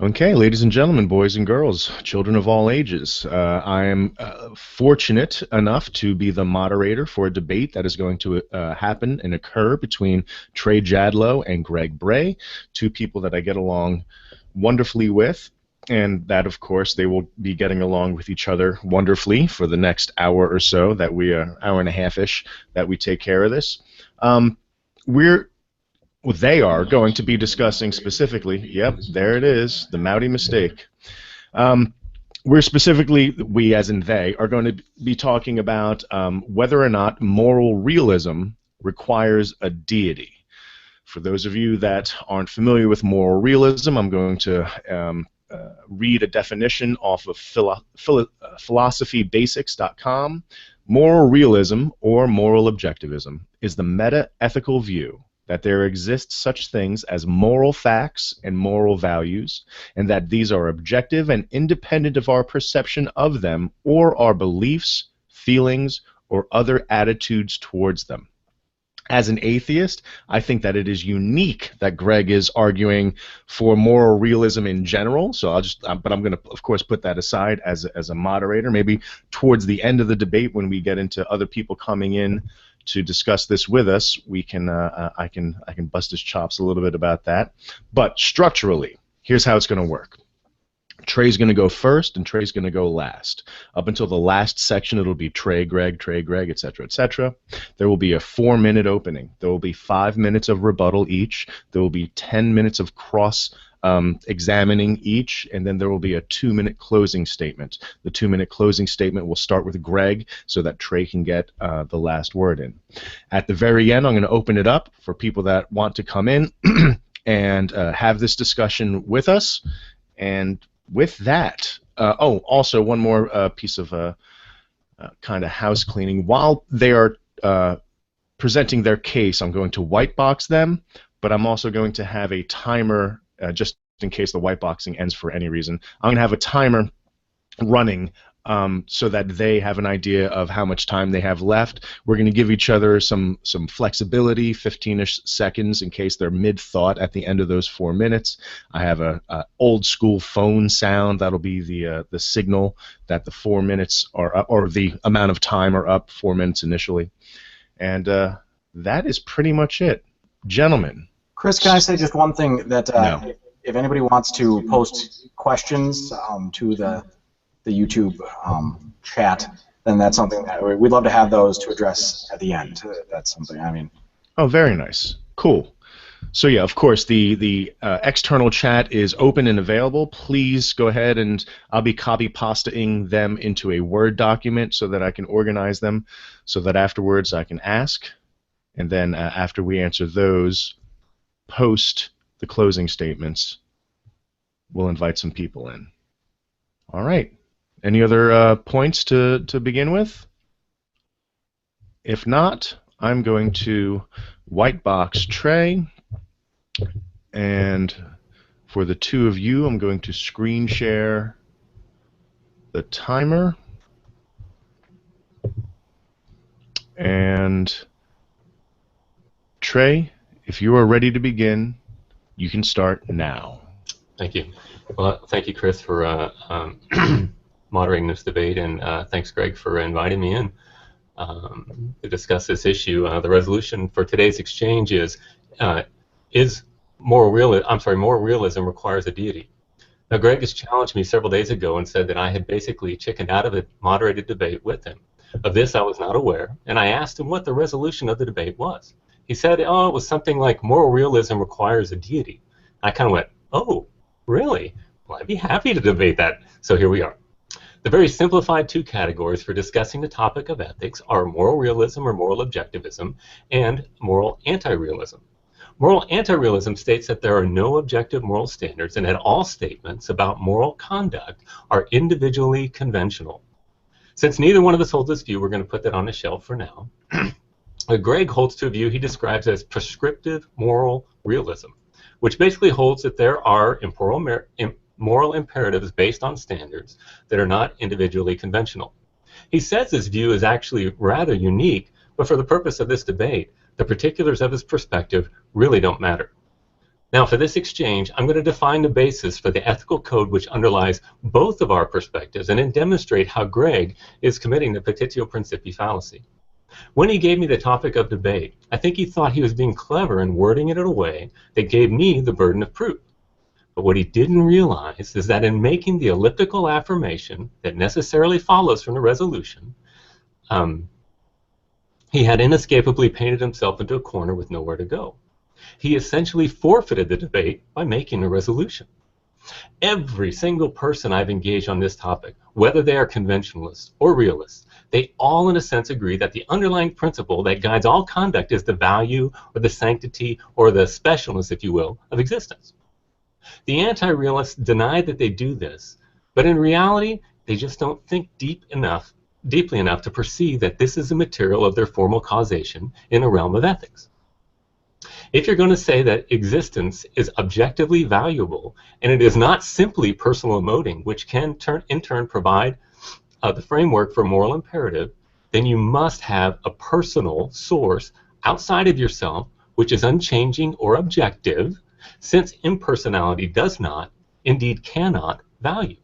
Okay, ladies and gentlemen, boys and girls, children of all ages, I am fortunate enough to be the moderator for a debate that is going to happen and occur between Trey Jadlow and Greg Brahe, two people that I get along wonderfully with, and that, of course, they will be getting along with each other wonderfully for the next hour or so, hour and a half-ish, that we take care of this. We're Well, they are going to be discussing specifically, yep, there it is, the Maute mistake. We as in they, are going to be talking about whether or not moral realism requires a deity. For those of you that aren't familiar with moral realism, I'm going to read a definition off of philosophybasics.com. Moral realism, or moral objectivism, is the meta-ethical view that there exist such things as moral facts and moral values, and that these are objective and independent of our perception of them or our beliefs, feelings, or other attitudes towards them. As an atheist, I think that it is unique that Greg is arguing for moral realism in general. So but I'm going to, of course, put that aside as a moderator. Maybe towards the end of the debate, when we get into other people coming in to discuss this with us, we can I can bust his chops a little bit about that. But structurally, here's how it's going to work. Trey's going to go first, and Trey's going to go last. Up until the last section, it'll be Trey, Greg, etc., etc. There will be a 4-minute opening. There will be 5 minutes of rebuttal each. There will be 10 minutes of cross-examining each, and then there will be a 2-minute closing statement. The 2-minute closing statement will start with Greg so that Trey can get the last word in. At the very end, I'm going to open it up for people that want to come in and have this discussion with us. And with that, also one more piece of kind of house cleaning. While they are presenting their case, I'm going to white box them, but I'm also going to have a timer just in case the white boxing ends for any reason. I'm going to have a timer running so that they have an idea of how much time they have left. We're going to give each other some flexibility, 15-ish seconds, in case they're mid-thought at the end of those 4 minutes. I have a old-school phone sound. That'll be the signal that the 4 minutes are up, or the amount of time are up, 4 minutes initially. And that is pretty much it. Gentlemen. Chris, can I say just one thing? That No. if anybody wants to post questions to the YouTube chat, then that's something that we'd love to have those to address at the end. That's something, I mean. Oh, very nice. Cool. So yeah, of course, the external chat is open and available. Please go ahead, and I'll be copy-pastaing them into a Word document so that I can organize them, so that afterwards I can ask, and then after we answer those, post the closing statements, we'll invite some people in. All right. Any other points to begin with? If not, I'm going to white box Trey, and for the two of you, I'm going to screen share the timer, and Trey, if you are ready to begin, you can start now. Thank you. Well, thank you, Chris, for moderating this debate, and thanks, Greg, for inviting me in to discuss this issue. The resolution for today's exchange is moral realism requires a deity. Now, Greg has challenged me several days ago and said that I had basically chickened out of a moderated debate with him. Of this, I was not aware, and I asked him what the resolution of the debate was. He said, oh, it was something like moral realism requires a deity. I kind of went, oh, really? Well, I'd be happy to debate that. So here we are. The very simplified two categories for discussing the topic of ethics are moral realism or moral objectivism and moral anti-realism. Moral anti-realism states that there are no objective moral standards and that all statements about moral conduct are individually conventional. Since neither one of us holds this view, we're going to put that on the shelf for now. Greg holds to a view he describes as prescriptive moral realism, which basically holds that there are moral imperatives based on standards that are not individually conventional. He says this view is actually rather unique, but for the purpose of this debate, the particulars of his perspective really don't matter. Now, for this exchange, I'm going to define the basis for the ethical code which underlies both of our perspectives and then demonstrate how Greg is committing the petitio principii fallacy. When he gave me the topic of debate, I think he thought he was being clever in wording it in a way that gave me the burden of proof. But what he didn't realize is that in making the elliptical affirmation that necessarily follows from the resolution, he had inescapably painted himself into a corner with nowhere to go. He essentially forfeited the debate by making a resolution. Every single person I've engaged on this topic, whether they are conventionalists or realists, they all in a sense agree that the underlying principle that guides all conduct is the value or the sanctity or the specialness, if you will, of existence. The anti-realists deny that they do this, but in reality, they just don't think deeply enough to perceive that this is a material of their formal causation in the realm of ethics. If you're going to say that existence is objectively valuable and it is not simply personal emoting, which can in turn provide the framework for moral imperative, then you must have a personal source outside of yourself which is unchanging or objective, since impersonality does not, indeed cannot, value.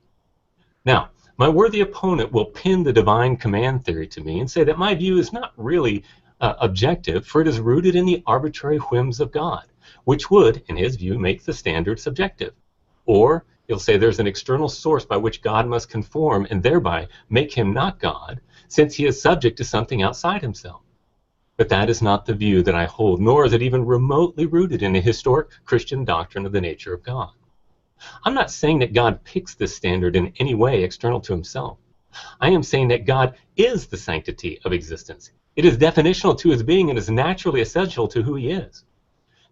Now, my worthy opponent will pin the divine command theory to me and say that my view is not really objective, for it is rooted in the arbitrary whims of God, which would, in his view, make the standard subjective. Or he'll say there's an external source by which God must conform and thereby make him not God, since he is subject to something outside himself. But that is not the view that I hold, nor is it even remotely rooted in the historic Christian doctrine of the nature of God. I'm not saying that God picks this standard in any way external to himself. I am saying that God is the sanctity of existence. It is definitional to his being and is naturally essential to who he is.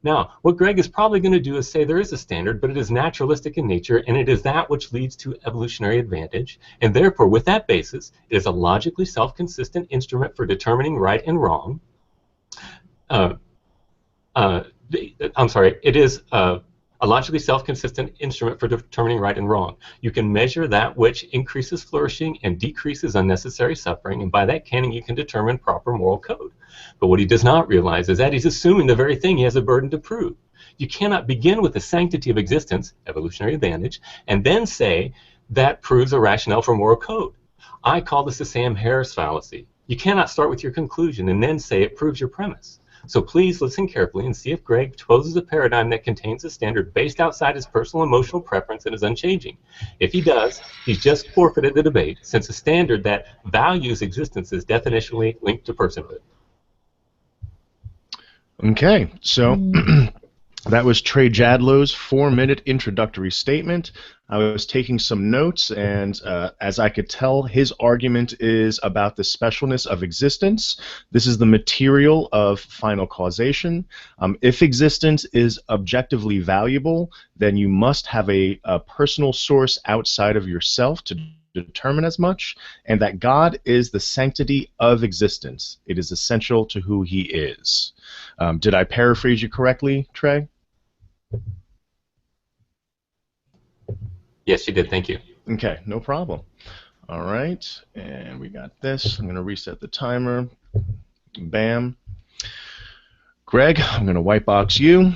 Now, what Greg is probably going to do is say there is a standard, but it is naturalistic in nature, and it is that which leads to evolutionary advantage, and therefore, with that basis, it is a logically self-consistent instrument for determining right and wrong. It is a logically self-consistent instrument for determining right and wrong. You can measure that which increases flourishing and decreases unnecessary suffering, and by that canon you can determine proper moral code. But what he does not realize is that he's assuming the very thing he has a burden to prove. You cannot begin with the sanctity of existence, evolutionary advantage, and then say that proves a rationale for moral code. I call this the Sam Harris fallacy. You cannot start with your conclusion and then say it proves your premise. So please listen carefully and see if Greg poses a paradigm that contains a standard based outside his personal emotional preference and is unchanging. If he does, he's just forfeited the debate, since a standard that values existence is definitionally linked to personhood. Okay, so that was Trey Jadlow's 4-minute introductory statement. I was taking some notes, and as I could tell, his argument is about the specialness of existence. This is the material of final causation. If existence is objectively valuable, then you must have a personal source outside of yourself to determine as much, and that God is the sanctity of existence. It is essential to who he is. Did I paraphrase you correctly, Trey? Yes, you did. Thank you. Okay, no problem. All right, and we got this. I'm going to reset the timer. Bam. Greg, I'm going to white box you,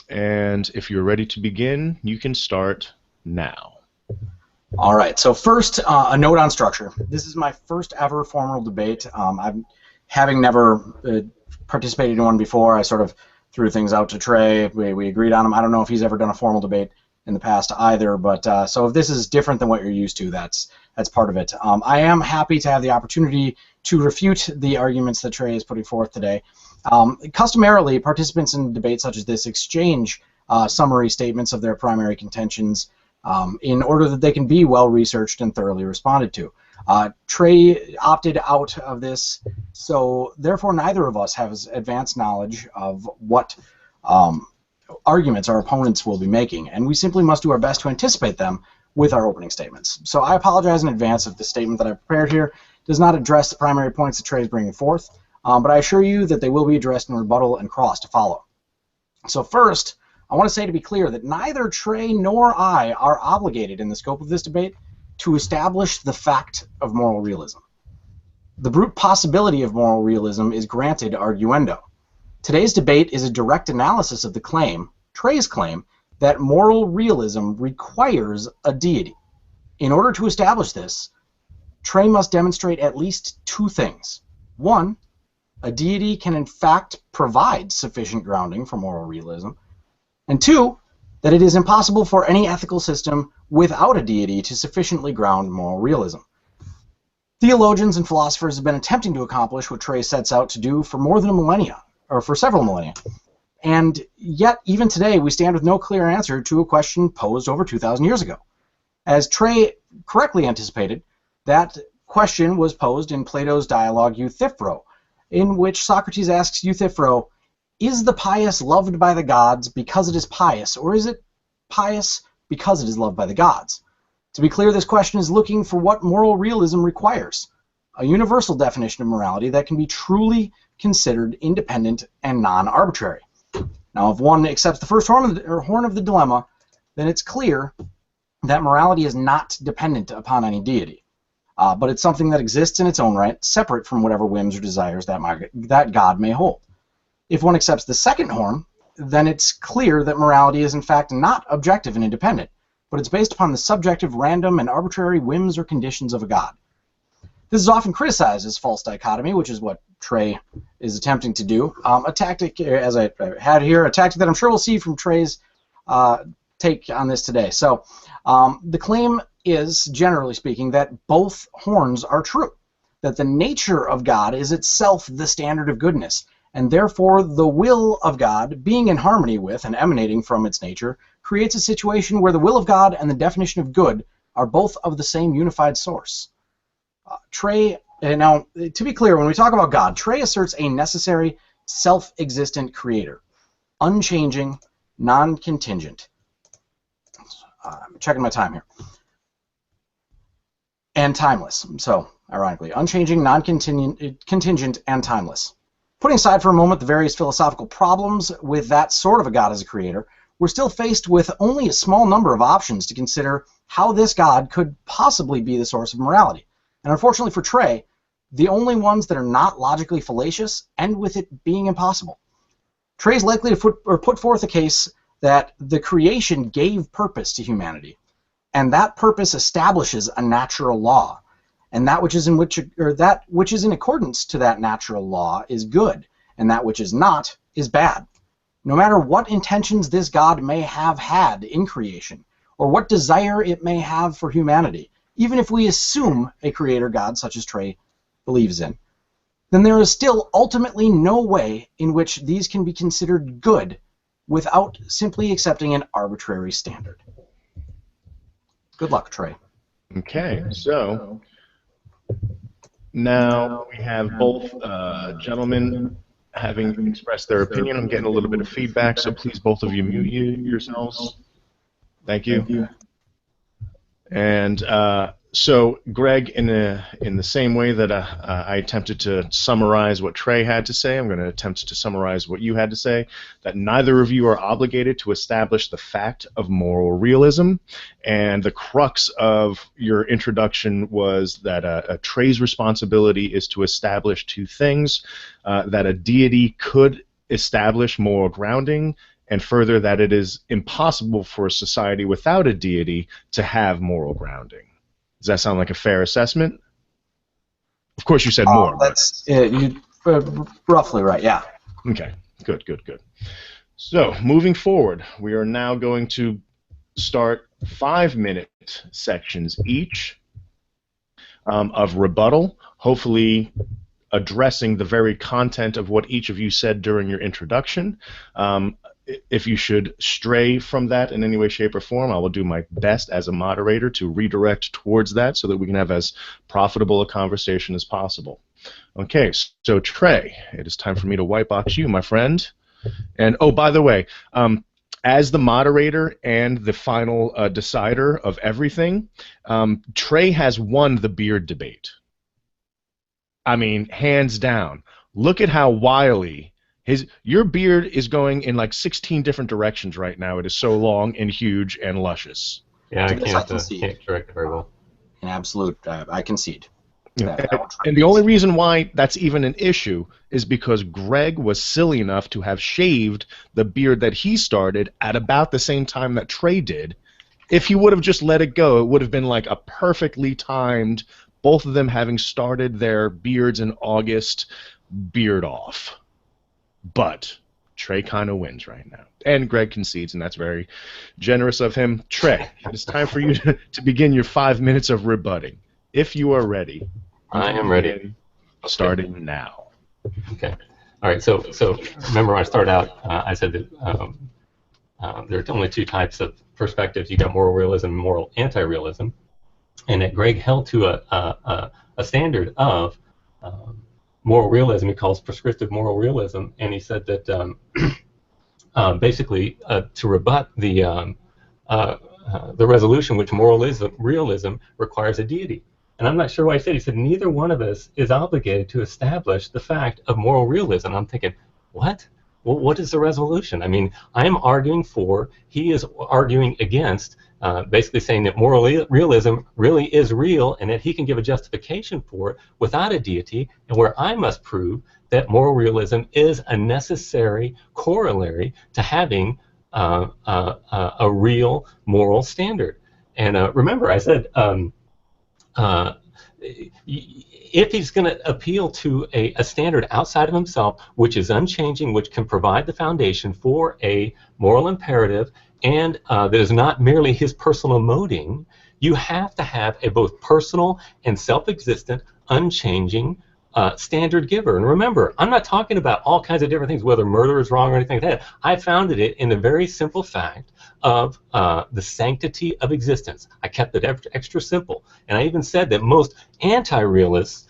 and if you're ready to begin, you can start now. All right, so first, a note on structure. This is my first ever formal debate. Having never participated in one before, I sort of threw things out to Trey. We agreed on them. I don't know if he's ever done a formal debate in the past either, but so if this is different than what you're used to, that's part of it. I am happy to have the opportunity to refute the arguments that Trey is putting forth today. Customarily, participants in debates such as this exchange summary statements of their primary contentions in order that they can be well researched and thoroughly responded to. Trey opted out of this, so therefore neither of us has advanced knowledge of what arguments our opponents will be making, and we simply must do our best to anticipate them with our opening statements. So I apologize in advance if the statement that I prepared here does not address the primary points that Trey is bringing forth, but I assure you that they will be addressed in rebuttal and cross to follow. So first, I want to say to be clear that neither Trey nor I are obligated in the scope of this debate to establish the fact of moral realism. The brute possibility of moral realism is granted arguendo. Today's debate is a direct analysis of the claim, Trey's claim that moral realism requires a deity. In order to establish this, Trey must demonstrate at least two things. One, a deity can in fact provide sufficient grounding for moral realism. And two, that it is impossible for any ethical system without a deity to sufficiently ground moral realism. Theologians and philosophers have been attempting to accomplish what Trey sets out to do for more than a millennia, or for several millennia. And yet, even today, we stand with no clear answer to a question posed over 2,000 years ago. As Trey correctly anticipated, that question was posed in Plato's dialogue Euthyphro, in which Socrates asks Euthyphro, is the pious loved by the gods because it is pious, or is it pious because it is loved by the gods? To be clear, this question is looking for what moral realism requires, a universal definition of morality that can be truly considered independent and non-arbitrary. Now, if one accepts the first horn of the dilemma, then it's clear that morality is not dependent upon any deity, but it's something that exists in its own right, separate from whatever whims or desires that God may hold. If one accepts the second horn, then it's clear that morality is in fact not objective and independent, but it's based upon the subjective, random, and arbitrary whims or conditions of a god. This is often criticized as false dichotomy, which is what Trey is attempting to do. A tactic, as I had here, a tactic that I'm sure we'll see from Trey's take on this today. So the claim is, generally speaking, that both horns are true, that the nature of God is itself the standard of goodness, and therefore the will of God, being in harmony with and emanating from its nature, creates a situation where the will of God and the definition of good are both of the same unified source. Trey, now, to be clear, when we talk about God, Trey asserts a necessary, self-existent creator, unchanging, non-contingent. I'm checking my time here. And timeless. So, ironically, unchanging, non-contingent, and timeless. Putting aside for a moment the various philosophical problems with that sort of a God as a creator, we're still faced with only a small number of options to consider how this God could possibly be the source of morality. And unfortunately for Trey, the only ones that are not logically fallacious end with it being impossible. Trey's likely to put forth a case that the creation gave purpose to humanity, and that purpose establishes a natural law, and that which is in accordance to that natural law is good, and that which is not is bad. No matter what intentions this God may have had in creation, or what desire it may have for humanity, even if we assume a creator God such as Trey believes in, then there is still ultimately no way in which these can be considered good without simply accepting an arbitrary standard. Good luck, Trey. Okay, so now we have both gentlemen having expressed their opinion. I'm getting a little bit of feedback, so please both of you mute yourselves. Thank you. And so, Greg, in the same way that I attempted to summarize what Trey had to say, I'm going to attempt to summarize what you had to say, that neither of you are obligated to establish the fact of moral realism, and the crux of your introduction was that Trey's responsibility is to establish two things, that a deity could establish moral grounding, and further that it is impossible for a society without a deity to have moral grounding. Does that sound like a fair assessment? Of course you said more. That's roughly right, yeah. Okay, good. So, moving forward, we are now going to start 5-minute sections each of rebuttal, hopefully addressing the very content of what each of you said during your introduction. If you should stray from that in any way, shape, or form, I will do my best as a moderator to redirect towards that so that we can have as profitable a conversation as possible. Okay, so Trey, it is time for me to white box you, my friend. And, oh, by the way, as the moderator and the final decider of everything, Trey has won the beard debate. I mean, hands down. Look at how wily your beard is going in like 16 different directions right now. It is so long and huge and luscious. Yeah, I can't direct it very well. An absolute, I concede. that would trigger And the only reason why that's even an issue is because Greg was silly enough to have shaved the beard that he started at about the same time that Trey did. If he would have just let it go, it would have been like a perfectly timed, both of them having started their beards in August, beard off. But Trey kind of wins right now. And Greg concedes, and that's very generous of him. Trey, it's time for you to begin your 5 minutes of rebutting. If you are ready. I am ready. Starting now. Okay. All right. So remember when I started out, I said that there are only two types of perspectives. You got moral realism and moral anti-realism, and that Greg held to a standard of moral realism. He calls prescriptive moral realism, and he said that basically to rebut the resolution, which realism requires a deity. And I'm not sure why he said neither one of us is obligated to establish the fact of moral realism. I'm thinking, what? Well, what is the resolution? I mean, I'm arguing for, he is arguing against, basically saying that moral realism really is real and that he can give a justification for it without a deity, and where I must prove that moral realism is a necessary corollary to having a real moral standard. And remember, I said, if he's going to appeal to a standard outside of himself, which is unchanging, which can provide the foundation for a moral imperative, and that is not merely his personal moding, you have to have a both personal and self-existent, unchanging standard giver. And remember, I'm not talking about all kinds of different things, whether murder is wrong or anything like that. I founded it in the very simple fact of the sanctity of existence. I kept it extra simple. And I even said that most anti-realists,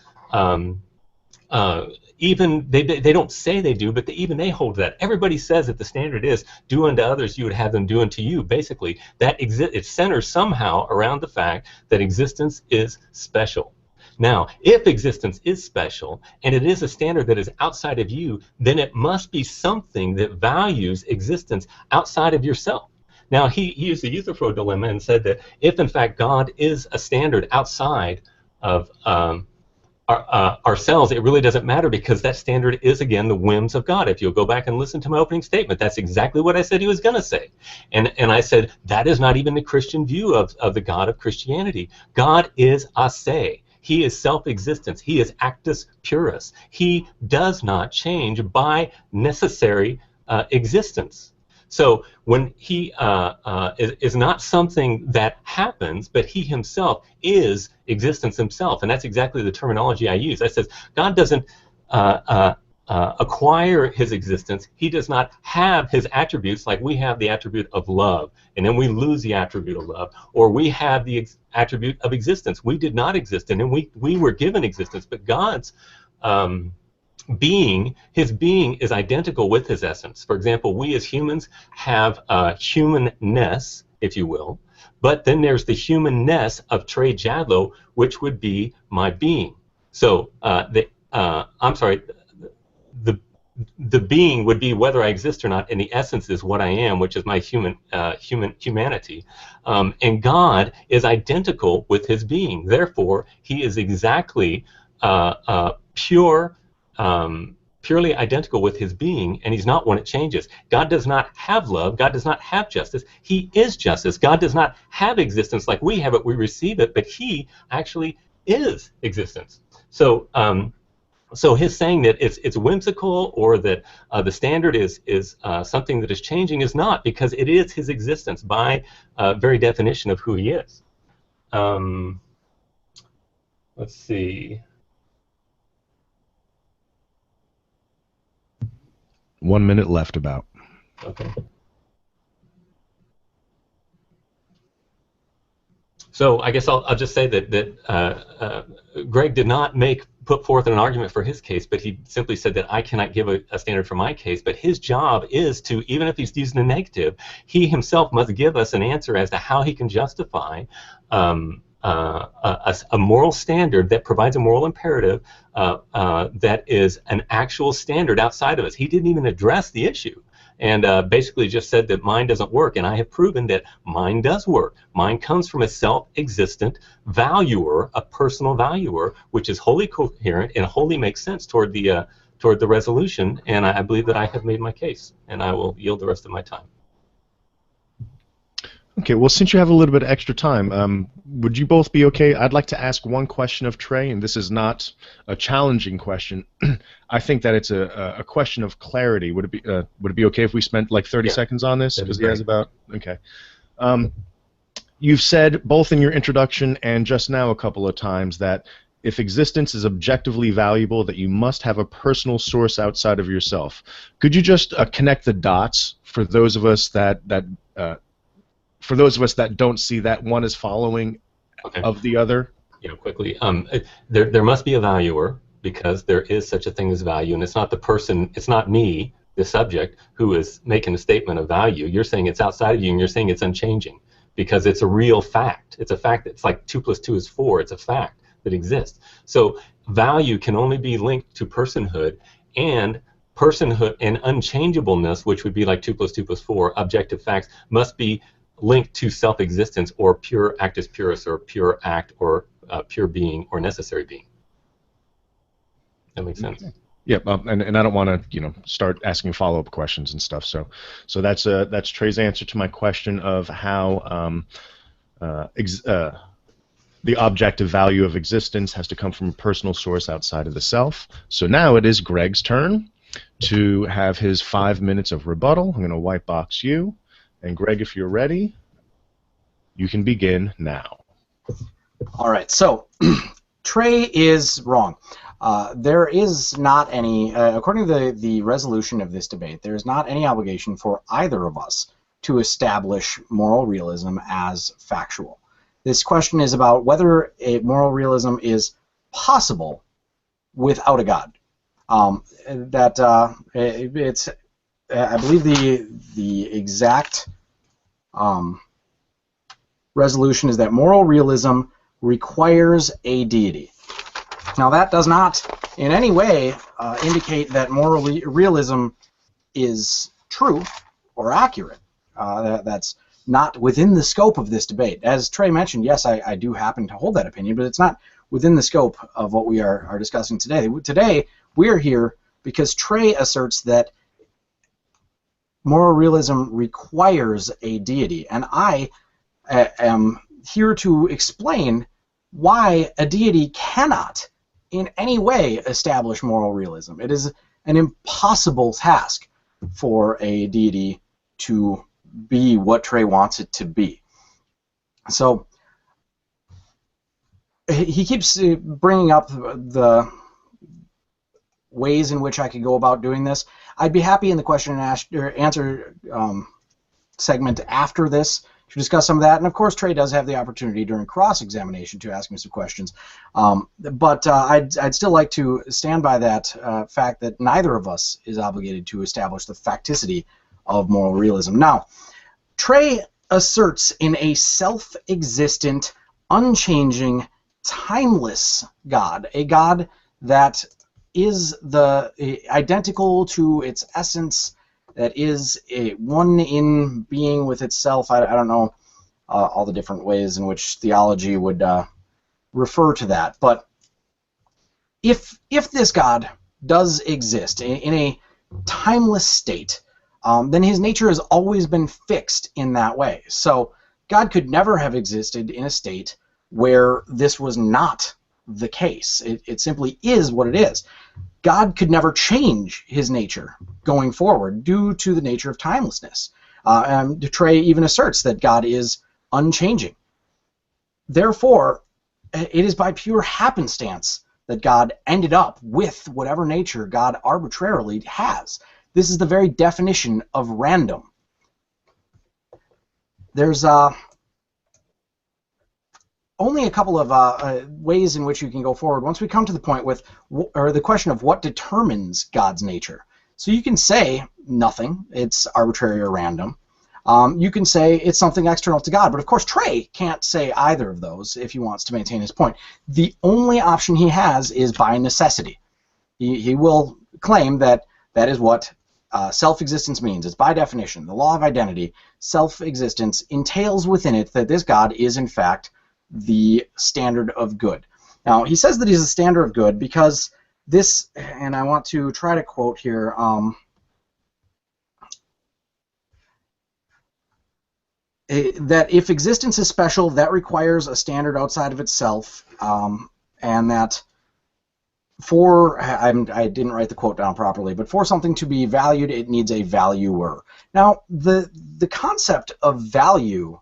even they don't say they do, but even they hold that. Everybody says that the standard is do unto others you would have them do unto you. Basically, that it centers somehow around the fact that existence is special. Now, if existence is special, and it is a standard that is outside of you, then it must be something that values existence outside of yourself. Now, he used the Euthyphro dilemma and said that if, in fact, God is a standard outside of ourselves, it really doesn't matter because that standard is, again, the whims of God. If you'll go back and listen to my opening statement, that's exactly what I said he was going to say. And I said that is not even the Christian view of the God of Christianity. God is ase. He is self-existence. He is actus purus. He does not change by necessary existence. So when he is not something that happens, but he himself is existence himself, and that's exactly the terminology I use. I says God doesn't acquire his existence. He does not have his attributes like we have the attribute of love, and then we lose the attribute of love, or we have the attribute of existence. We did not exist, and then we were given existence, but God's being, his being is identical with his essence. For example, we as humans have humanness, if you will, but then there's the humanness of Trey Jadlow, which would be my being. So I'm sorry, the being would be whether I exist or not, and the essence is what I am, which is my humanity. And God is identical with his being. Therefore, he is exactly purely identical with his being, and he's not one that changes. God does not have love. God does not have justice. He is justice. God does not have existence like we have it. We receive it, but he actually is existence. So so his saying that it's whimsical or that the standard is something that is changing is not, because it is his existence by very definition of who he is. Let's see. 1 minute left about. Okay. So I guess I'll just say that Greg did not put forth an argument for his case, but he simply said that I cannot give a standard for my case. But his job is to, even if he's using a negative, he himself must give us an answer as to how he can justify a moral standard that provides a moral imperative that is an actual standard outside of us. He didn't even address the issue. and basically just said that mind doesn't work, and I have proven that mind does work. Mind comes from a self-existent valuer, a personal valuer, which is wholly coherent and wholly makes sense toward the resolution, and I believe that I have made my case, and I will yield the rest of my time. Okay, well, since you have a little bit of extra time, would you both be okay? I'd like to ask one question of Trey, and this is not a challenging question. I think that it's a question of clarity. Would it be okay if we spent like 30 seconds on this? Because he has about okay. You've said both in your introduction and just now a couple of times that if existence is objectively valuable, that you must have a personal source outside of yourself. Could you just connect the dots for those of us that don't see that one is following of the other? Yeah, quickly. There must be a valuer, because there is such a thing as value, and it's not the person, it's not me, the subject, who is making a statement of value. You're saying it's outside of you, and you're saying it's unchanging, because it's a real fact. It's a fact that's like 2 + 2 is 4. It's a fact that exists. So value can only be linked to personhood, and personhood and unchangeableness, which would be like 2 + 2 + 4, objective facts, must be linked to self-existence, or pure actus purus, or pure act, or pure being, or necessary being. That makes sense. Okay. Yeah, and I don't want to start asking follow-up questions and stuff. So that's Trey's answer to my question of how the objective value of existence has to come from a personal source outside of the self. So now it is Greg's turn to have his 5 minutes of rebuttal. I'm going to white box you. And Greg, if you're ready, you can begin now. All right, so Trey is wrong. There is not any, according to the resolution of this debate, there is not any obligation for either of us to establish moral realism as factual. This question is about whether a moral realism is possible without a God. It's I believe the exact resolution is that moral realism requires a deity. Now that does not in any way indicate that moral realism is true or accurate. That's not within the scope of this debate. As Trey mentioned, yes, I do happen to hold that opinion, but it's not within the scope of what we are discussing today. Today, we're here because Trey asserts that moral realism requires a deity, and I am here to explain why a deity cannot in any way establish moral realism. It is an impossible task for a deity to be what Trey wants it to be. So he keeps bringing up the ways in which I could go about doing this. I'd be happy in the question and answer segment after this to discuss some of that. And of course, Trey does have the opportunity during cross-examination to ask me some questions. But I'd still like to stand by that fact that neither of us is obligated to establish the facticity of moral realism. Now, Trey asserts in a self-existent, unchanging, timeless God, a God that is identical to its essence, that is one in being with itself. I don't know all the different ways in which theology would refer to that, but if this God does exist in a timeless state, then his nature has always been fixed in that way. So God could never have existed in a state where this was not the case. It simply is what it is. God could never change his nature going forward due to the nature of timelessness. And Trey even asserts that God is unchanging. Therefore, it is by pure happenstance that God ended up with whatever nature God arbitrarily has. This is the very definition of random. There's only a couple of ways in which you can go forward once we come to the point with, or the question of what determines God's nature. So you can say nothing, it's arbitrary or random. You can say it's something external to God, but of course Trey can't say either of those if he wants to maintain his point. The only option he has is by necessity. He will claim that that is what self-existence means. It's by definition, the law of identity. Self-existence entails within it that this God is, in fact, the standard of good. Now, he says that he's the standard of good because this, and I want to try to quote here, that if existence is special, that requires a standard outside of itself, and that I didn't write the quote down properly, but for something to be valued, it needs a valuer. Now, the concept of value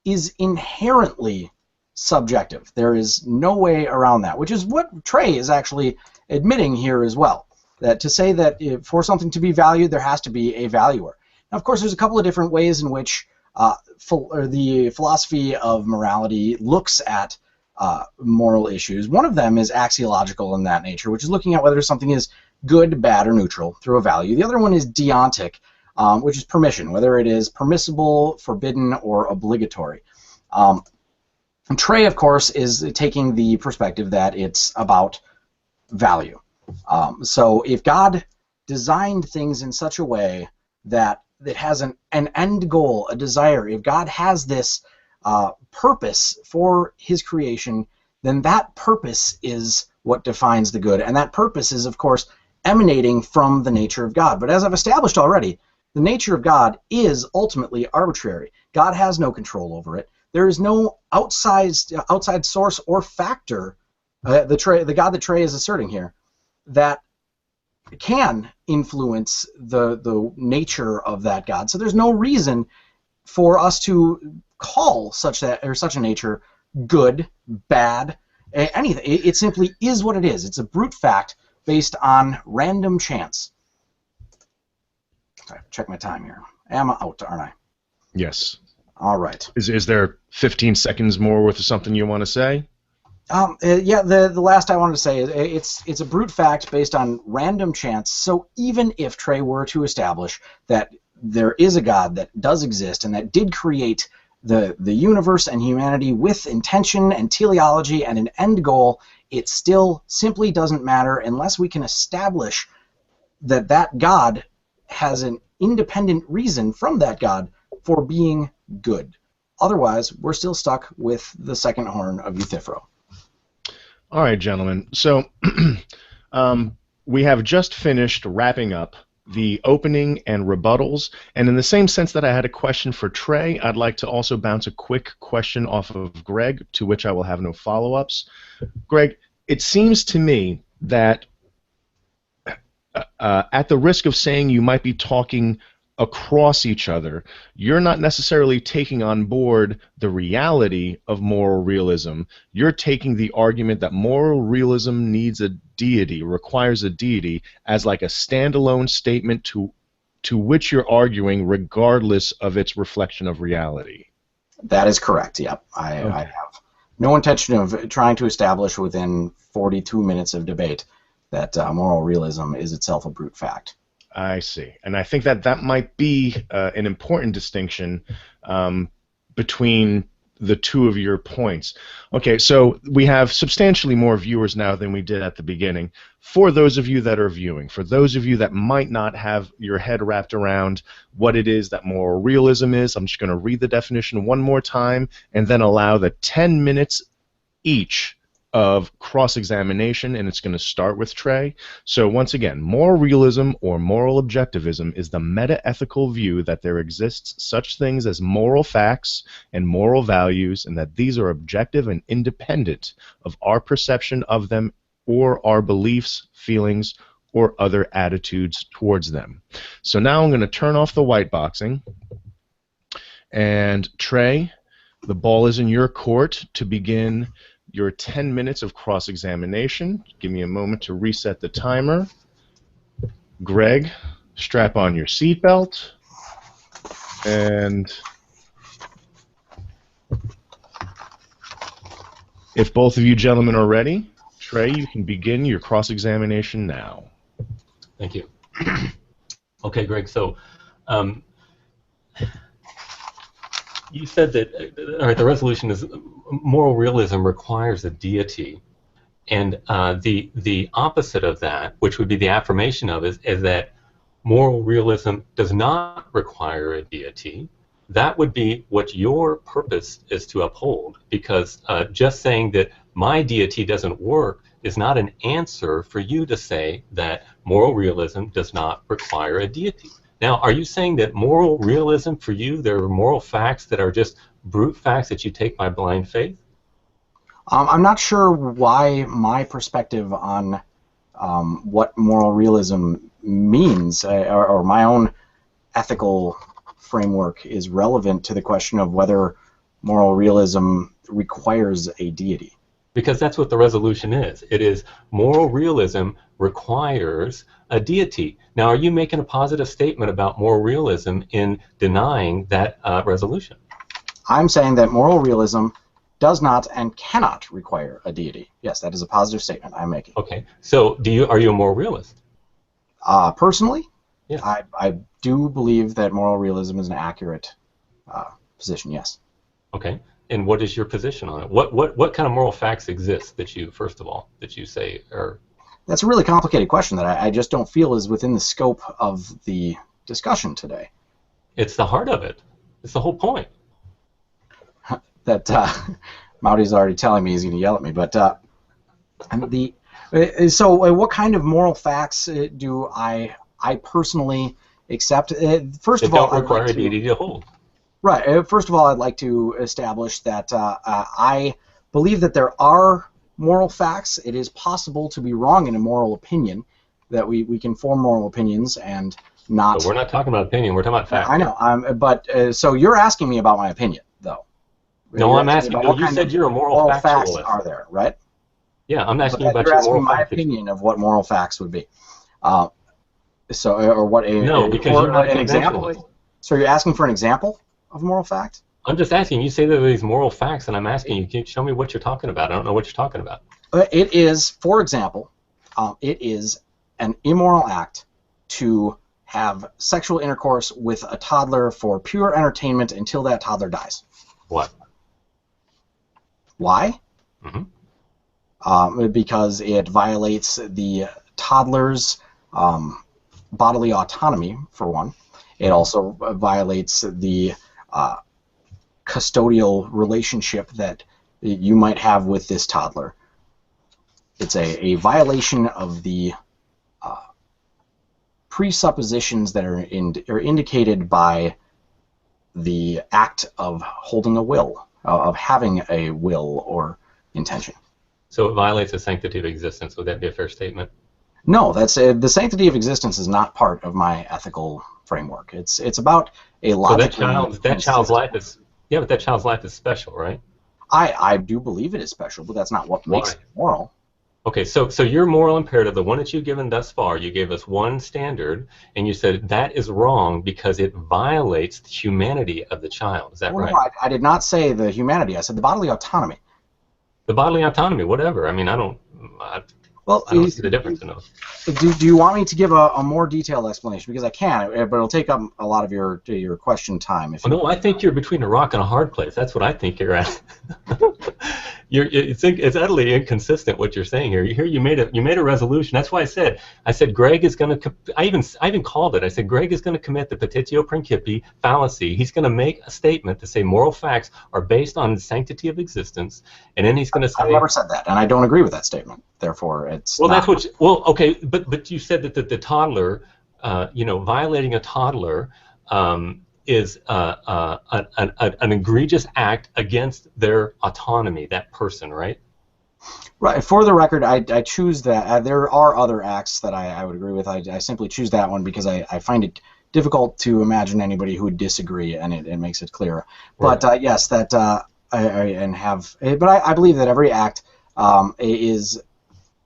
is inherently subjective. There is no way around that, which is what Trey is actually admitting here as well. That to say that for something to be valued, there has to be a valuer. Now, of course, there's a couple of different ways in which the philosophy of morality looks at moral issues. One of them is axiological in that nature, which is looking at whether something is good, bad, or neutral through a value. The other one is deontic, which is permission, whether it is permissible, forbidden, or obligatory. And Trey, of course, is taking the perspective that it's about value. So if God designed things in such a way that it has an end goal, a desire, if God has this purpose for his creation, then that purpose is what defines the good. And that purpose is, of course, emanating from the nature of God. But as I've established already, the nature of God is ultimately arbitrary. God has no control over it. There is no outside source or factor, the God that Trey is asserting here, that can influence the nature of that God. So there's no reason for us to call such a nature good, bad, anything. It simply is what it is. It's a brute fact based on random chance. Sorry, check my time here. I'm out, aren't I? Yes. All right. Is there 15 seconds more worth of something you want to say? Yeah, the last I wanted to say is it's a brute fact based on random chance. So even if Trey were to establish that there is a God that does exist and that did create the universe and humanity with intention and teleology and an end goal, it still simply doesn't matter unless we can establish that that God has an independent reason from that God for being good. Otherwise, we're still stuck with the second horn of Euthyphro. All right, gentlemen. So we have just finished wrapping up the opening and rebuttals. And in the same sense that I had a question for Trey, I'd like to also bounce a quick question off of Greg, to which I will have no follow-ups. Greg, it seems to me that at the risk of saying you might be talking across each other, you're not necessarily taking on board the reality of moral realism. You're taking the argument that moral realism needs a deity, requires a deity, as like a standalone statement to which you're arguing regardless of its reflection of reality. That is correct, yep. I have no intention of trying to establish within 42 minutes of debate that moral realism is itself a brute fact. I see. And I think that that might be an important distinction between the two of your points. Okay, so we have substantially more viewers now than we did at the beginning. For those of you that are viewing, for those of you that might not have your head wrapped around what it is that moral realism is, I'm just going to read the definition one more time and then allow the 10 minutes each of cross-examination, and it's going to start with Trey. So once again, moral realism or moral objectivism is the meta-ethical view that there exists such things as moral facts and moral values, and that these are objective and independent of our perception of them or our beliefs, feelings, or other attitudes towards them. So now I'm going to turn off the white boxing, and Trey, the ball is in your court to begin your 10 minutes of cross-examination. Give me a moment to reset the timer. Greg, strap on your seatbelt. And if both of you gentlemen are ready, Trey, you can begin your cross-examination now. Thank you. Okay, Greg, so you said that the resolution is moral realism requires a deity, and the opposite of that, which would be the affirmation of, is that moral realism does not require a deity, that would be what your purpose is to uphold, because just saying that my deity doesn't work is not an answer for you to say that moral realism does not require a deity. Now, are you saying that moral realism for you, there are moral facts that are just brute facts that you take by blind faith? I'm not sure why my perspective on what moral realism means, or my own ethical framework is relevant to the question of whether moral realism requires a deity. Because that's what the resolution is. It is moral realism requires a deity. Now, are you making a positive statement about moral realism in denying that resolution? I'm saying that moral realism does not and cannot require a deity. Yes, that is a positive statement I'm making. Okay. So, are you a moral realist? Personally, yes. I do believe that moral realism is an accurate position. Yes. Okay. And what is your position on it? What kind of moral facts exist that you, first of all, that you say are... That's a really complicated question that I just don't feel is within the scope of the discussion today. It's the heart of it. It's the whole point. That Maute's already telling me he's going to yell at me, but so what kind of moral facts do I personally accept? First of all, don't require a deity to hold. Right. First of all, I'd like to establish that I believe that there are moral facts. It is possible to be wrong in a moral opinion, that we can form moral opinions and not... But we're not talking about opinion, we're talking about fact. I know, but so you're asking me about my opinion, though. No, I'm asking you. You said you're a moral facts factualist. Are there, right? Yeah, I'm asking you about your moral my facts. opinion of what moral facts would be. Or what a... No, because you're not an example. So you're asking for an example of a moral fact? I'm just asking. You say there are these moral facts, and I'm asking you, can you show me what you're talking about? I don't know what you're talking about. It is, for example, it is an immoral act to have sexual intercourse with a toddler for pure entertainment until that toddler dies. What? Why? Mm-hmm. Because it violates the toddler's bodily autonomy, for one. It also violates the custodial relationship that you might have with this toddler. It's a violation of the presuppositions that are indicated by the act of holding a will, of having a will or intention. So it violates the sanctity of existence. Would that be a fair statement? No, that's the sanctity of existence is not part of my ethical framework. It's about a logic. So that child's life is but that child's life is special, right? I do believe it is special, but that's not what makes it moral. Okay, so your moral imperative, the one that you've given thus far, you gave us one standard, and you said that is wrong because it violates the humanity of the child. Is that right? No, I did not say the humanity. I said the bodily autonomy. The bodily autonomy, whatever. I mean, I don't see the difference in those. Do you want me to give a more detailed explanation? Because I can, but it'll take up a lot of your question time. No, I think you're between a rock and a hard place. That's what I think you're at. It's utterly inconsistent what you're saying here. You made a resolution. That's why I said Greg is going to. I even called it. I said Greg is going to commit the petitio principii fallacy. He's going to make a statement to say moral facts are based on the sanctity of existence, and then he's going to say. I've never said that, and I don't agree with that statement. Therefore, it's well. That's what. Okay, but you said that the toddler, violating a toddler. Is an egregious act against their autonomy, that person, right? Right. For the record, I choose that. There are other acts that I would agree with. I simply choose that one because I find it difficult to imagine anybody who would disagree, and it makes it clearer. Right. But yes, that but I believe that every act is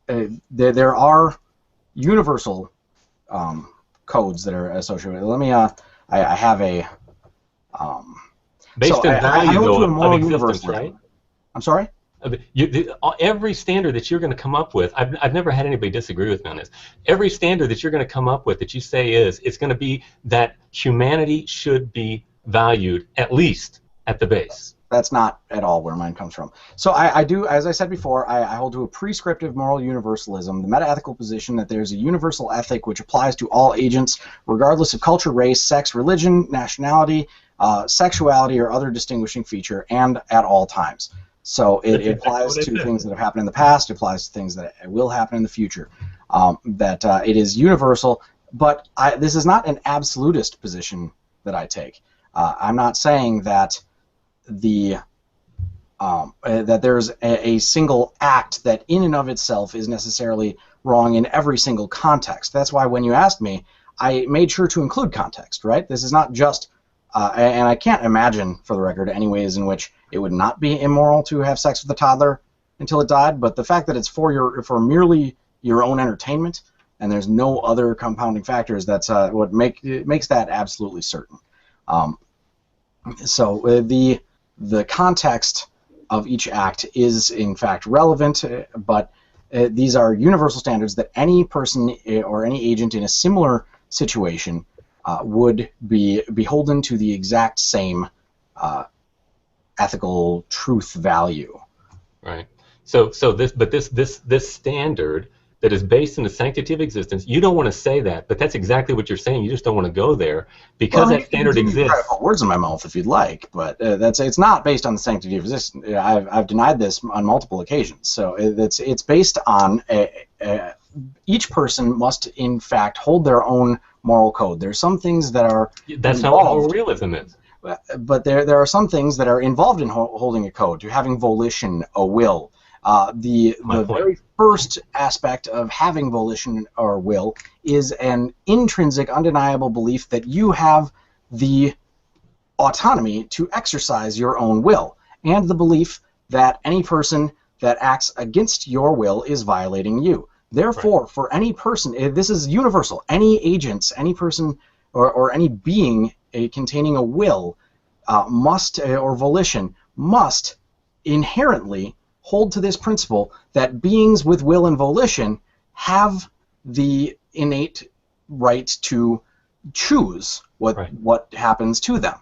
there are universal codes that are associated with it. Let me I have a based on value of existence, right? I'm sorry? Every standard that you're going to come up with, I've never had anybody disagree with me on this. Every standard that you're going to come up with that you say it's going to be that humanity should be valued at least at the base. That's not at all where mine comes from. So I do, as I said before, I hold to a prescriptive moral universalism, the meta-ethical position that there's a universal ethic which applies to all agents, regardless of culture, race, sex, religion, nationality, sexuality, or other distinguishing feature, and at all times. So it applies to things that have happened in the past, it applies to things that will happen in the future. It is universal, but this is not an absolutist position that I take. I'm not saying that that there's a single act that in and of itself is necessarily wrong in every single context. That's why when you asked me, I made sure to include context, right? This is not just, and I can't imagine, for the record, any ways in which it would not be immoral to have sex with a toddler until it died, but the fact that it's for merely your own entertainment, and there's no other compounding factors, that's what makes that absolutely certain. So the context of each act is in fact relevant, but these are universal standards that any person or any agent in a similar situation would be beholden to the exact same ethical truth value. Right. So this standard that is based in the sanctity of existence, you don't want to say that, but that's exactly what you're saying. You just don't want to go there because that standard exists. You can put words in my mouth if you'd like, but it's not based on the sanctity of existence. I've denied this on multiple occasions. So it's based on each person must in fact hold their own moral code. There's some things that are that's not what moral realism is. But there are some things that are involved in holding a code, to having volition, a will. The very first aspect of having volition or will is an intrinsic, undeniable belief that you have the autonomy to exercise your own will, and the belief that any person that acts against your will is violating you. Therefore, for any person, this is universal, any agents, any person, or any being containing a will or volition must inherently hold to this principle that beings with will and volition have the innate right to choose what happens to them.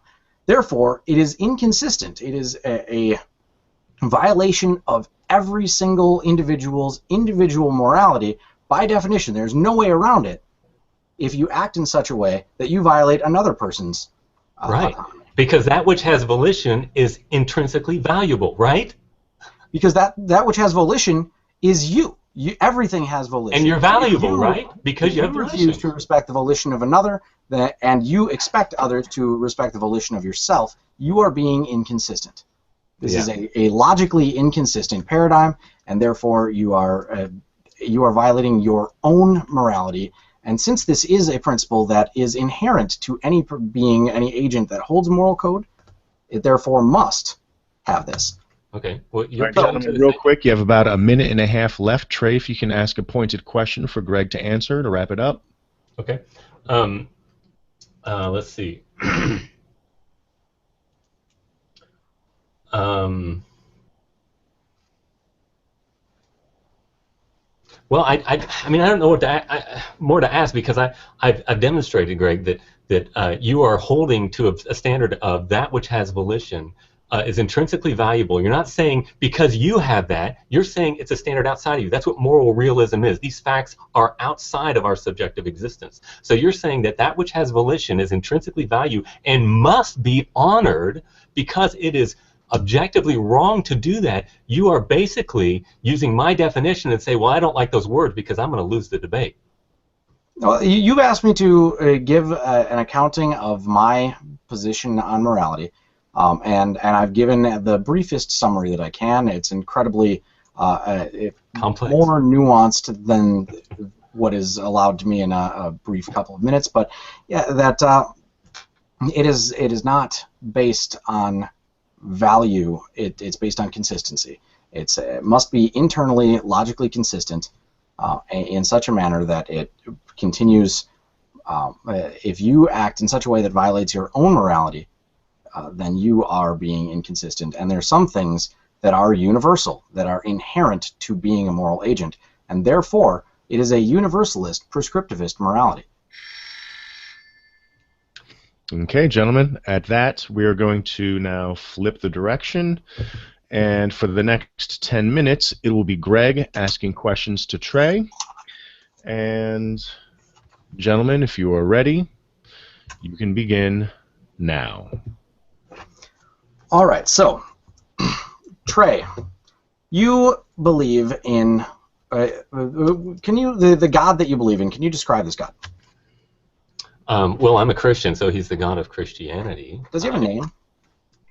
Therefore, it is inconsistent. It is a violation of every single individual's individual morality. By definition, there's no way around it if you act in such a way that you violate another person's autonomy. Because that which has volition is intrinsically valuable, right? Because that which has volition is you. Everything has volition. And you're valuable, right? Because you have volition. Refuse to respect the volition of another, and you expect others to respect the volition of yourself, you are being inconsistent. This is a logically inconsistent paradigm, and therefore you are violating your own morality. And since this is a principle that is inherent to any being, any agent that holds a moral code, it therefore must have this. Okay. Well, all right, gentlemen, real quick, you have about a minute and a half left. Trey, if you can ask a pointed question for Greg to answer to wrap it up. Okay. Let's see. Well, I mean, I don't know what more to ask, because I've demonstrated, Greg, that you are holding to a standard of that which has volition is intrinsically valuable. You're not saying because you have that, you're saying it's a standard outside of you. That's what moral realism is. These facts are outside of our subjective existence. So you're saying that which has volition is intrinsically valuable and must be honored because it is objectively wrong to do that. You are basically using my definition and say, well, I don't like those words because I'm going to lose the debate. Well, you've asked me to give an accounting of my position on morality. And I've given the briefest summary that I can. It's incredibly complex, more nuanced than what is allowed to me in a brief couple of minutes. But yeah, that it is not based on value. It's based on consistency. It must be internally logically consistent in such a manner that it continues. If you act in such a way that violates your own morality, then you are being inconsistent. And there are some things that are universal, that are inherent to being a moral agent, and therefore it is a universalist, prescriptivist morality. Okay, gentlemen, at that, we are going to now flip the direction. And for the next 10 minutes, it will be Greg asking questions to Trey. And gentlemen, if you are ready, you can begin now. All right, so Trey, you believe in. Can you the God that you believe in? Can you describe this God? Well, I'm a Christian, so he's the God of Christianity. Does he have a name?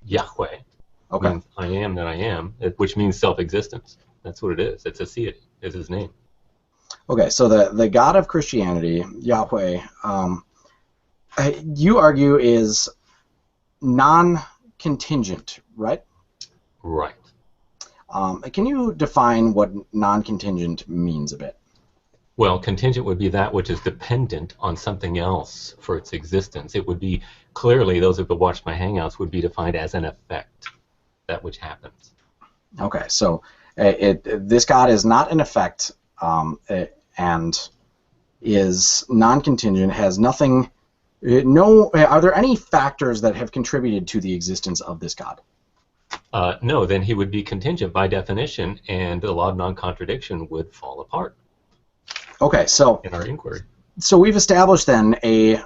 Yahweh. Okay. Means I am that I am, which means self-existence. That's what it is. It's a deity. Is his name. Okay, so the God of Christianity, Yahweh, you argue is non-contingent, right? Right. Can you define what non-contingent means a bit? Well, contingent would be that which is dependent on something else for its existence. It would be, clearly, those who have watched my Hangouts would be defined as an effect, that which happens. Okay, so this God is not an effect and is non-contingent, has nothing, are there any factors that have contributed to the existence of this God? No, then he would be contingent by definition, and the law of non-contradiction would fall apart. Okay, so in our inquiry. So we've established then a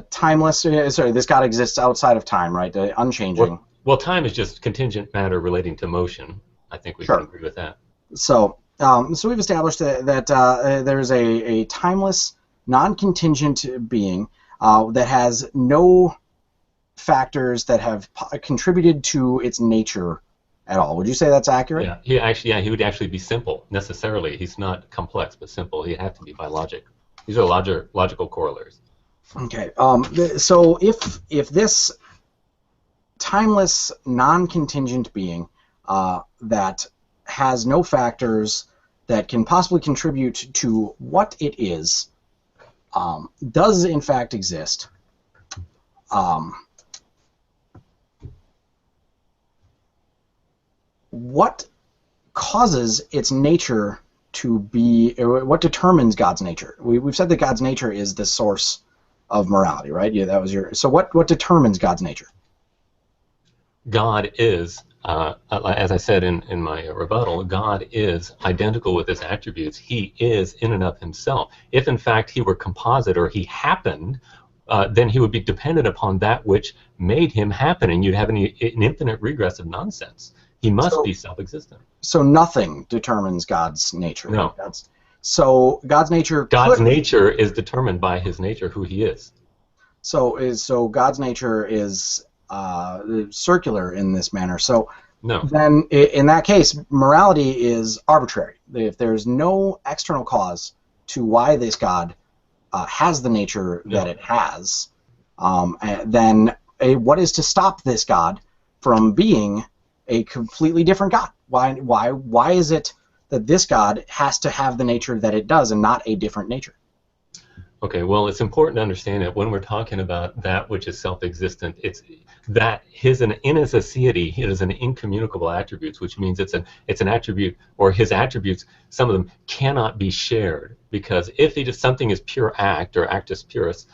timeless. This God exists outside of time, right? Unchanging. Well, time is just contingent matter relating to motion. I think we can agree with that. So, so we've established that there's a timeless, non-contingent being that has no factors that have contributed to its nature at all. Would you say that's accurate? Yeah, he would actually be simple necessarily. He's not complex, but simple. He'd have to be by logic. These are logical corollaries. Okay. So if this timeless, non-contingent being that has no factors that can possibly contribute to what it is does in fact exist, what causes its nature to be, what determines God's nature? We've said that God's nature is the source of morality, right? Yeah, that was your. So what determines God's nature? God is, as I said in my rebuttal, God is identical with his attributes. He is in and of himself. If in fact he were composite or he happened, then he would be dependent upon that which made him happen, and you'd have an infinite regress of nonsense. He must be self-existent. So nothing determines God's nature. No. So God's nature. God's nature is determined by his nature, who he is. So God's nature is circular in this manner. So no. Then in that case, morality is arbitrary. If there's no external cause to why this God has the nature that it has, then what is to stop this God from being a completely different God? Why is it that this God has to have the nature that it does and not a different nature? Okay, well, it's important to understand that when we're talking about that which is self-existent, it's that in his aseity, it is an incommunicable attributes, which means it's an attribute, or his attributes, some of them cannot be shared, because if something is pure act or actus purus,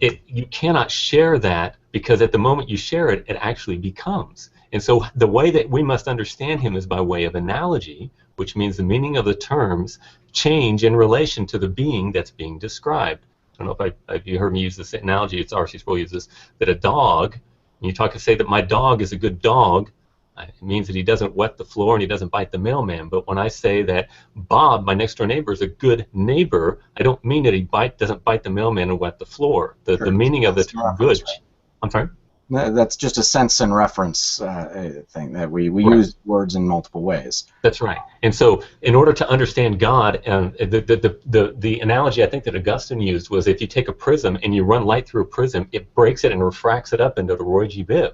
you cannot share that, because at the moment you share it, it actually becomes. And so the way that we must understand him is by way of analogy, which means the meaning of the terms change in relation to the being that's being described. I don't know if you heard me use this analogy. It's R.C. Sproul uses that a dog, when you say that my dog is a good dog, it means that he doesn't wet the floor and he doesn't bite the mailman. But when I say that Bob, my next door neighbor, is a good neighbor, I don't mean that he doesn't bite the mailman and wet the floor. The meaning of the term good. Right. I'm sorry? That's just a sense and reference thing that we use words in multiple ways. That's right. And so, in order to understand God, the analogy I think that Augustine used was if you take a prism and you run light through a prism, it breaks it and refracts it up into the Roy G. Biv,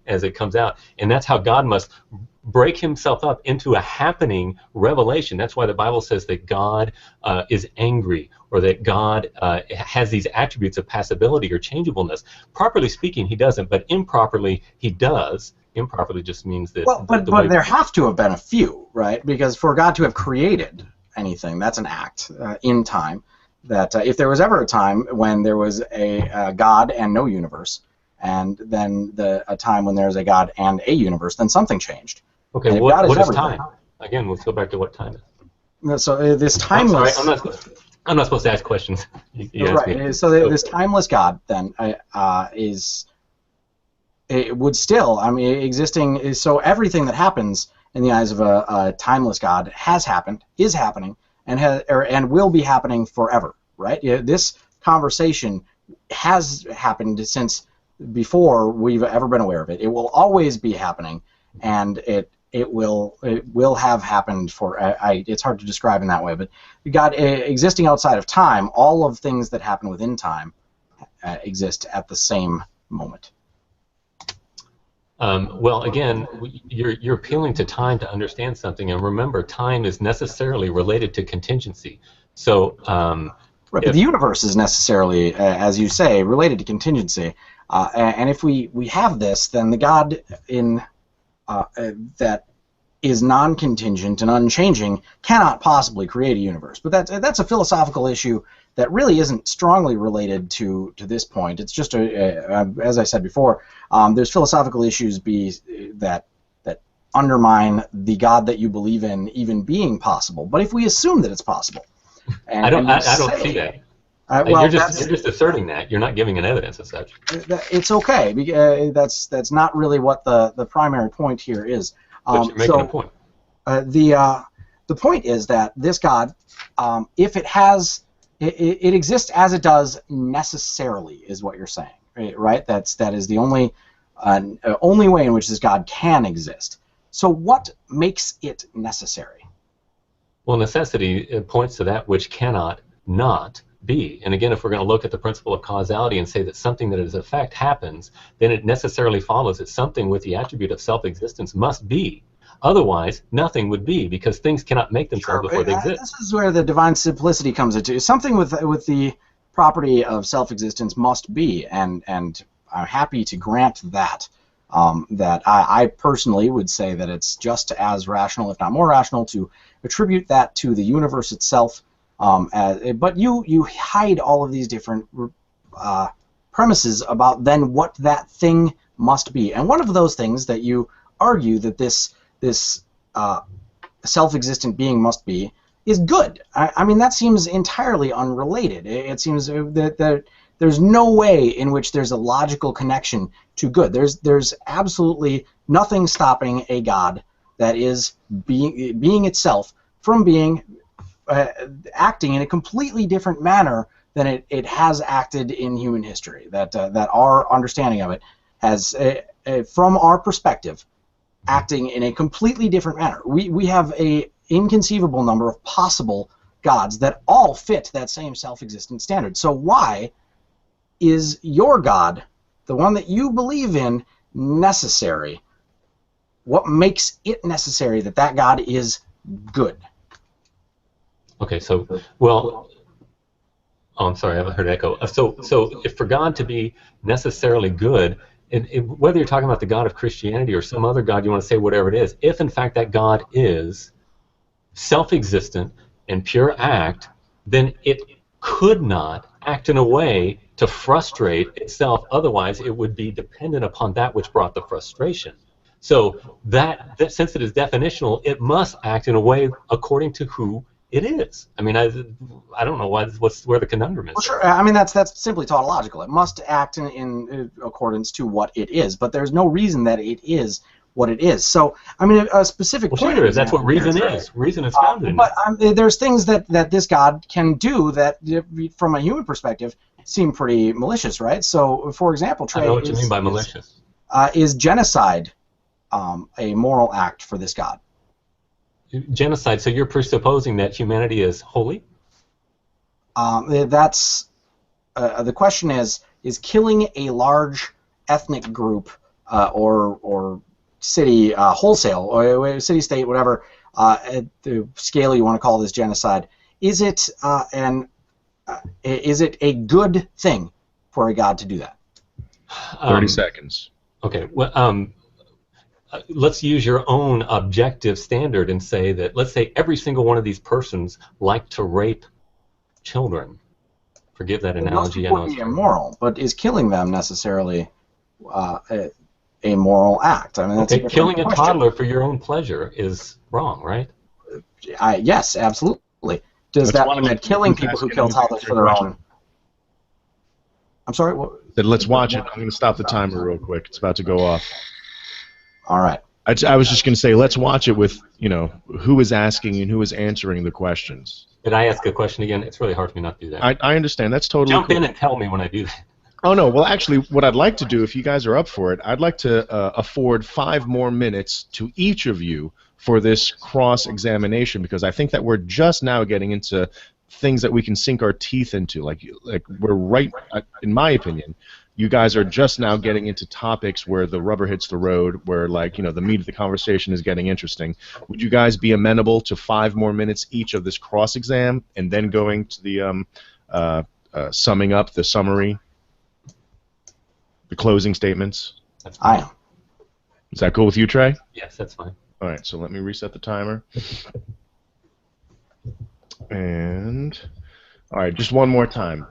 as it comes out. And that's how God must break himself up into a happening revelation. That's why the Bible says that God is angry, or that God has these attributes of passibility or changeableness. Properly speaking, he doesn't, but improperly he does. Improperly just means that... Well, but there have to have been a few, right? Because for God to have created anything, that's an act in time. that if there was ever a time when there was a God and no universe, and then a time when there's a God and a universe, then something changed. Okay, what is time? Again, let's go back to what time is. So this timeless. I'm sorry, I'm not supposed to ask questions. You ask me. Right. So this timeless God then it would still, I mean, existing. So everything that happens in the eyes of a timeless God has happened, is happening, and will be happening forever. Right. This conversation has happened since before we've ever been aware of it. It will always be happening, and it will have happened for. It's hard to describe in that way, but God existing outside of time, all of things that happen within time exist at the same moment. Well, again, you're appealing to time to understand something, and remember, time is necessarily related to contingency. So. Right, but the universe is necessarily, as you say, related to contingency. And if we have this, then the God that is non-contingent and unchanging cannot possibly create a universe. But that's a philosophical issue that really isn't strongly related to this point. It's just, as I said before, there's philosophical issues that undermine the God that you believe in even being possible. But if we assume that it's possible, I don't see that. Well, you're just asserting that. You're not giving an evidence as such. It's okay. Because, that's not really what the primary point here is. But you're making a point. The point is that this God, if it exists as it does necessarily, is what you're saying, right? That is the only way in which this God can exist. So what makes it necessary? Well, necessity points to that which cannot not be. And again, if we're going to look at the principle of causality and say that something that is a fact happens, then it necessarily follows that something with the attribute of self-existence must be. Otherwise, nothing would be, because things cannot make themselves before they exist. This is where the divine simplicity comes into. Something with the property of self-existence must be, and I'm happy to grant that. That I personally would say that it's just as rational, if not more rational, to attribute that to the universe itself. But you hide all of these different premises about then what that thing must be. And one of those things that you argue that this self-existent being must be is good. I mean, that seems entirely unrelated. It seems that there's no way in which there's a logical connection to good. There's absolutely nothing stopping a God that is being itself from being acting in a completely different manner than it has acted in human history. That our understanding of it has, from our perspective, acting in a completely different manner. We have a inconceivable number of possible gods that all fit that same self-existent standard. So why is your God, the one that you believe in, necessary? What makes it necessary that that God is good? Okay, so, well, oh, I'm sorry, I haven't heard echo. So if for God to be necessarily good, and whether you're talking about the God of Christianity or some other God, you want to say whatever it is, if in fact that God is self-existent and pure act, then it could not act in a way to frustrate itself. Otherwise, it would be dependent upon that which brought the frustration. So that since it is definitional, it must act in a way according to who it is. I mean, I don't know where the conundrum is. Well, sure. I mean, that's simply tautological. It must act in accordance to what it is, but there's no reason that it is what it is. So, I mean, a specific point. Well, sure, that's what reason is. Reason is founded in but there's things that this God can do that, from a human perspective, seem pretty malicious, right? So, for example, Trey, I know what you mean by malicious. Is genocide a moral act for this God? Genocide. So you're presupposing that humanity is holy? That's the question is killing a large ethnic group or city wholesale, or city state, whatever, at the scale you want to call this genocide, is it a good thing for a God to do that? 30 seconds. Okay. Well, let's use your own objective standard and say that, let's say every single one of these persons like to rape children. Forgive that Those analogy. people I know would it's be immoral, but is killing them necessarily a moral act? I mean, that's okay. a Killing a question. toddler for your own pleasure is wrong, right? Yes, absolutely. Does Let's that watch mean that it. killing Who's people who asking kill who's toddlers for answering their question? own? I'm sorry. What? Then let's watch it. I'm going to stop the timer real quick. It's about to go off. All right. I was just going to say, let's watch it with, who is asking and who is answering the questions. Did I ask a question again? It's really hard for me not to do that. I understand. That's totally Jump cool. in and tell me when I do that. Oh, no. Well, actually, what I'd like to do, if you guys are up for it, I'd like to afford 5 more minutes to each of you for this cross-examination, because I think that we're just now getting into things that we can sink our teeth into. Like we're right, in my opinion, you guys are just now getting into topics where the rubber hits the road, where, the meat of the conversation is getting interesting. Would you guys be amenable to 5 more minutes each of this cross-exam and then going to the summing up, the summary, the closing statements? I am. Is that cool with you, Trey? Yes, that's fine. All right, so let me reset the timer. And all right, just one more time.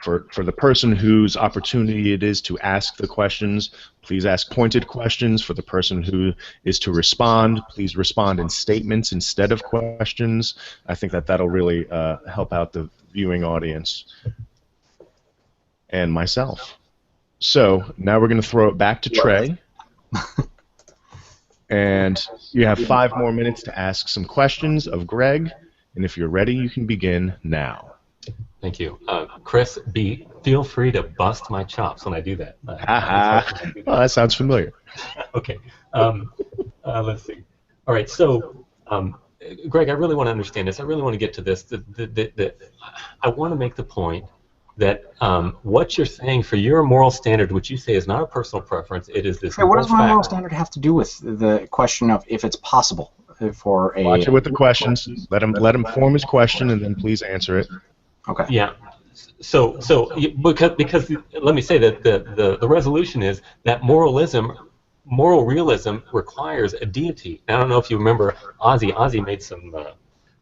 For the person whose opportunity it is to ask the questions, please ask pointed questions. For the person who is to respond, please respond in statements instead of questions. I think that'll really help out the viewing audience and myself. So now we're going to throw it back to Trey. And you have 5 more minutes to ask some questions of Greg. And if you're ready, you can begin now. Thank you. Chris, feel free to bust my chops when I do that. Well, that sounds familiar. Okay. Let's see. All right. So, Greg, I really want to understand this. I really want to get to this. I want to make the point that what you're saying for your moral standard, which you say is not a personal preference, it is this. Okay, what does my moral standard have to do with the question of if it's possible for a? Watch it with the questions. Let him form his question, and then please answer it. Okay. Yeah. So because let me say that the resolution is that moral realism requires a deity. I don't know if you remember Ozzy. Ozzy made some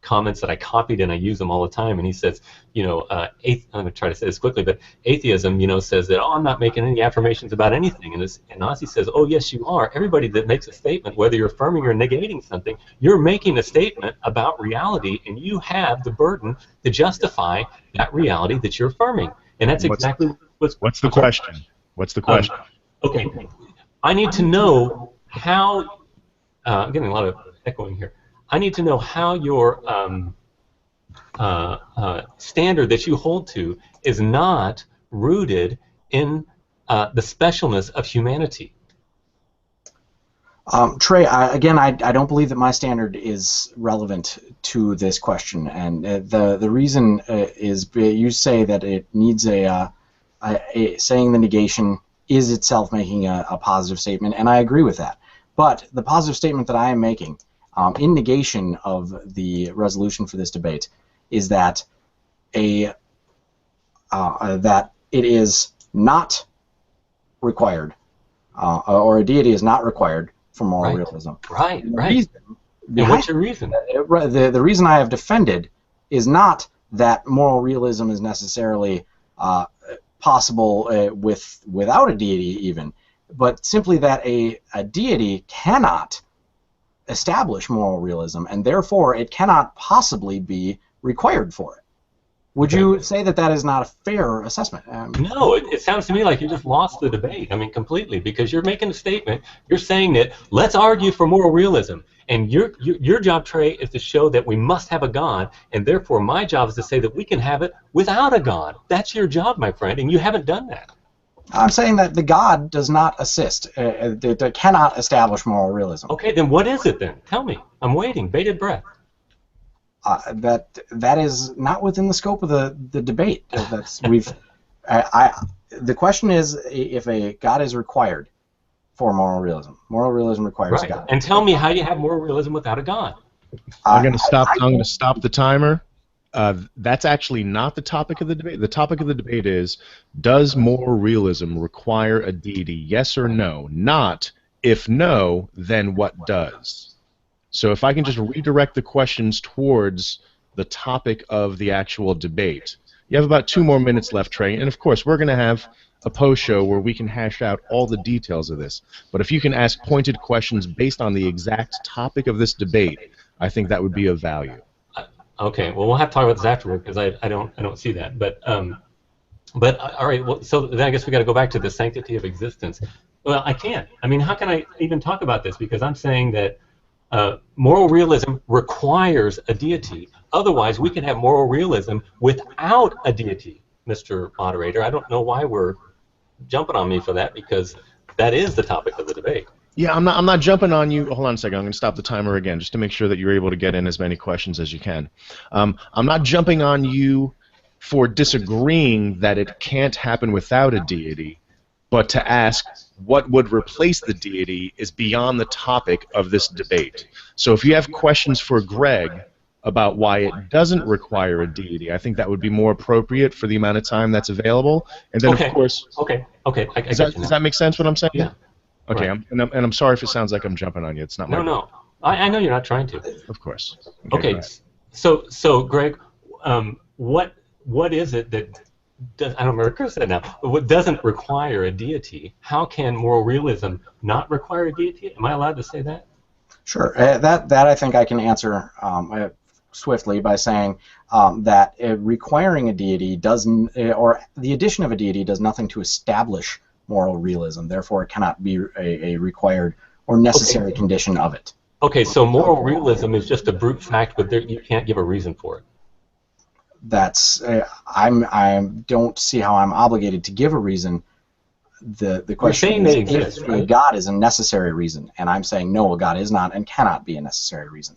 comments that I copied and I use them all the time, and he says, I'm going to try to say this quickly, but atheism, says that, I'm not making any affirmations about anything, and Ozzy says, oh yes you are. Everybody that makes a statement, whether you're affirming or negating something, you're making a statement about reality, and you have the burden to justify that reality that you're affirming, and that's exactly what's the question? What's the question? Okay, I need to know how. I'm getting a lot of echoing here. I need to know how your standard that you hold to is not rooted in the specialness of humanity. Trey, I don't believe that my standard is relevant to this question, and the reason is you say that it needs saying the negation is itself making a positive statement, and I agree with that. But the positive statement that I am making in negation of the resolution for this debate is that that it is not required, or a deity is not required for moral realism. Right. And what's your reason? The reason I have defended is not that moral realism is necessarily possible without a deity even, but simply that a deity cannot establish moral realism, and therefore it cannot possibly be required for it. Would you say that that is not a fair assessment? No, it sounds to me like you just lost the debate. I mean, completely, because you're making a statement. You're saying that let's argue for moral realism, and your job, Trey, is to show that we must have a God, and therefore my job is to say that we can have it without a God. That's your job, my friend, and you haven't done that. I'm saying that the God does not assist, that cannot establish moral realism. Okay, then what is it then? Tell me. I'm waiting, bated breath. That is not within the scope of the debate. The question is if a God is required for moral realism. Moral realism requires God. And tell me how you have moral realism without a God. I'm going to stop the timer. That's actually not the topic of the debate. The topic of the debate is, does moral realism require a deity, yes or no? Not, if no, then what does? So if I can just redirect the questions towards the topic of the actual debate, You have about 2 more minutes left, Trey, and of course we're going to have a post show where we can hash out all the details of this. But if you can ask pointed questions based on the exact topic of this debate, I think that would be of value. Okay, well, we'll have to talk about this afterward because I don't see that. But all right, well, so then I guess we got to go back to the sanctity of existence. Well, I can't. I mean, how can I even talk about this? Because I'm saying that moral realism requires a deity. Otherwise, we can have moral realism without a deity, Mr. Moderator. I don't know why we're jumping on me for that, because that is the topic of the debate. Yeah, I'm not jumping on you. Hold on a second. I'm going to stop the timer again just to make sure that you're able to get in as many questions as you can. I'm not jumping on you for disagreeing that it can't happen without a deity, but to ask what would replace the deity is beyond the topic of this debate. So if you have questions for Greg about why it doesn't require a deity, I think that would be more appropriate for the amount of time that's available. And then, of course... Okay. Does that make sense what I'm saying? Yeah. Okay, Right. I'm sorry if it sounds like I'm jumping on you. It's not my... No. I know you're not trying to. Of course. Okay. So Greg, what is it that does, I don't remember what Chris said now, but what doesn't require a deity? How can moral realism not require a deity? Am I allowed to say that? Sure. That I think I can answer swiftly by saying that requiring a deity doesn't, or the addition of a deity does nothing to establish moral realism. Therefore, it cannot be a required or necessary condition of it. Okay, so moral realism is just a brute fact, but you can't give a reason for it. That's I don't see how I'm obligated to give a reason. The question is exist, if right? a God is a necessary reason, and I'm saying no, a God is not and cannot be a necessary reason.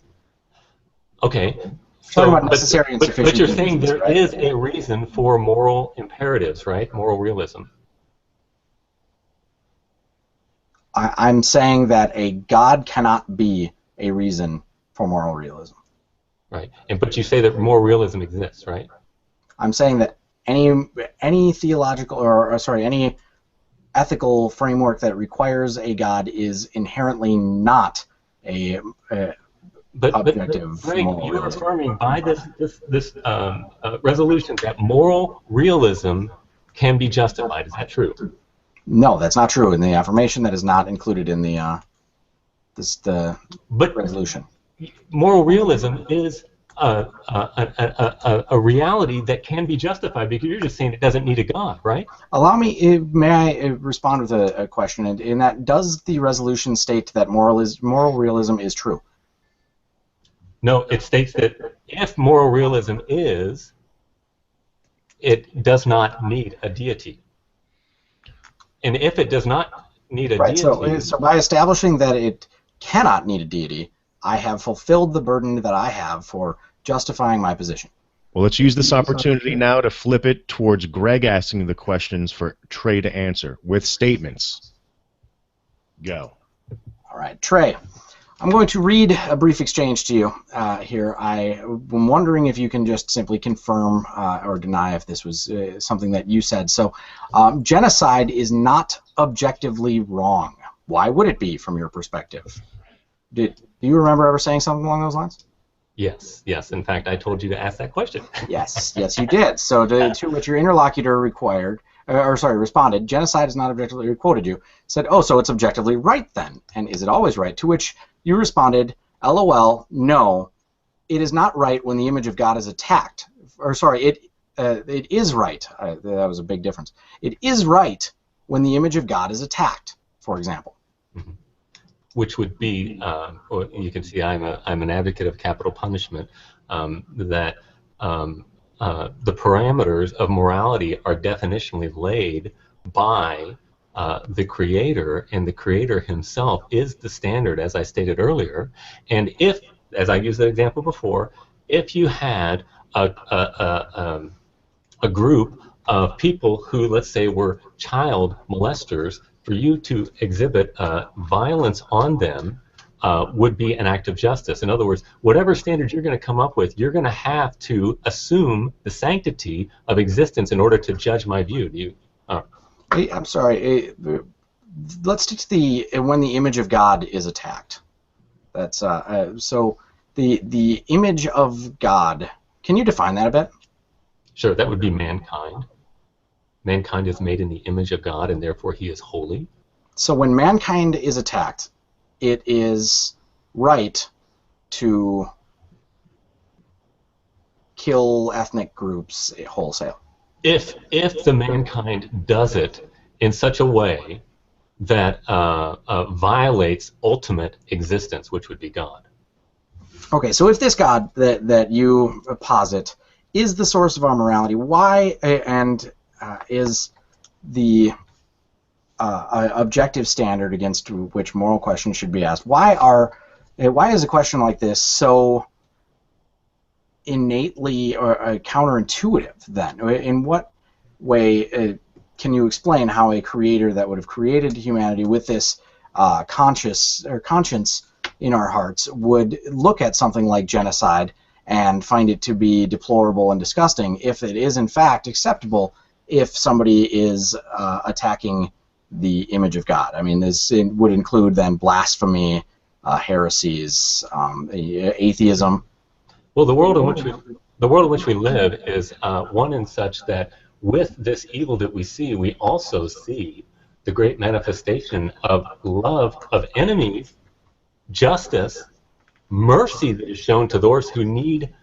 Okay. Talking about necessary and sufficient. But you're saying reasons, there right? is a reason for moral imperatives, right? Moral realism. I'm saying that a God cannot be a reason for moral realism. Right. But you say that moral realism exists, right? I'm saying that any theological or sorry, any ethical framework that requires a God is inherently not a objective Greg, moral you're realism. affirming by this resolution that moral realism can be justified. Is that true? No, that's not true. In the affirmation, that is not included in the resolution. Moral realism is a reality that can be justified, because you're just saying it doesn't need a God, right? Allow me, may I respond with a question? In that, does the resolution state that moral realism is true? No, it states that if moral realism is, it does not need a deity. And if it does not need a deity... So by establishing that it cannot need a deity, I have fulfilled the burden that I have for justifying my position. Well, let's use this opportunity now to flip it towards Greg asking the questions for Trey to answer with statements. Go. All right, Trey, I'm going to read a brief exchange to you here. I'm wondering if you can just simply confirm or deny if this was something that you said. So, genocide is not objectively wrong. Why would it be from your perspective? Do you remember ever saying something along those lines? Yes. In fact, I told you to ask that question. Yes, you did. So to which your interlocutor responded, genocide is not objectively, or quoted you, said, oh, so it's objectively right then, and is it always right? To which you responded, LOL, no, it is not right when the image of God is attacked. Or sorry, it is right. That was a big difference. It is right when the image of God is attacked, for example. Mm-hmm. Which would be, you can see I'm an advocate of capital punishment, that the parameters of morality are definitionally laid by the Creator, and the Creator himself is the standard, as I stated earlier. And if, as I used that example before, if you had a group of people who, let's say, were child molesters, for you to exhibit violence on them would be an act of justice. In other words, whatever standards you're going to come up with, you're going to have to assume the sanctity of existence in order to judge my view. I'm sorry. Let's stick to when the image of God is attacked. That's so the image of God. Can you define that a bit? Sure, that would be mankind. Mankind is made in the image of God, and therefore he is holy. So when mankind is attacked, it is right to kill ethnic groups wholesale. If the mankind does it in such a way that violates ultimate existence, which would be God. Okay, so if this God that you posit is the source of our morality, why and is the objective standard against which moral questions should be asked? Why is a question like this so innately or counterintuitive then? In what way can you explain how a creator that would have created humanity with this conscience in our hearts would look at something like genocide and find it to be deplorable and disgusting if it is in fact acceptable if somebody is attacking the image of God? I mean, this would include then blasphemy, heresies, atheism. Well, the world in which we live is one in such that with this evil that we see, we also see the great manifestation of love of enemies, justice, mercy that is shown to those who need,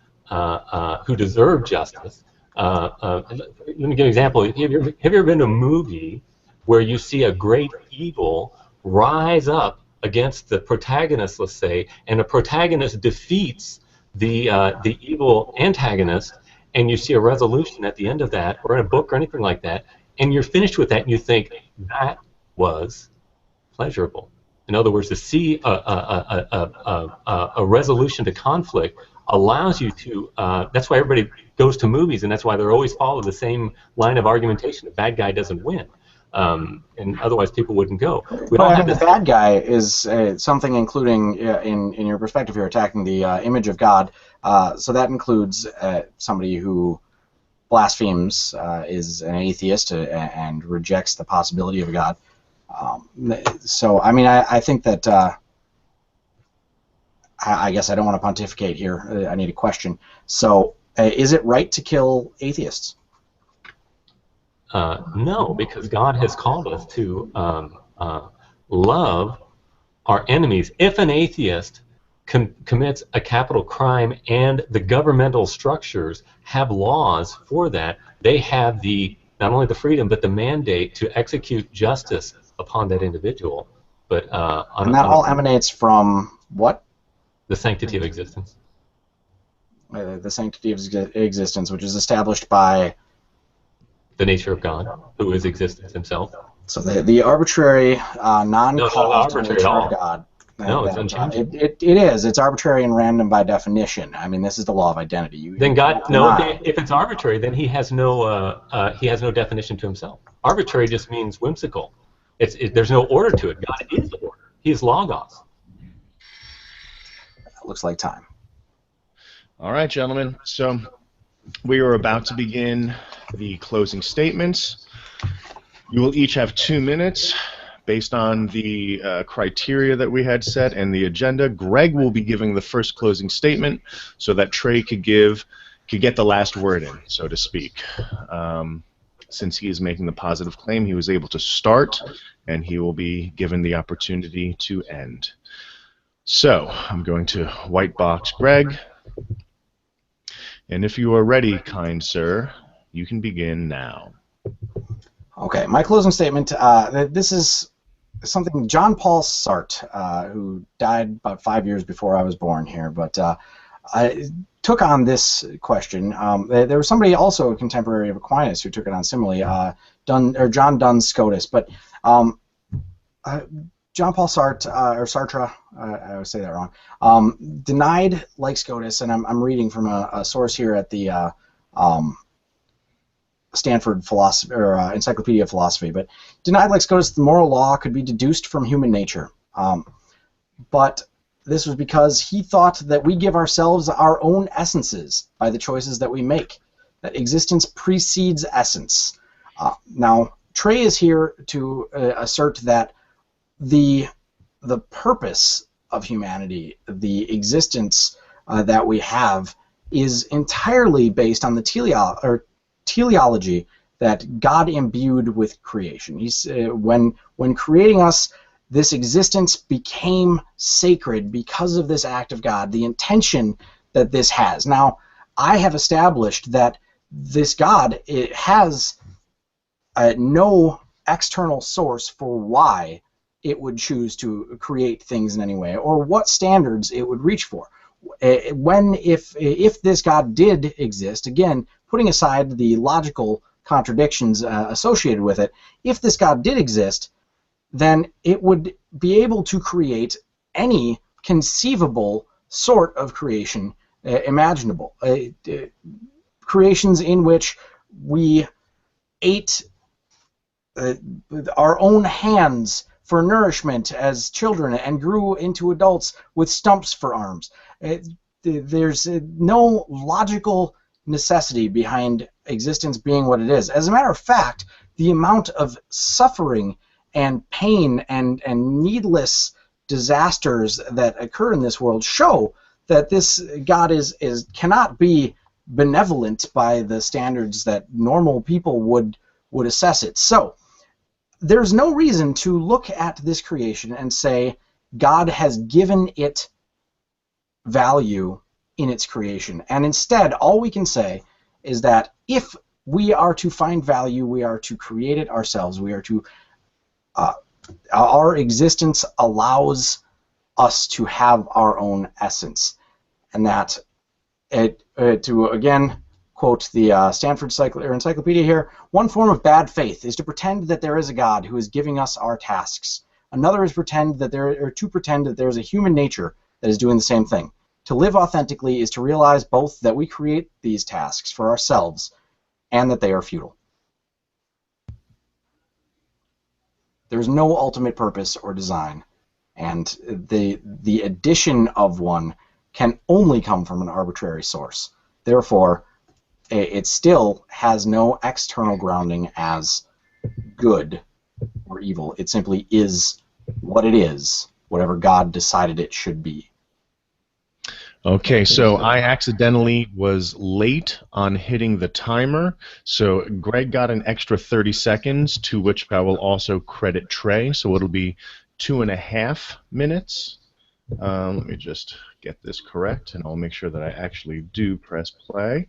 who deserve justice. Let me give you an example. Have you ever been to a movie where you see a great evil rise up against the protagonist, let's say, and the protagonist defeats the evil antagonist, and you see a resolution at the end of that, or in a book or anything like that, and you're finished with that, and you think, that was pleasurable. In other words, to see a resolution to conflict allows you to, that's why everybody goes to movies, and that's why they're always follow the same line of argumentation. The bad guy doesn't win. And otherwise people wouldn't go. The bad guy is something including, in your perspective here, attacking the image of God. So that includes somebody who blasphemes, is an atheist, and rejects the possibility of a God. So, I mean, I think that, I guess I don't want to pontificate here. I need a question. So, is it right to kill atheists? No, because God has called us to love our enemies. If an atheist commits a capital crime and the governmental structures have laws for that, they have not only the freedom but the mandate to execute justice upon that individual. But and that all emanates from what? The sanctity of existence. The sanctity of existence, which is established by the nature of God, who is existence himself. So the arbitrary, non-caused nature of God. No, it's unchangeable. It is. It's arbitrary and random by definition. I mean, this is the law of identity. Then God, no. If it's arbitrary, then he has no definition to himself. Arbitrary just means whimsical. There's no order to it. God is order. He is logos. Looks like time. All right, gentlemen. So we are about to begin the closing statements. You will each have 2 minutes based on the criteria that we had set and the agenda. Greg will be giving the first closing statement so that Trey could get the last word in, so to speak. Since he is making the positive claim, he was able to start, and he will be given the opportunity to end. So I'm going to white box Greg. And if you are ready, kind sir, you can begin now. Okay, my closing statement, this is something John Paul Sartre, who died about 5 years before I was born here, but I took on this question. There was somebody also a contemporary of Aquinas who took it on similarly, John Duns Scotus, but John Paul Sartre, or Sartre, I always say that wrong, denied, like Scotus, and I'm reading from a source here at the Stanford philosophy, or Encyclopedia of Philosophy, but denied, like Scotus, the moral law could be deduced from human nature. But this was because he thought that we give ourselves our own essences by the choices that we make, that existence precedes essence. Now, Trey is here to assert that the purpose of humanity, the existence that we have, is entirely based on the teleology that God imbued with creation. He's when creating us, this existence became sacred because of this act of God, the intention that this has. Now, I have established that this God, it has no external source for why it would choose to create things in any way, or what standards it would reach for. If this God did exist, again, putting aside the logical contradictions associated with it, if this God did exist, then it would be able to create any conceivable sort of creation imaginable. Creations in which we ate our own hands for nourishment as children and grew into adults with stumps for arms. There's no logical necessity behind existence being what it is. As a matter of fact, the amount of suffering and pain and needless disasters that occur in this world show that this God cannot be benevolent by the standards that normal people would assess it. So there's no reason to look at this creation and say God has given it value in its creation. And instead, all we can say is that if we are to find value, we are to create it ourselves. We are to our existence allows us to have our own essence, and that to again quote the Stanford Encyclopedia here, one form of bad faith is to pretend that there is a God who is giving us our tasks. Another is to pretend that there is a human nature that is doing the same thing. To live authentically is to realize both that we create these tasks for ourselves and that they are futile. There's no ultimate purpose or design, and the addition of one can only come from an arbitrary source. Therefore, it still has no external grounding as good or evil. It simply is what it is, whatever God decided it should be. Okay, so I accidentally was late on hitting the timer, so Greg got an extra 30 seconds, to which I will also credit Trey, so it'll be 2.5 minutes. Let me just get this correct, and I'll make sure that I actually do press play.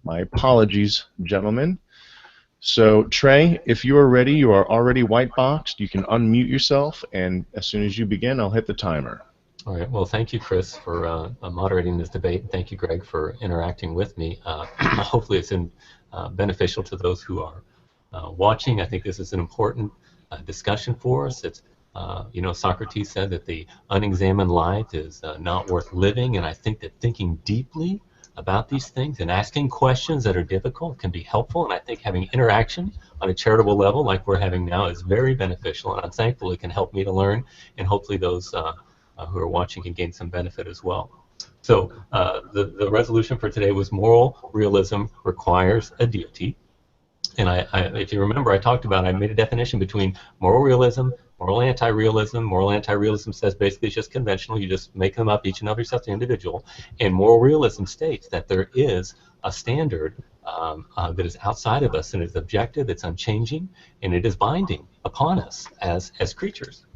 My apologies, gentlemen. So, Trey, if you are ready, you are already white boxed, you can unmute yourself, and as soon as you begin, I'll hit the timer. All right. Well, thank you, Chris, for moderating this debate. Thank you, Greg, for interacting with me. Hopefully it's beneficial to those who are watching. I think this is an important discussion for us. It's, Socrates said that the unexamined life is not worth living, and I think that thinking deeply about these things and asking questions that are difficult can be helpful, and I think having interaction on a charitable level like we're having now is very beneficial, and I'm thankful it can help me to learn, and hopefully those who are watching can gain some benefit as well. So the resolution for today was moral realism requires a deity. And if you remember, I made a definition between moral realism, moral anti-realism. Moral anti-realism says basically it's just conventional. You just make them up, each and every such individual. And moral realism states that there is a standard that is outside of us and is objective, it's unchanging, and it is binding upon us as creatures.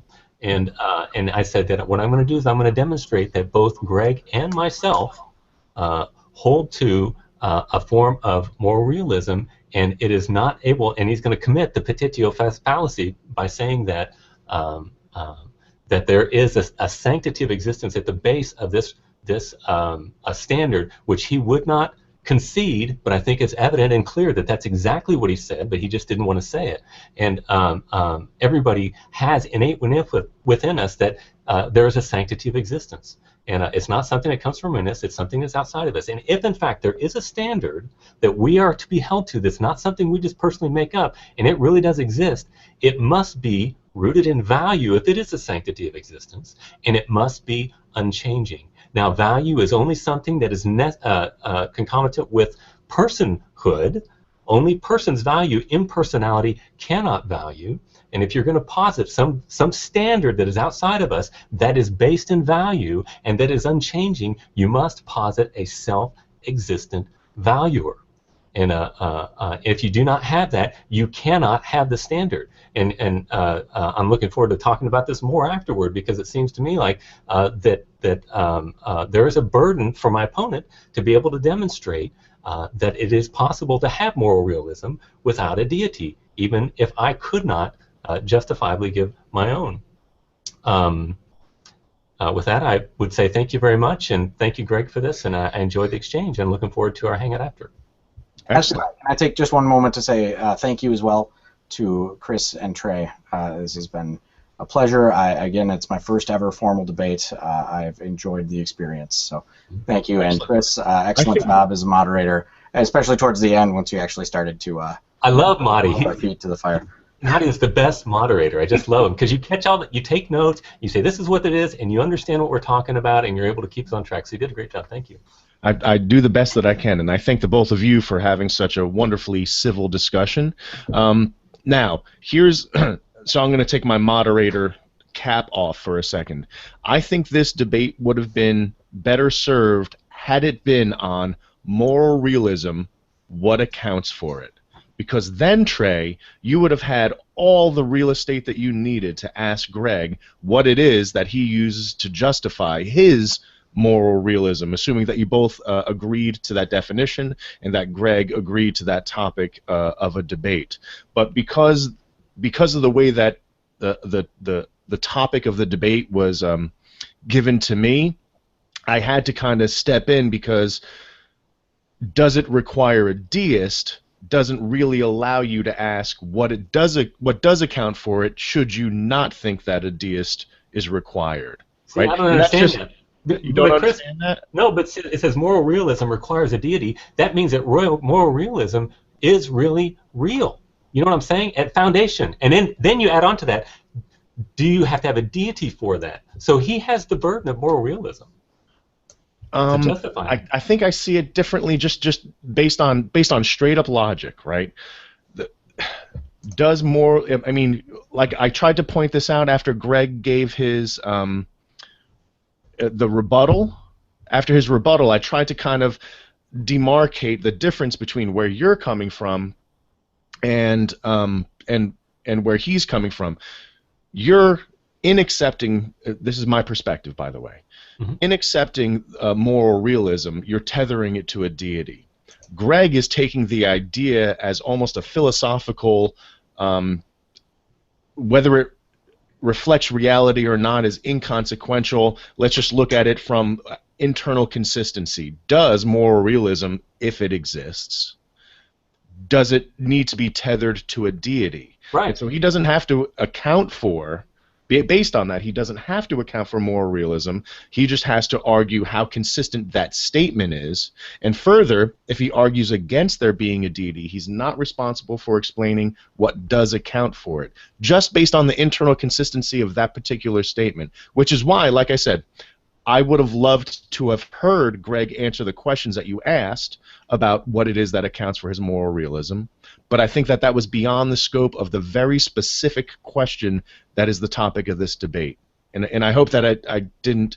And I said that what I'm going to do is I'm going to demonstrate that both Greg and myself hold to a form of moral realism, and it is not able, and he's going to commit the petitio fallacy by saying that that there is a sanctity of existence at the base of this a standard which he would not concede, but I think it's evident and clear that that's exactly what he said, but he just didn't want to say it. And everybody has innate within us that there is a sanctity of existence. And it's not something that comes from us, it's something that's outside of us. And if, in fact, there is a standard that we are to be held to that's not something we just personally make up, and it really does exist, it must be rooted in value if it is a sanctity of existence, and it must be unchanging. Now, value is only something that is concomitant with personhood. Only persons value. Impersonality cannot value. And if you're going to posit some standard that is outside of us that is based in value and that is unchanging, you must posit a self-existent valuer. And if you do not have that, you cannot have the standard. And I'm looking forward to talking about this more afterward, because it seems to me like that there is a burden for my opponent to be able to demonstrate that it is possible to have moral realism without a deity, even if I could not justifiably give my own. With that, I would say thank you very much, and thank you, Greg, for this, and I enjoyed the exchange, and looking forward to our hangout after. Excellent. Can I take just one moment to say thank you as well to Chris and Trey. This has been a pleasure. Again, it's my first ever formal debate. I've enjoyed the experience, so thank you. And Chris, excellent job as a moderator, especially towards the end once you actually started to I love Maute. hold our feet to the fire. Maute is the best moderator. I just love him, because you catch all that, you take notes, you say this is what it is, and you understand what we're talking about, and you're able to keep us on track. So you did a great job. Thank you. I do the best that I can, and I thank the both of you for having such a wonderfully civil discussion. Now, here's so I'm going to take my moderator cap off for a second. I think this debate would have been better served had it been on moral realism, what accounts for it. Because then, Trey, you would have had all the real estate that you needed to ask Greg what it is that he uses to justify his moral realism, assuming that you both agreed to that definition and that Greg agreed to that topic of a debate. But because of the way that the topic of the debate was given to me, I had to kind of step in, because does it require a deist doesn't really allow you to ask what does account for it, should you not think that a deist is required. See, right? I don't understand that. You don't Chris, understand that? No, but it says moral realism requires a deity. That means that moral realism is really real. You know what I'm saying? At foundation. And then you add on to that, do you have to have a deity for that? So he has the burden of moral realism to justify it. I think I see it differently, just based on straight up logic, right? Does moral? I mean, like I tried to point this out after Greg gave his the rebuttal. After his rebuttal, I tried to kind of demarcate the difference between where you're coming from and where he's coming from. You're in accepting, this is my perspective, by the way, in accepting moral realism, you're tethering it to a deity. Greg is taking the idea as almost a philosophical, whether it reflects reality or not is inconsequential. Let's just look at it from internal consistency. Does moral realism, if it exists, does it need to be tethered to a deity? Right. And so he doesn't have to account for, based on that, he doesn't have to account for moral realism. He just has to argue how consistent that statement is. And further, if he argues against there being a deity, he's not responsible for explaining what does account for it, just based on the internal consistency of that particular statement, which is why, like I said, I would have loved to have heard Greg answer the questions that you asked about what it is that accounts for his moral realism, but I think that that was beyond the scope of the very specific question that is the topic of this debate. And I hope that I didn't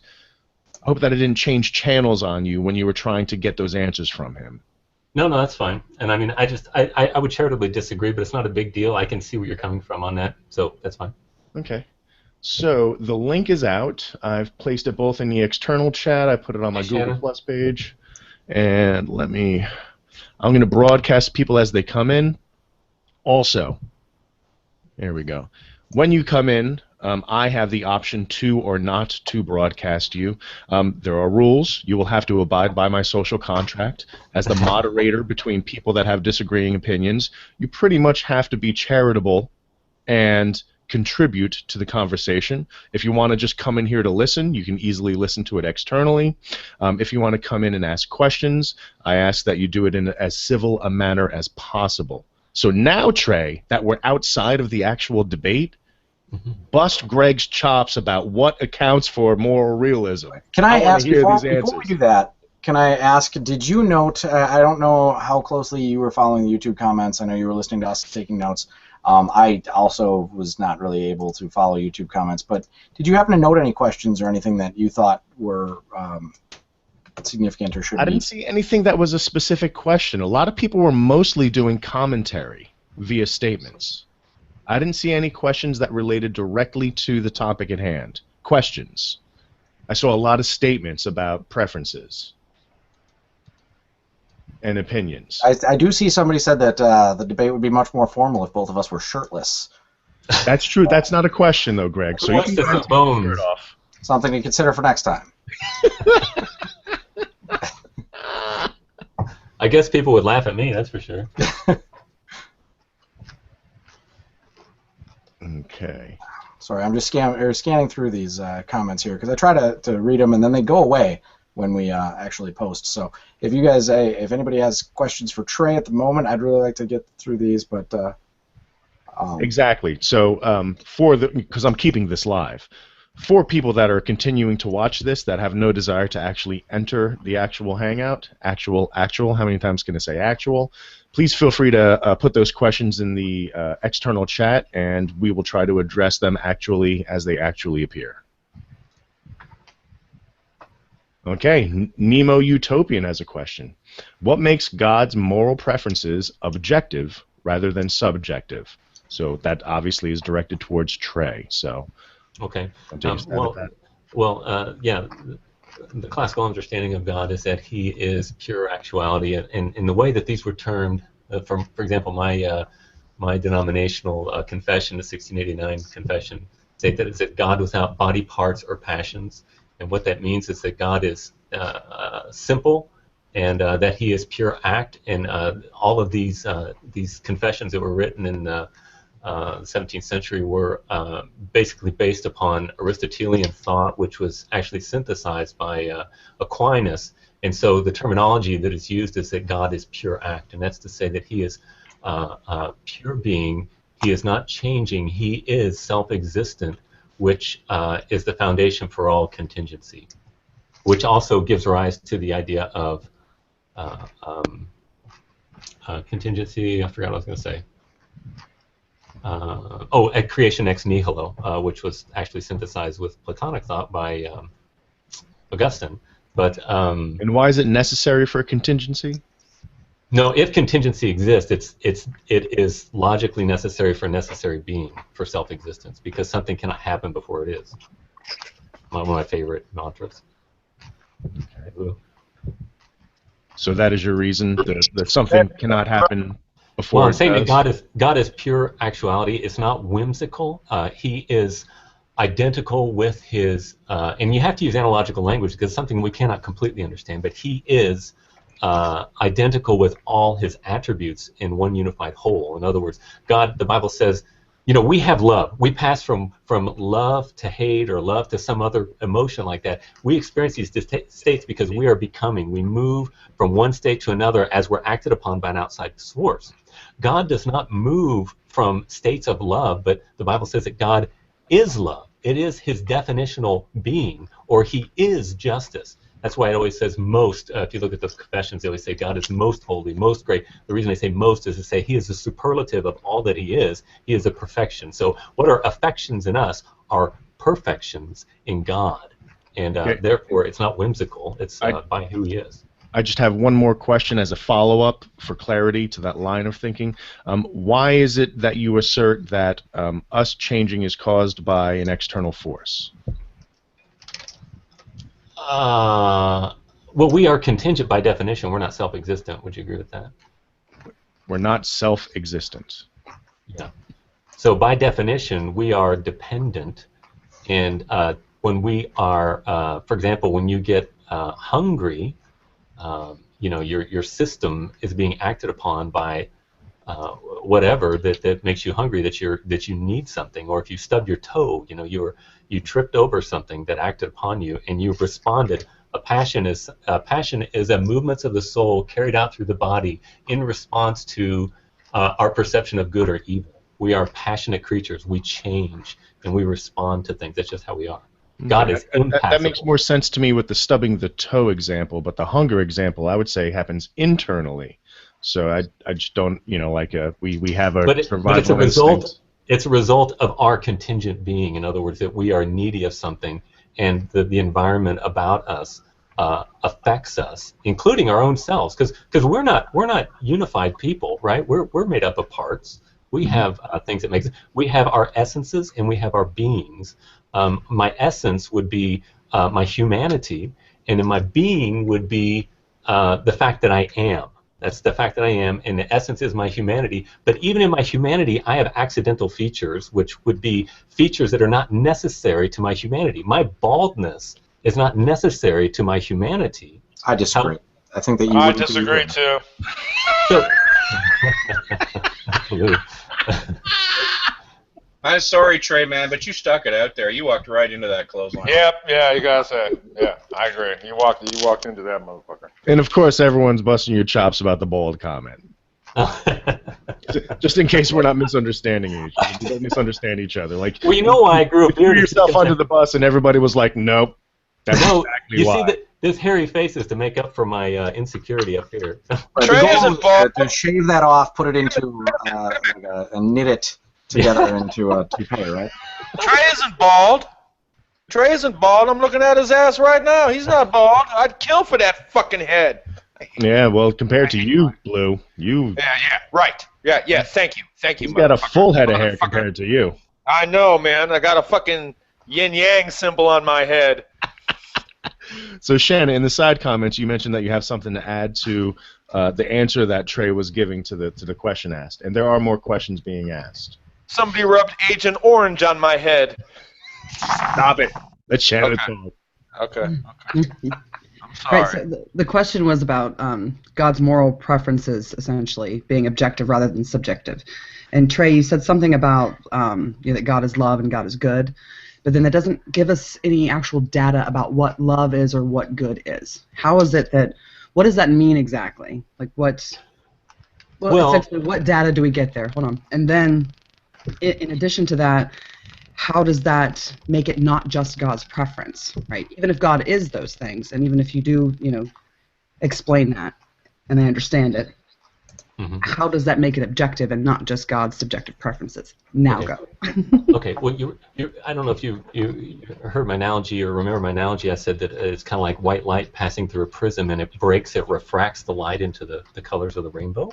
change channels on you when you were trying to get those answers from him. No, that's fine. And I mean, I would charitably disagree, but it's not a big deal. I can see where you're coming from on that, so that's fine. Okay. So the link is out. I've placed it both in the external chat. I put it on my Google Plus page. And I'm going to broadcast people as they come in. Also, there we go. When you come in, I have the option to or not to broadcast you. There are rules. You will have to abide by my social contract. As the moderator between people that have disagreeing opinions, you pretty much have to be charitable and contribute to the conversation. If you want to just come in here to listen, you can easily listen to it externally. If you want to come in and ask questions, I ask that you do it in as civil a manner as possible. So now, Trey, that we're outside of the actual debate, bust Greg's chops about what accounts for moral realism. Can I ask, before we do that, can I ask, did you note, I don't know how closely you were following the YouTube comments. I know you were listening to us taking notes. I also was not really able to follow YouTube comments, but did you happen to note any questions or anything that you thought were not significant or should I be. didn't see anything that was a specific question. A lot of people were mostly doing commentary via statements. I didn't see any questions that related directly to the topic at hand. Questions. I saw a lot of statements about preferences and opinions. I do see somebody said that the debate would be much more formal if both of us were shirtless. That's true. That's not a question, though, Greg. So you What's can the go ahead and take bones? your shirt off. Something to consider for next time. I guess people would laugh at me, that's for sure. Okay. Sorry, I'm just scanning through these comments here because I try to read them and then they go away when we actually post. So if you guys, if anybody has questions for Trey at the moment, I'd really like to get through these, but Exactly. So because I'm keeping this live, for people that are continuing to watch this that have no desire to actually enter the actual hangout, actual, how many times can I say actual? Please feel free to put those questions in the external chat, and we will try to address them actually as they actually appear. Okay, Nemo Utopian has a question. What makes God's moral preferences objective rather than subjective? So that obviously is directed towards Trey. So, okay. Yeah. The classical understanding of God is that He is pure actuality, and in the way that these were termed, for example, my denominational confession, the 1689 confession, say that it's that God without body parts or passions, and what that means is that God is simple, and that He is pure act, and all of these confessions that were written in the 17th century were basically based upon Aristotelian thought, which was actually synthesized by Aquinas. And so the terminology that is used is that God is pure act, and that's to say that He is pure being. He is not changing. He is self-existent, which is the foundation for all contingency, which also gives rise to the idea of contingency. I forgot what I was going to say. At creation ex nihilo, which was actually synthesized with Platonic thought by Augustine. But and why is it necessary for a contingency? No, if contingency exists, it is logically necessary for necessary being, for self-existence, because something cannot happen before it is. One of my favorite mantras. Okay. So that is your reason that something cannot happen before. Well, I'm saying that God is pure actuality. It's not whimsical. He is identical with His, and you have to use analogical language because it's something we cannot completely understand. But He is identical with all His attributes in one unified whole. In other words, God, the Bible says, we have love. We pass from love to hate or love to some other emotion like that. We experience these states because we are becoming. We move from one state to another as we're acted upon by an outside source. God does not move from states of love, but the Bible says that God is love. It is His definitional being, or He is justice. That's why it always says most. If you look at those confessions, they always say God is most holy, most great. The reason they say most is to say He is the superlative of all that He is. He is the perfection. So what are affections in us are perfections in God. And therefore, it's not whimsical. It's by who He is. I just have one more question as a follow-up for clarity to that line of thinking. Why is it that you assert that us changing is caused by an external force? Well, we are contingent by definition. We're not self-existent. Would you agree with that? We're not self-existent. Yeah. So by definition, we are dependent. And when we are, for example, when you get hungry, your system is being acted upon by whatever that makes you hungry, that you need something. Or if you stub your toe, you tripped over something that acted upon you, and you responded. Passion is a movement of the soul carried out through the body in response to our perception of good or evil. We are passionate creatures. We change and we respond to things. That's just how we are. God is impassible. That makes more sense to me with the stubbing the toe example, but the hunger example, I would say, happens internally. So I just don't, we have a survival but it's a result. instinct. It's a result of our contingent being. In other words, that we are needy of something, and the environment about us affects us, including our own selves, because we're not unified people, right? We're made up of parts. We have things that make us. We have our essences and we have our beings. My essence would be my humanity, and then my being would be the fact that I am. That's the fact that I am, and the essence is my humanity. But even in my humanity, I have accidental features, which would be features that are not necessary to my humanity. My baldness is not necessary to my humanity. I disagree. I think that you I wouldn't disagree too. So, I'm sorry, Trey, man, but you stuck it out there. You walked right into that clothesline. Yep, yeah, you gotta say. Yeah, I agree. You walked into that motherfucker. And of course, everyone's busting your chops about the bald comment. Just in case we're not misunderstanding each other. We don't misunderstand each other. Like, well, you know why I grew up you threw bearded. yourself under the bus, and everybody was like, "Nope." That's exactly you why. see that this hairy face is to make up for my insecurity up here. Right, Trey the goal isn't is bald. to shave that off, put it into and knit it together into a toupee, right? Trey isn't bald. Trey isn't bald. I'm looking at his ass right now. He's not bald. I'd kill for that fucking head. Yeah, well, compared to you, Blue, you. Yeah, right. Yeah. Thank you, He's got a full head of hair motherfucker. compared to you. I know, man. I got a fucking yin-yang symbol on my head. So, Shannon, in the side comments, you mentioned that you have something to add to the answer that Trey was giving to the question asked, and there are more questions being asked. Somebody rubbed Agent Orange on my head. Stop it. Let Shannon talk. Okay. I'm sorry. Right, so the question was about God's moral preferences essentially being objective rather than subjective. And Trey, you said something about that God is love and God is good, but then that doesn't give us any actual data about what love is or what good is. How is it that, what does that mean exactly? Like essentially what data do we get there? Hold on. And then in addition to that, how does that make it not just God's preference, right? Even if God is those things, and even if you do, explain that, and I understand it, how does that make it objective and not just God's subjective preferences? Now Okay. go. Okay. Well, I don't know if you heard my analogy or remember my analogy. I said that it's kind of like white light passing through a prism, and it refracts the light into the colors of the rainbow.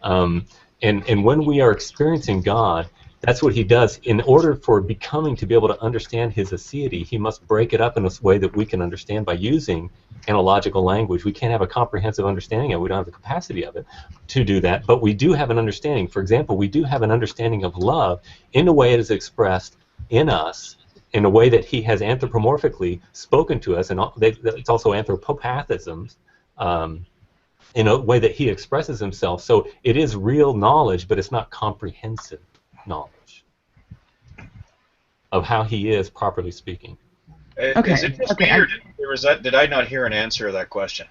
And when we are experiencing God, that's what he does. In order for becoming to be able to understand his aseity, he must break it up in a way that we can understand by using analogical language. We can't have a comprehensive understanding of it. We don't have the capacity of it to do that, but we do have an understanding. For example, we do have an understanding of love in a way it is expressed in us, in a way that he has anthropomorphically spoken to us, and it's also anthropopathisms, in a way that he expresses himself. So it is real knowledge, but it's not comprehensive knowledge of how he is, properly speaking. Okay, Is it just me, or did I not hear an answer to that question?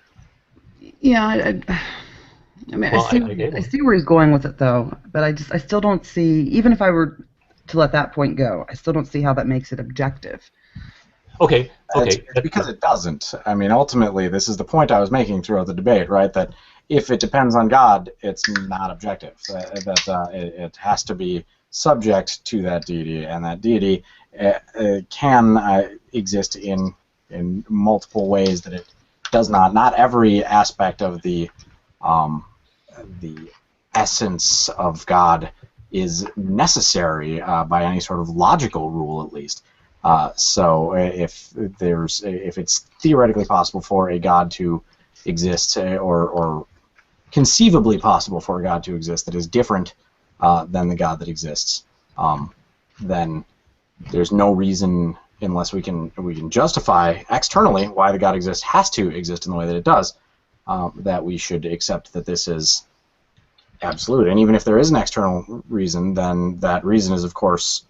Yeah, I mean, Well, I see where he's going with it, though, but I still don't see, even if I were to let that point go, I still don't see how that makes it objective. Okay. It's because it doesn't. I mean, ultimately, this is the point I was making throughout the debate, right? That if it depends on God, it's not objective. It has to be subject to that deity, and that deity can exist in multiple ways that it does not. Not every aspect of the essence of God is necessary by any sort of logical rule, at least. So if it's theoretically possible for a God to exist, or conceivably possible for a God to exist that is different than the God that exists, then there's no reason, unless we can justify externally why the God exists, has to exist in the way that it does, that we should accept that this is absolute. And even if there is an external reason, then that reason is, of course,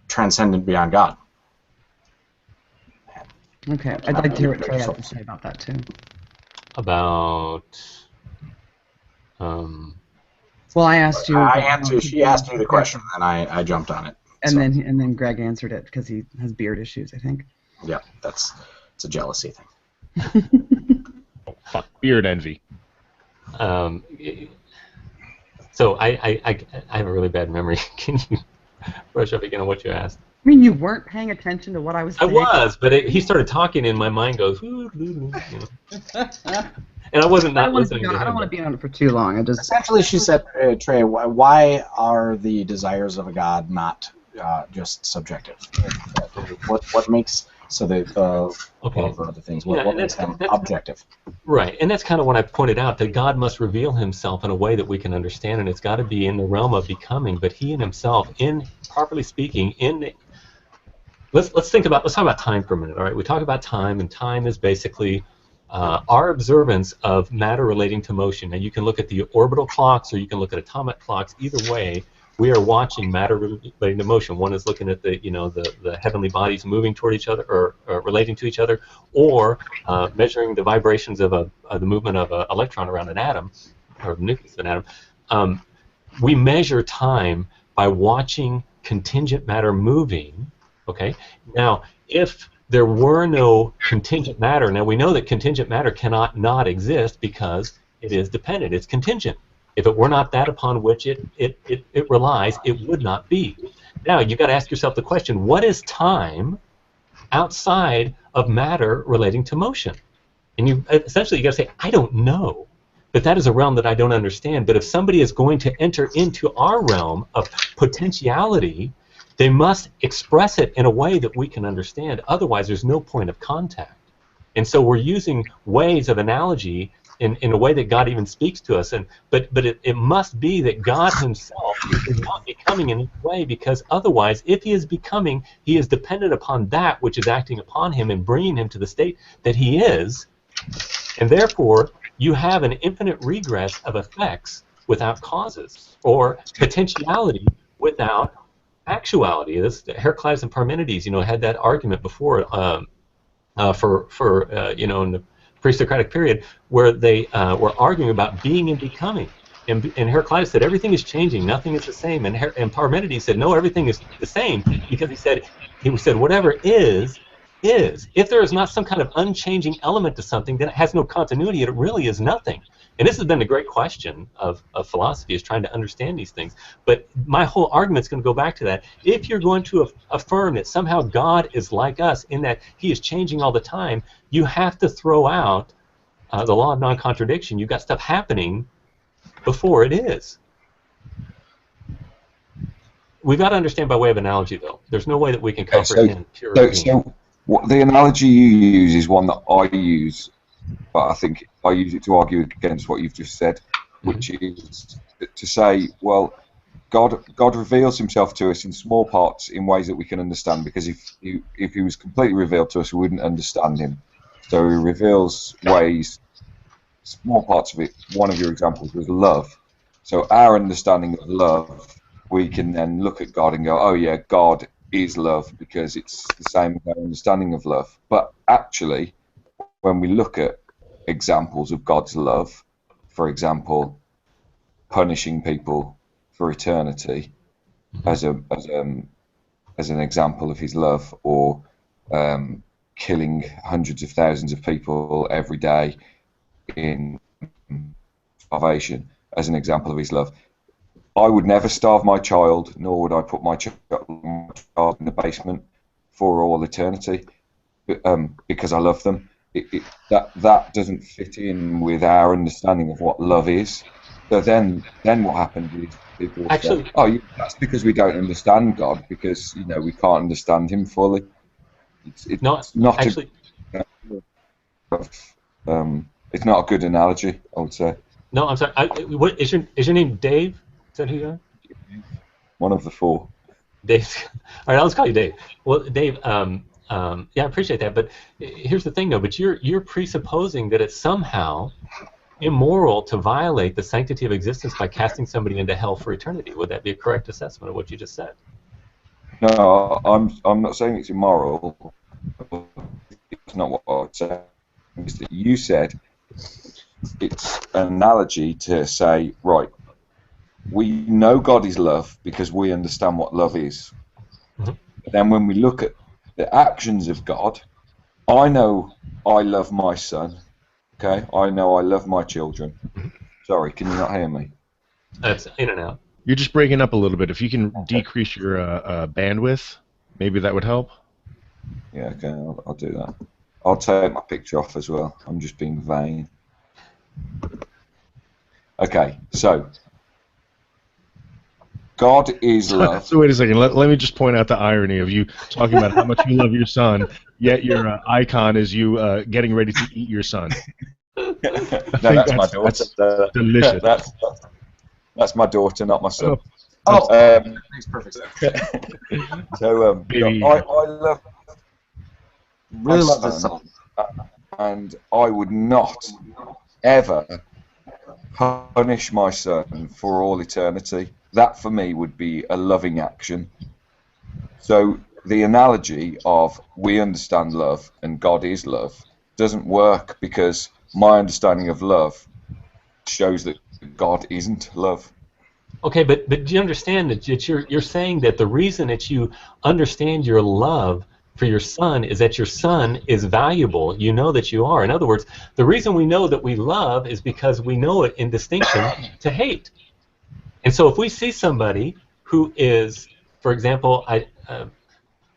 transcendent beyond God. Okay, I'd like to hear what Trey has to say about that, too. About... Well, I asked you. She asked you the question, and I jumped on it. And then Greg answered it because he has beard issues, I think. Yeah, it's a jealousy thing. Oh, fuck, beard envy. So I have a really bad memory. Can you brush up again on what you asked? I mean, you weren't paying attention to what I was I saying? was, but he started talking and my mind goes, "Ooh, ooh, ooh," you know. And I wasn't not listening to I don't him. want to be on it for too long. I just Essentially, she said, Trey, why are the desires of a god not just subjective? What makes so the Okay. love or other things? Yeah, What and makes them that's objective? right, and that's kind of what I pointed out, that God must reveal himself in a way that we can understand, and it's got to be in the realm of becoming, but he in himself, in properly speaking, in the, let's talk about time for a minute. All right, we talk about time, and time is basically our observance of matter relating to motion. Now you can look at the orbital clocks or you can look at atomic clocks. Either way, we are watching matter relating to motion. One is looking at the heavenly bodies moving toward each other or relating to each other, or measuring the vibrations of the movement of an electron around an atom, or the nucleus of an atom. We measure time by watching contingent matter moving. Okay. Now, if there were no contingent matter, now we know that contingent matter cannot not exist because it is dependent. It's contingent. If it were not that upon which it relies, it would not be. Now, you've got to ask yourself the question, what is time outside of matter relating to motion? And you got to say, I don't know. But that is a realm that I don't understand. But if somebody is going to enter into our realm of potentiality, they must express it in a way that we can understand. Otherwise, there's no point of contact. And so we're using ways of analogy in a way that God even speaks to us. But it must be that God himself is not becoming in any way, because otherwise, if he is becoming, he is dependent upon that which is acting upon him and bringing him to the state that he is. And therefore, you have an infinite regress of effects without causes, or potentiality without actuality. This Heraclitus and Parmenides, had that argument before in the pre-Socratic period, where they were arguing about being and becoming. And Heraclitus said everything is changing, nothing is the same. And Parmenides said no, everything is the same, because he said whatever is. If there is not some kind of unchanging element to something, then it has no continuity. It really is nothing. And this has been the great question of philosophy, is trying to understand these things. But my whole argument is going to go back to that. If you're going to affirm that somehow God is like us in that he is changing all the time, you have to throw out the law of non-contradiction. You've got stuff happening before it is. We've got to understand by way of analogy, though. There's no way that we can comprehend pure being. So the analogy you use is one that I use, but I think I use it to argue against what you've just said, which is to say, well, God reveals himself to us in small parts in ways that we can understand, because if he was completely revealed to us, we wouldn't understand him. So he reveals ways, small parts of it. One of your examples was love. So our understanding of love, we can then look at God and go, oh yeah, God is love, because it's the same as our understanding of love. But actually, when we look at examples of God's love, for example, punishing people for eternity as an example of his love, or killing hundreds of thousands of people every day in starvation as an example of his love. I would never starve my child, nor would I put my child in the basement for all eternity, because I love them. That doesn't fit in with our understanding of what love is. So then what happens is people say, "Oh, that's because we don't understand God, because we can't understand Him fully." It's not actually. It's not a good analogy, I would say. No, I'm sorry. What is your name? Dave? Is that who you are? One of the four. Dave. All right, I'll just call you Dave. Well, Dave. Yeah, I appreciate that, but here's the thing, though. But you're presupposing that it's somehow immoral to violate the sanctity of existence by casting somebody into hell for eternity. Would that be a correct assessment of what you just said? No, I'm not saying it's immoral. It's not what I would say. It's that you said it's an analogy to say, right, we know God is love because we understand what love is. Mm-hmm. But then when we look at the actions of God, I know I love my son. Okay, I know I love my children. Sorry, can you not hear me? That's in and out. You're just breaking up a little bit. If you can decrease your bandwidth, Maybe that would help. Yeah, okay, I'll do that. I'll take my picture off as well. I'm just being vain. Okay, so God is love. So wait a second. Let me just point out the irony of you talking about how much you love your son, yet your icon is you getting ready to eat your son. No, that's my daughter. That's delicious. That's my daughter, not my son. Makes perfect sense. So Baby. I love Really my love this song. and I would not ever punish my son for all eternity. That for me would be a loving action. So the analogy of we understand love and God is love doesn't work, because my understanding of love shows that God isn't love. Okay, but do you understand that you're saying that the reason that you understand your love for your son is that your son is valuable. You know that you are. In other words, the reason we know that we love is because we know it in distinction to hate. And so if we see somebody who is, for example, I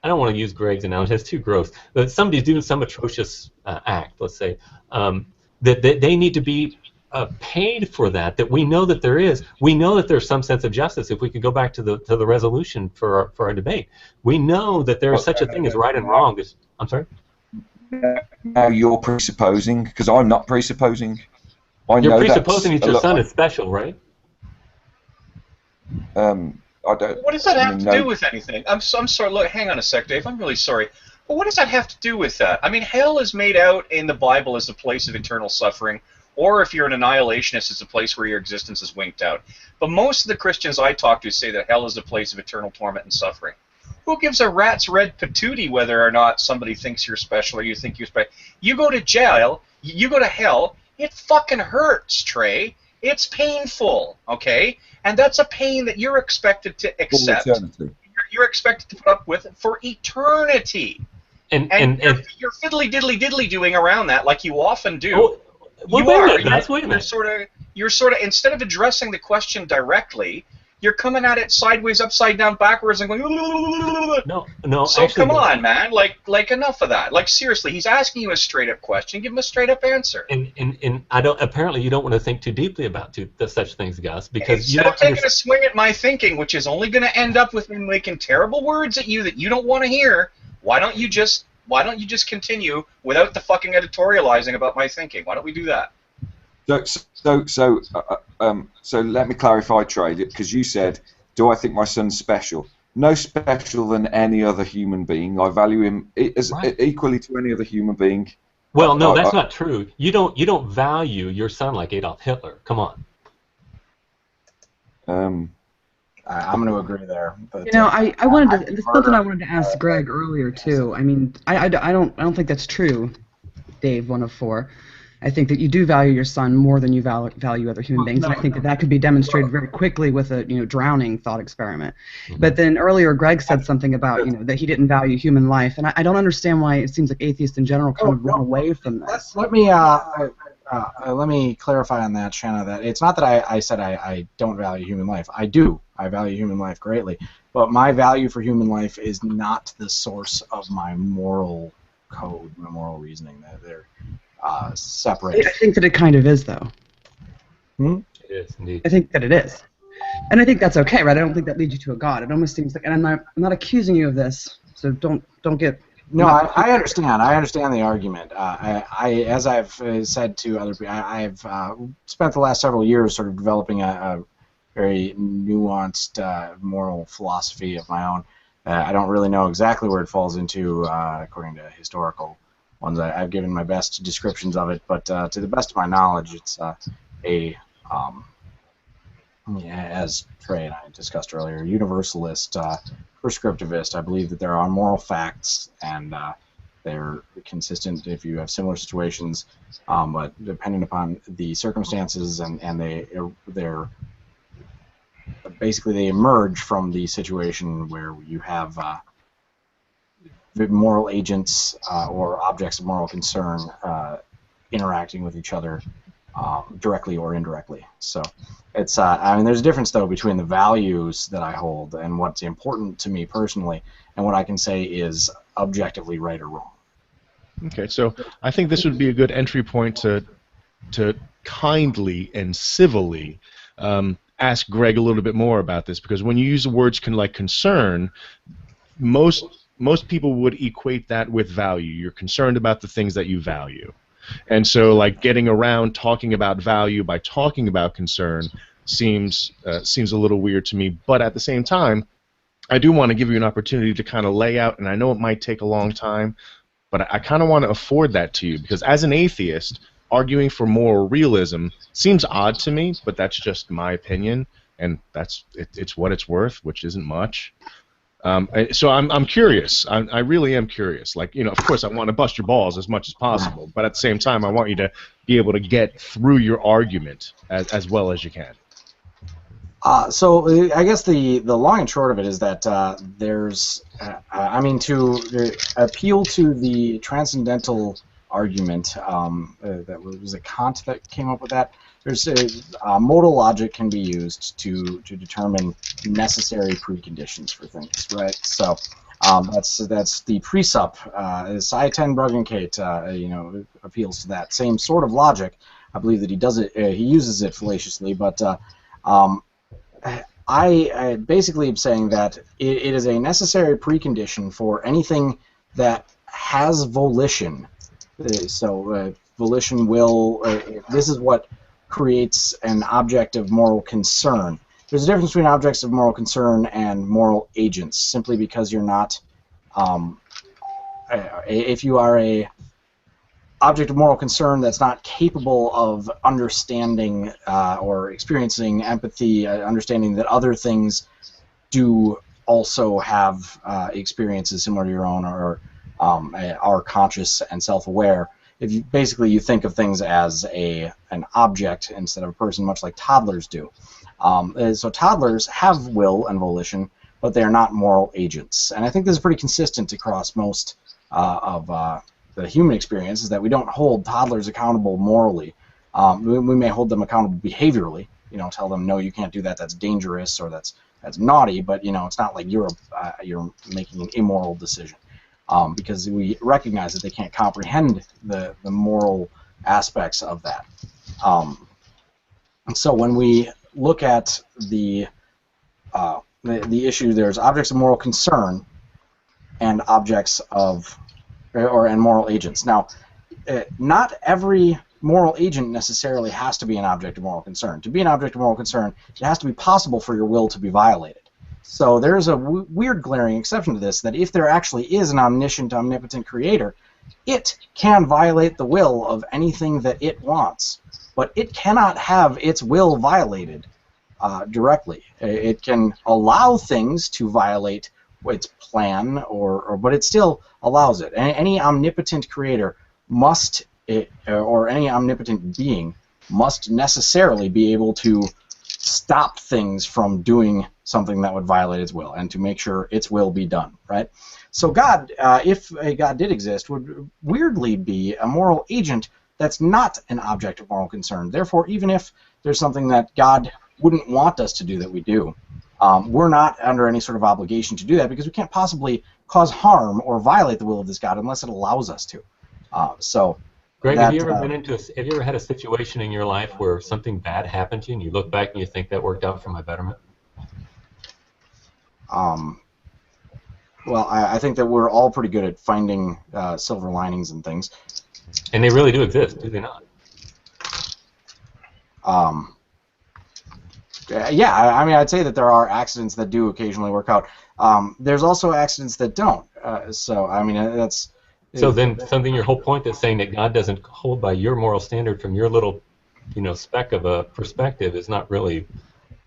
don't want to use Greg's analogy, that's too gross, but somebody's doing some atrocious act, let's say, that they need to be paid for that we know that there is. We know that there's some sense of justice. If we could go back to the resolution for our debate, we know that there is such a thing as right and wrong. I'm sorry? Now you're presupposing, because I'm not presupposing. You're presupposing that your son is special, right? I don't. What does that have to do with anything? I'm sorry. Look, hang on a sec, Dave. I'm really sorry. But what does that have to do with that? I mean, hell is made out in the Bible as the place of eternal suffering, or if you're an annihilationist, it's a place where your existence is winked out. But most of the Christians I talk to say that hell is the place of eternal torment and suffering. Who gives a rat's red patootie whether or not somebody thinks you're special or you think you're special? You go to jail, you go to hell, it fucking hurts, Trey. It's painful, okay? And that's a pain that you're expected to accept. You're expected to put up with for eternity. And you're fiddly diddly diddly doing around that like you often do. You're sort of instead of addressing the question directly, you're coming at it sideways, upside down, backwards, and going. No. So actually, come on, man. Like enough of that. Like seriously, he's asking you a straight up question. Give him a straight up answer. And I don't. Apparently, you don't want to think too deeply about such things, Gus, because instead of taking a swing at my thinking, which is only going to end up with me making terrible words at you that you don't want to hear, why don't you just continue without the fucking editorializing about my thinking? Why don't we do that? So let me clarify, Trey, because you said, do I think my son's special? No special than any other human being. I value him as equally to any other human being. Well, no, that's not true. You don't value your son like Adolf Hitler. Come on. I'm going to agree there. But, I wanted to. There's something I wanted to ask Greg earlier too. I mean, I don't think that's true, Dave. 104. I think that you do value your son more than you value other human beings, and I think that could be demonstrated very quickly with a drowning thought experiment. Mm-hmm. But then earlier, Greg said something about that he didn't value human life, and I don't understand why it seems like atheists in general kind of run away from this. Let me clarify on that, Shanna. That it's not that I said I don't value human life. I do. I value human life greatly, but my value for human life is not the source of my moral code, my moral reasoning. They're separate. I think that it kind of is, though. It is, indeed. I think that it is, and I think that's okay, right? I don't think that leads you to a god. It almost seems like, and I'm not accusing you of this, so don't get. No, I understand. I understand the argument. As I've said to other people, I've spent the last several years sort of developing a very nuanced moral philosophy of my own. I don't really know exactly where it falls into according to historical ones. I've given my best descriptions of it, but to the best of my knowledge, it's as Trey and I discussed earlier, universalist, prescriptivist. I believe that there are moral facts, and they're consistent if you have similar situations, but depending upon the circumstances, and they're basically they emerge from the situation where you have the moral agents or objects of moral concern interacting with each other directly or indirectly. So it's I mean, there's a difference though between the values that I hold and what's important to me personally, and what I can say is objectively right or wrong. Okay, so I think this would be a good entry point to kindly and civilly ask Greg a little bit more about this, because when you use the words like concern, most people would equate that with value. You're concerned about the things that you value. And so, like, getting around talking about value by talking about concern seems a little weird to me. But at the same time, I do want to give you an opportunity to kind of lay out, and I know it might take a long time, but I kind of want to afford that to you, because as an atheist, arguing for moral realism seems odd to me, but that's just my opinion, and it's what it's worth, which isn't much. So I'm curious. I really am curious. Like, you know, of course I want to bust your balls as much as possible, but at the same time I want you to be able to get through your argument as well as you can. So I guess the long and short of it is that there's, I mean, to appeal to the transcendental argument, that was a Kant that came up with that. There's modal logic can be used to determine necessary preconditions for things, right? So that's the presup. Saiten Bruggenkate, you know, appeals to that same sort of logic. I believe that he does it. He uses it fallaciously, but I basically am saying that it is a necessary precondition for anything that has volition. So volition, will, this is what creates an object of moral concern. There's a difference between objects of moral concern and moral agents, simply because you're not, if you are a object of moral concern that's not capable of understanding or experiencing empathy, understanding that other things do also have experiences similar to your own, or are conscious and self-aware. If you basically you think of things as an object instead of a person, much like toddlers do. So toddlers have will and volition, but they are not moral agents. And I think this is pretty consistent across most of the human experience, is that we don't hold toddlers accountable morally. We may hold them accountable behaviorally. You know, tell them, no, you can't do that. That's dangerous, or that's naughty. But you know, it's not like you're making an immoral decision. Because we recognize that they can't comprehend the moral aspects of that. So when we look at the issue, there's objects of moral concern and objects of and moral agents. Now, not every moral agent necessarily has to be an object of moral concern. To be an object of moral concern, it has to be possible for your will to be violated. So there's a weird glaring exception to this, that if there actually is an omniscient, omnipotent creator, it can violate the will of anything that it wants, but it cannot have its will violated directly. It can allow things to violate its plan, but it still allows it. Any omnipotent creator must, or any omnipotent being must necessarily be able to stop things from doing something that would violate its will, and to make sure its will be done, right? So God, if a God did exist, would weirdly be a moral agent that's not an object of moral concern. Therefore, even if there's something that God wouldn't want us to do that we do, we're not under any sort of obligation to do that, because we can't possibly cause harm or violate the will of this God unless it allows us to. So, Greg, have you ever have you ever had a situation in your life where something bad happened to you and you look back and you think that worked out for my betterment? Well, I think that we're all pretty good at finding silver linings and things. And they really do exist, do they not? Yeah, I mean, I'd say that there are accidents that do occasionally work out. There's also accidents that don't. So, I mean, that's... So then something, your whole point is saying that God doesn't hold by your moral standard from your little, speck of a perspective is not really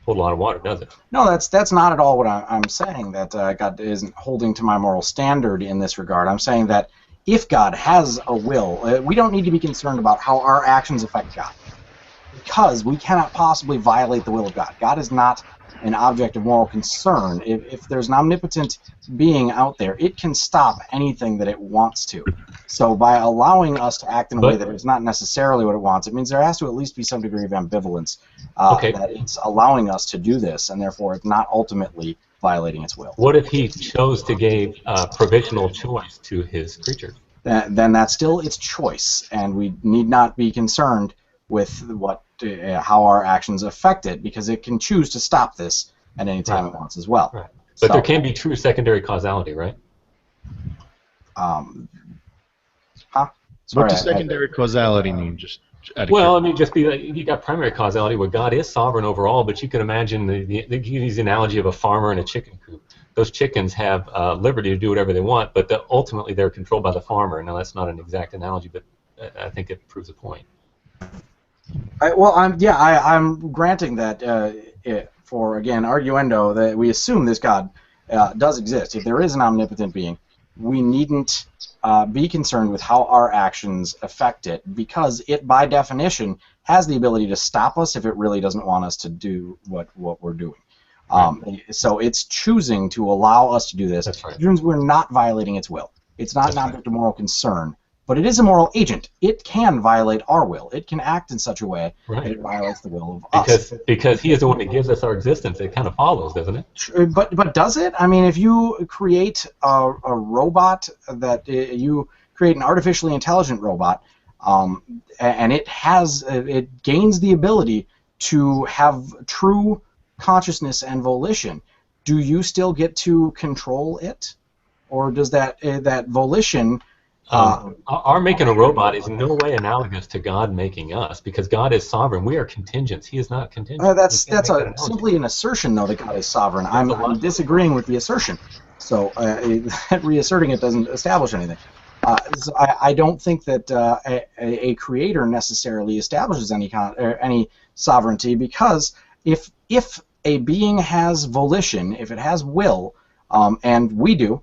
hold a lot of water, does it? No, that's not at all what I'm saying, that God isn't holding to my moral standard in this regard. I'm saying that if God has a will, we don't need to be concerned about how our actions affect God, because we cannot possibly violate the will of God. God is not an object of moral concern. If there's an omnipotent being out there, it can stop anything that it wants to. So by allowing us to act in a way that is not necessarily what it wants, it means there has to at least be some degree of ambivalence that it's allowing us to do this, and therefore it's not ultimately violating its will. What if he chose to give provisional choice to his creatures? Then that's still its choice, and we need not be concerned with how our actions affect it, because it can choose to stop this at any time it wants as well. Right. But there can be true secondary causality, right? What does secondary causality mean? Just well, I mean, just you got primary causality where God is sovereign over all, but you can imagine they use the analogy of a farmer in a chicken coop. Those chickens have liberty to do whatever they want, but ultimately they're controlled by the farmer. Now, that's not an exact analogy, but I think it proves a point. I'm granting that for, again, arguendo, that we assume this God does exist. If there is an omnipotent being, we needn't be concerned with how our actions affect it, because it, by definition, has the ability to stop us if it really doesn't want us to do what we're doing. So it's choosing to allow us to do this. That's right. It means we're not violating its will. It's not an object of moral concern, but it is a moral agent. It can violate our will. It can act in such a way that it violates the will of us. Because he is the one that gives us our existence. It kind of follows, doesn't it? But does it? I mean, if you create a robot, you create an artificially intelligent robot, and it gains the ability to have true consciousness and volition, do you still get to control it, or does that volition? Our making a robot is in no way analogous to God making us, because God is sovereign. We are contingents. He is not contingent. That's simply an assertion, though, that God is sovereign. I'm disagreeing with the assertion. So reasserting it doesn't establish anything. So I don't think that a creator necessarily establishes any sovereignty, because if a being has volition, if it has will, and we do,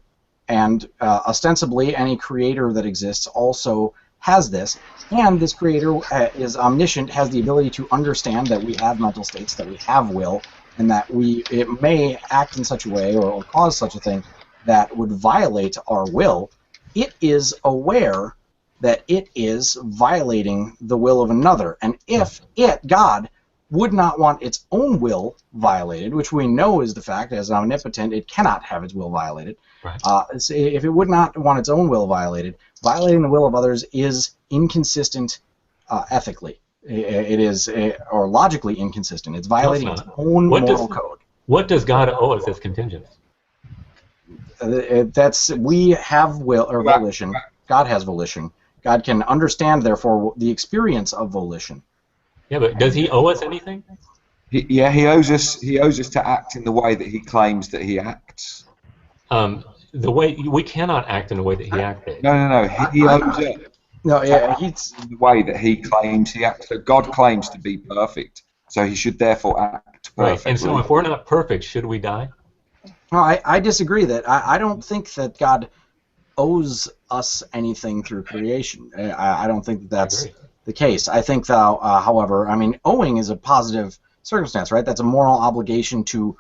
and ostensibly any creator that exists also has this, and this creator is omniscient, has the ability to understand that we have mental states, that we have will, and that it may act in such a way or cause such a thing that would violate our will, it is aware that it is violating the will of another. And if God, would not want its own will violated, which we know is the fact, as omnipotent, it cannot have its will violated. Right. If it would not want its own will violated, violating the will of others is inconsistent ethically. It is, or logically inconsistent. It's violating its own moral code. What does God owe us as contingents? We have will or volition. God has volition. God can understand, therefore, the experience of volition. Yeah, but does he owe us anything? He owes us. He owes us to act in the way that he claims that he acts. The way we cannot act in the way that he acted. No. He owes us. No, yeah, he's in the way that he claims he acts. So God claims to be perfect, so he should therefore act perfectly. Right. And so, if we're not perfect, should we die? No, I disagree. That I don't think that God owes us anything through creation. I don't think that's the case. I think, however, I mean, owing is a positive circumstance, right? That's a moral obligation to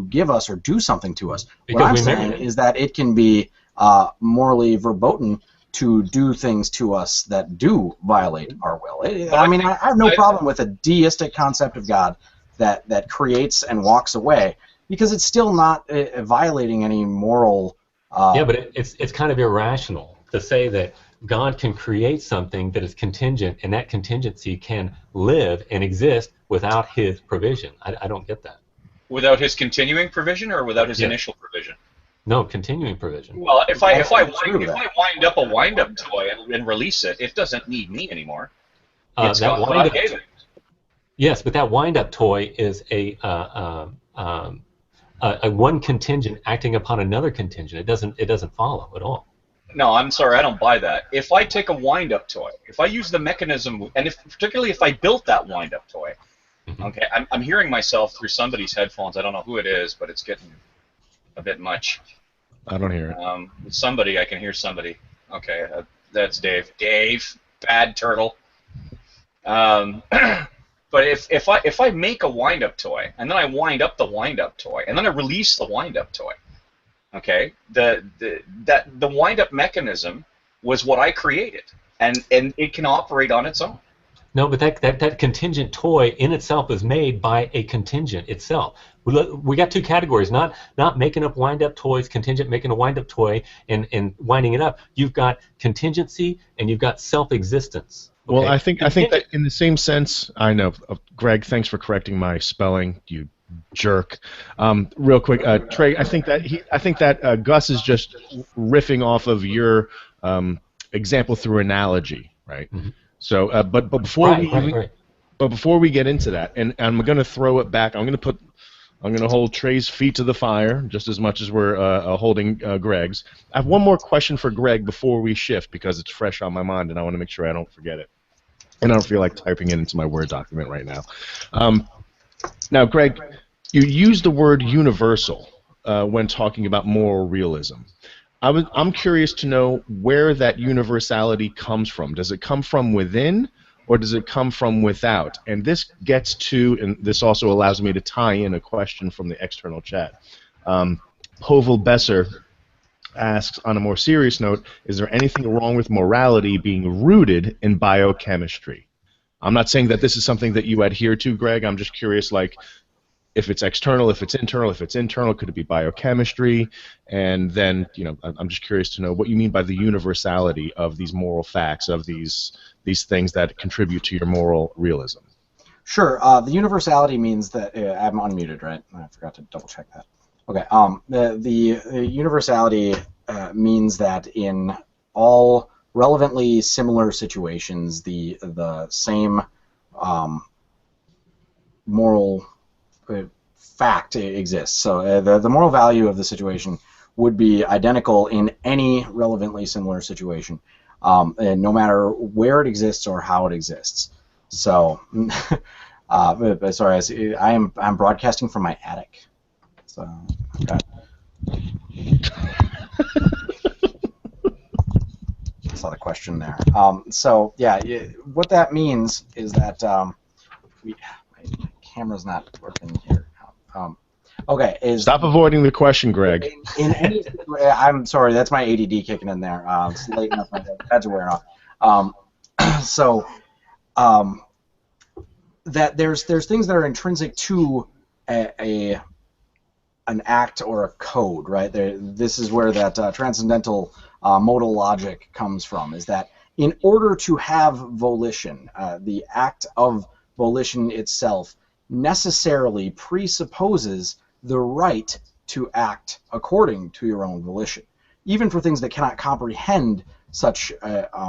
give us or do something to us. Because what I'm saying is that it can be morally verboten to do things to us that do violate our will. I mean, I have no problem with a deistic concept of God that creates and walks away, because it's still not violating any moral. Yeah, but it's kind of irrational to say that God can create something that is contingent, and that contingency can live and exist without his provision. I don't get that. Without his continuing provision, or without his initial provision? No, continuing provision. Well, if I wind up a wind-up toy and release it, it doesn't need me anymore. It's that got wind-up. it. Yes, but that wind-up toy is a one contingent acting upon another contingent. It doesn't follow at all. No, I'm sorry, I don't buy that. If I take a wind-up toy, if I use the mechanism, and particularly if I built that wind-up toy, okay, I'm hearing myself through somebody's headphones. I don't know who it is, but it's getting a bit much. I don't hear it. Somebody, I can hear somebody. Okay, that's Dave. Dave, bad turtle. But But if I make a wind-up toy, and then I wind up the wind-up toy, and then I release the wind-up toy, okay, the wind-up mechanism was what I created, and it can operate on its own. No, but that contingent toy in itself is made by a contingent itself. We got two categories, not making up wind-up toys, contingent making a wind-up toy and winding it up. You've got contingency and you've got self-existence. Okay? Well, I think that in the same sense, I know, Greg, thanks for correcting my spelling, you jerk. Real quick, Trey, I think that Gus is just riffing off of your example through analogy, right? Mm-hmm. So, but before before we get into that, and I'm going to throw it back. I'm going to hold Trey's feet to the fire just as much as we're holding Greg's. I have one more question for Greg before we shift because it's fresh on my mind and I want to make sure I don't forget it. And I don't feel like typing it into my Word document right now. Now, Greg, you used the word universal when talking about moral realism. I'm curious to know where that universality comes from. Does it come from within, or does it come from without? And this gets to, and this also allows me to tie in a question from the external chat. Povel Besser asks, on a more serious note, is there anything wrong with morality being rooted in biochemistry? I'm not saying that this is something that you adhere to, Greg. I'm just curious, like, if it's external, if it's internal. If it's internal, could it be biochemistry? And then, I'm just curious to know what you mean by the universality of these moral facts, of these things that contribute to your moral realism. Sure. The universality means that I'm unmuted, right? I forgot to double check that. Okay. The universality means that in all relevantly similar situations, the same moral fact exists. So the moral value of the situation would be identical in any relevantly similar situation, and no matter where it exists or how it exists. So, sorry, I'm broadcasting from my attic. So, okay. I saw the question there. So yeah, what that means is that my camera's not working here. Okay. Stop avoiding the question, Greg. I'm sorry, that's my ADD kicking in there. It's late enough. My head's wearing off. That there's things that are intrinsic to an act or a code, right? This is where that transcendental modal logic comes from. Is that in order to have volition, the act of volition itself necessarily presupposes the right to act according to your own volition, even for things that cannot comprehend such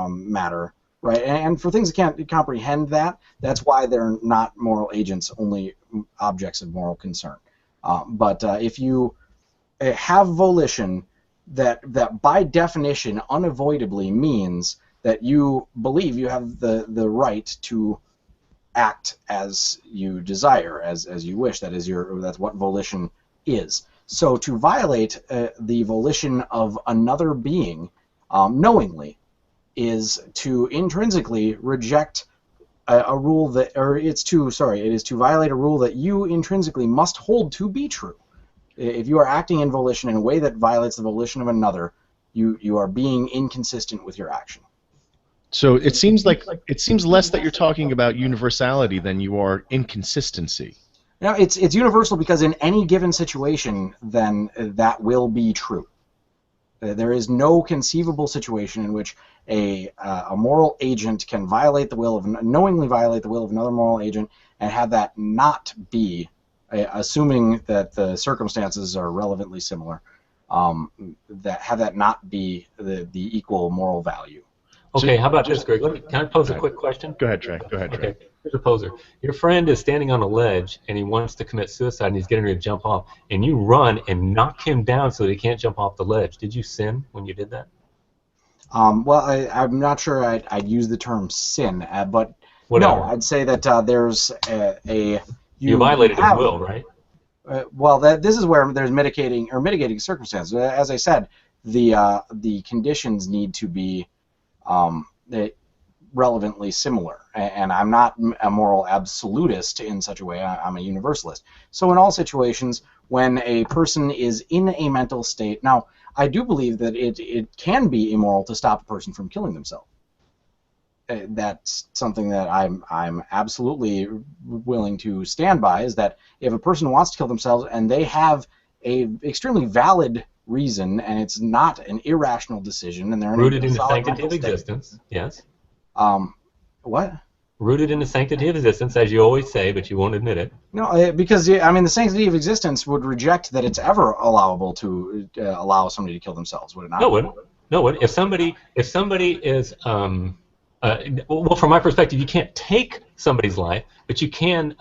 matter, right? And for things that can't comprehend that, that's why they're not moral agents, only objects of moral concern. But if you have volition, that by definition unavoidably means that you believe you have the right to act as you desire, as you wish. That's what volition is. So to violate the volition of another being knowingly is to intrinsically reject a rule that, it is to violate a rule that you intrinsically must hold to be true. If you are acting in volition in a way that violates the volition of another, you are being inconsistent with your action. So it seems less that you're talking about universality than you are inconsistency. No, it's universal because in any given situation, then that will be true. There is no conceivable situation in which a moral agent can knowingly violate the will of another moral agent and have that not be, assuming that the circumstances are relevantly similar, that not be the equal moral value. Okay, how about this, Greg? Can I pose a quick question? Go ahead, Trey. Okay, here's a poser. Your friend is standing on a ledge and he wants to commit suicide and he's getting ready to jump off, and you run and knock him down so that he can't jump off the ledge. Did you sin when you did that? Well, I'm not sure I'd use the term sin, but whatever. No, I'd say that there's you violated his will, right? Well, this is where there's mitigating circumstances. As I said, the conditions need to be relevantly similar. And I'm not a moral absolutist in such a way. I'm a universalist. So in all situations, when a person is in a mental state, now I do believe that it can be immoral to stop a person from killing themselves. That's something that I'm absolutely willing to stand by, is that if a person wants to kill themselves and they have a extremely valid reason and it's not an irrational decision and they're Rooted in the solid sanctity mental of state. existence, yes. What? Rooted in the sanctity of existence, as you always say, but you won't admit it. No, because I mean the sanctity of existence would reject that it's ever allowable to allow somebody to kill themselves, would it not? No, it wouldn't. No, it wouldn't. If somebody is well, from my perspective, you can't take somebody's life, but you can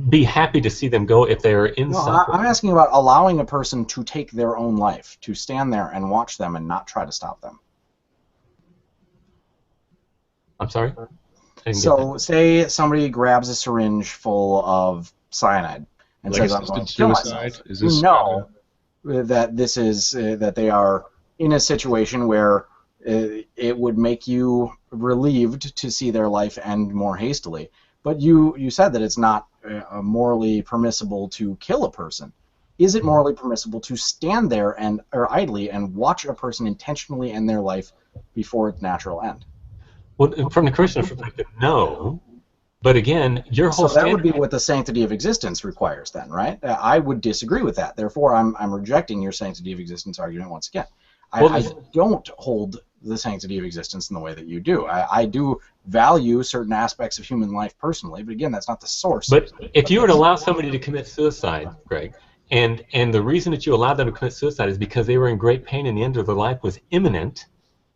be happy to see them go if they're in suffering. I'm asking about allowing a person to take their own life, to stand there and watch them and not try to stop them. I'm sorry? So, say somebody grabs a syringe full of cyanide and Like says, "I'm going to kill myself." Is this No, that this is that they are in a situation where it would make you relieved to see their life end more hastily. But you said that it's not morally permissible to kill a person. Is it morally permissible to stand there or idly and watch a person intentionally end their life before its natural end? Well, from the Christian perspective, no. But again, your whole So that would be what the sanctity of existence requires then, right? I would disagree with that. Therefore, I'm rejecting your sanctity of existence argument once again. I don't hold the sanctity of existence in the way that you do. I do value certain aspects of human life personally, but again, that's not the source. But if you were to allow somebody to commit suicide, Greg, and the reason that you allowed them to commit suicide is because they were in great pain and the end of their life was imminent,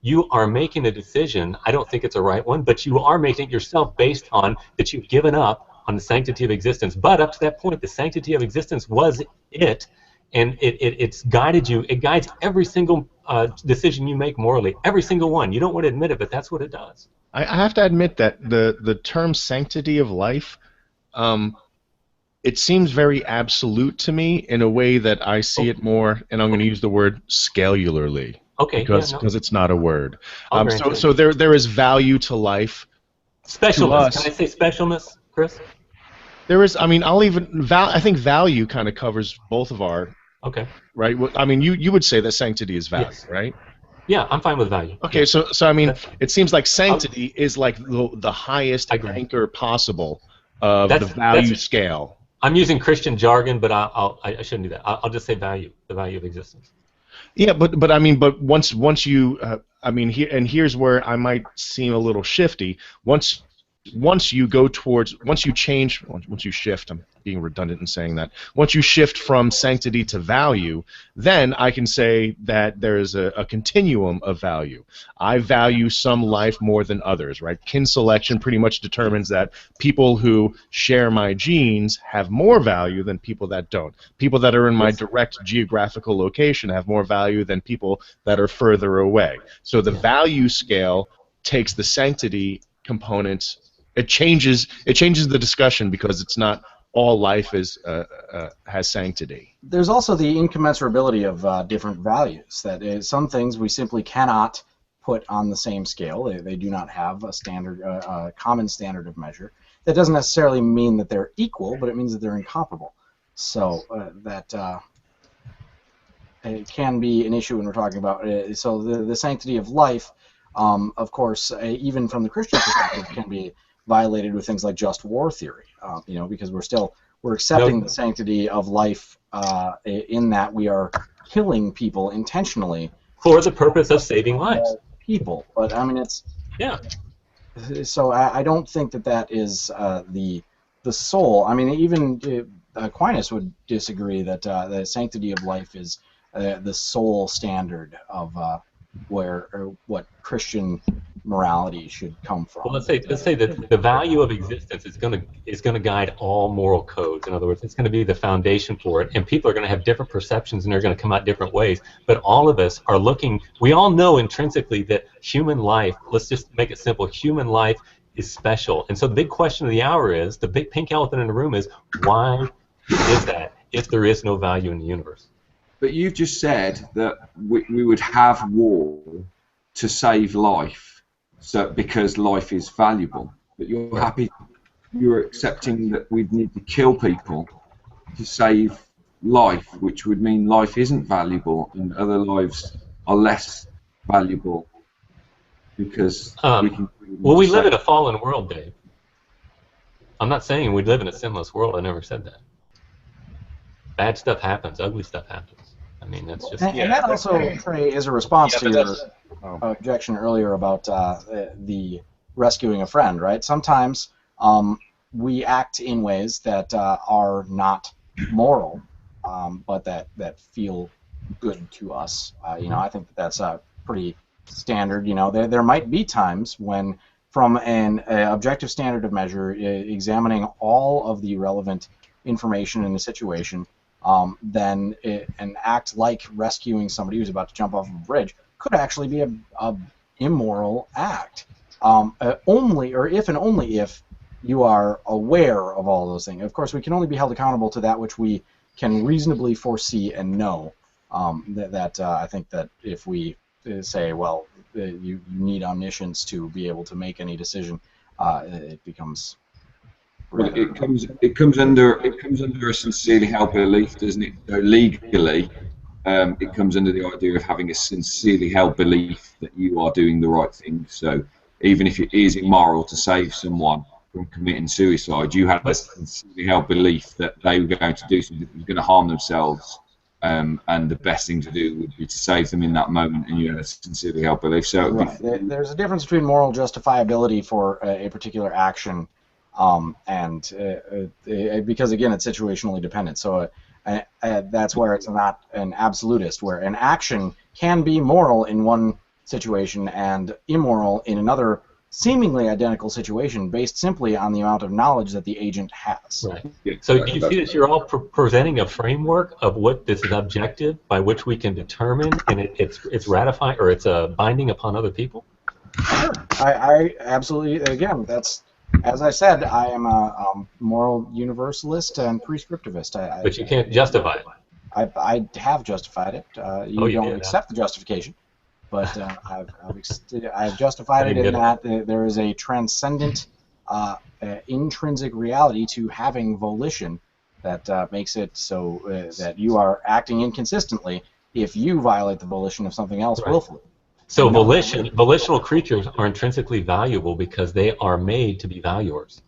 you are making a decision. I don't think it's a right one, but you are making it yourself based on that you've given up on the sanctity of existence. But up to that point, the sanctity of existence was it, and it's guided you. It guides every single decision you make morally, every single one. You don't want to admit it, but that's what it does. I have to admit that the term sanctity of life, it seems very absolute to me in a way that I see it more, and I'm going to use the word scalularly. Okay. Because it's not a word. I'll So there is value to life. Specialness. Can I say specialness, Chris? There is. I mean, I think value kind of covers both of our. Okay. Right. I mean, you would say that sanctity is value, Yes. right? Yeah, I'm fine with value. Okay. Yeah. So I mean, it seems like sanctity is like the highest anchor possible of the value scale. I'm using Christian jargon, but I shouldn't do that. I'll just say value, the value of existence. Yeah, but I mean, but once you, I mean, here's where I might seem a little shifty. Once you shift, I'm being redundant in saying that. Once you shift from sanctity to value, then I can say that there is a continuum of value. I value some life more than others, right? Kin selection pretty much determines that people who share my genes have more value than people that don't. People that are in my direct geographical location have more value than people that are further away. So the value scale takes the sanctity components. It changes the discussion because it's not all life has sanctity. There's also the incommensurability of different values. That is, some things we simply cannot put on the same scale. They do not have a standard, common standard of measure. That doesn't necessarily mean that they're equal, but it means that they're incomparable. So that it can be an issue when we're talking about. So the sanctity of life, of course, even from the Christian perspective, can be violated with things like just war theory, because we're accepting the sanctity of life in that we are killing people intentionally for the purpose of saving lives. People, but I mean So I don't think that is the soul. I mean, even Aquinas would disagree that the sanctity of life is the sole standard of what Christian morality should come from. Well, let's say that the value of existence is going to guide all moral codes. In other words, it's going to be the foundation for it, and people are going to have different perceptions, and they're going to come out different ways. But all of us are looking. We all know intrinsically that human life. Let's just make it simple. Human life is special, and so the big question of the hour is, the big pink elephant in the room is, why is that? If there is no value in the universe. But you've just said that we would have war to save life. so because life is valuable. But you're accepting that we'd need to kill people to save life, which would mean life isn't valuable and other lives are less valuable because we can. Well, we live in a fallen world, Dave. I'm not saying we live in a sinless world. I never said that. Bad stuff happens. Ugly stuff happens. I mean, that's just. And that also, Trey, is a response to your objection earlier about the rescuing a friend, right? Sometimes we act in ways that are not moral, but that feel good to us. I think that's pretty standard. There might be times when, from an objective standard of measure, examining all of the relevant information in the situation, then an act like rescuing somebody who's about to jump off of a bridge could actually be a immoral act. Only if you are aware of all those things. Of course, we can only be held accountable to that which we can reasonably foresee and know. I think that if we say, well, you need omniscience to be able to make any decision, it becomes. Well, it comes under a sincerely held belief, doesn't it? So legally, it comes under the idea of having a sincerely held belief that you are doing the right thing. So even if it is immoral to save someone from committing suicide, you have a sincerely held belief that they were going to do something that was going to harm themselves, and the best thing to do would be to save them in that moment, and you have a sincerely held belief. So right. There's a difference between moral justifiability for a particular action, and because again it's situationally dependent. So that's where it's not an absolutist, where an action can be moral in one situation and immoral in another seemingly identical situation based simply on the amount of knowledge that the agent has. Right. So do you see that you're all presenting a framework of what this is objective by which we can determine, and it's ratifying or it's binding upon other people? Sure. I absolutely, again, that's, as I said, I am a moral universalist and prescriptivist. But you can't justify it. I have justified it. You don't accept the justification. But I've justified it in that there is a transcendent, intrinsic reality to having volition that makes it so that you are acting inconsistently if you violate the volition of something else willfully. So volitional creatures are intrinsically valuable because they are made to be valuers.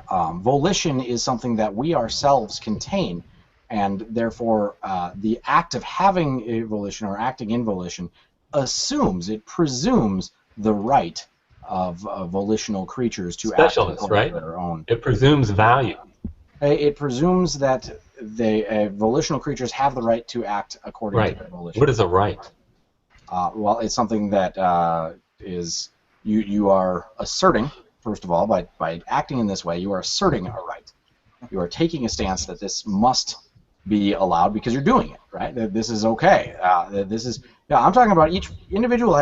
Volition is something that we ourselves contain, and therefore the act of having a volition or acting in volition presumes the right of volitional creatures to act according to their own. It presumes value. It presumes that volitional creatures have the right to act according to their volition. What is a right? Well, it's something that is you are asserting, first of all, by acting in this way, you are asserting a right. You are taking a stance that this must be allowed because you're doing it, right? That this is okay. This is. Yeah, I'm talking about each individual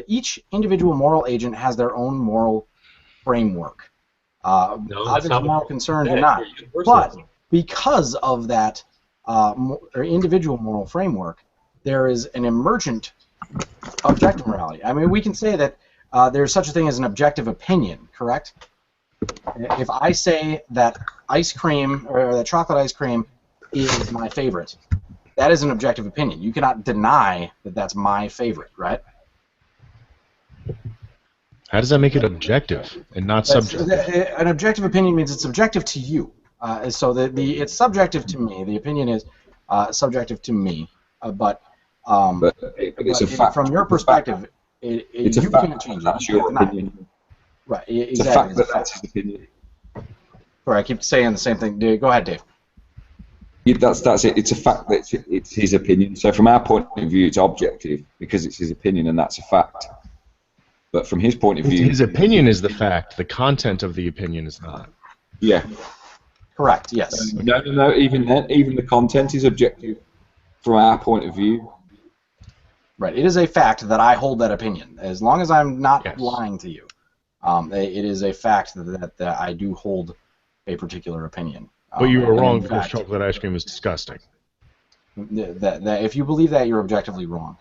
each individual moral agent has their own moral framework. Objects of moral concern do not. But because of that individual moral framework, there is an emergent objective morality. I mean, we can say that there's such a thing as an objective opinion, correct? If I say that ice cream or that chocolate ice cream is my favorite, that is an objective opinion. You cannot deny that that's my favorite, right? How does that make it objective and not subjective? An objective opinion means it's subjective to you. So it's subjective to me. The opinion is subjective to me. But it's a fact. From your perspective, it's you can't change it. That's your opinion. Right, exactly. It's a fact that that's his opinion. Sorry, I keep saying the same thing. Go ahead, Dave. That's it. It's a fact that it's his opinion. So from our point of view, it's objective because it's his opinion, and that's a fact. But from his point of view, his opinion is the fact. The content of the opinion is not. Yeah. Correct. Yes. No. Even then, even the content is objective from our point of view. Right. It is a fact that I hold that opinion, as long as I'm not lying to you. It is a fact that I do hold a particular opinion. But you were wrong because chocolate ice cream is disgusting. That if you believe that, you're objectively wrong.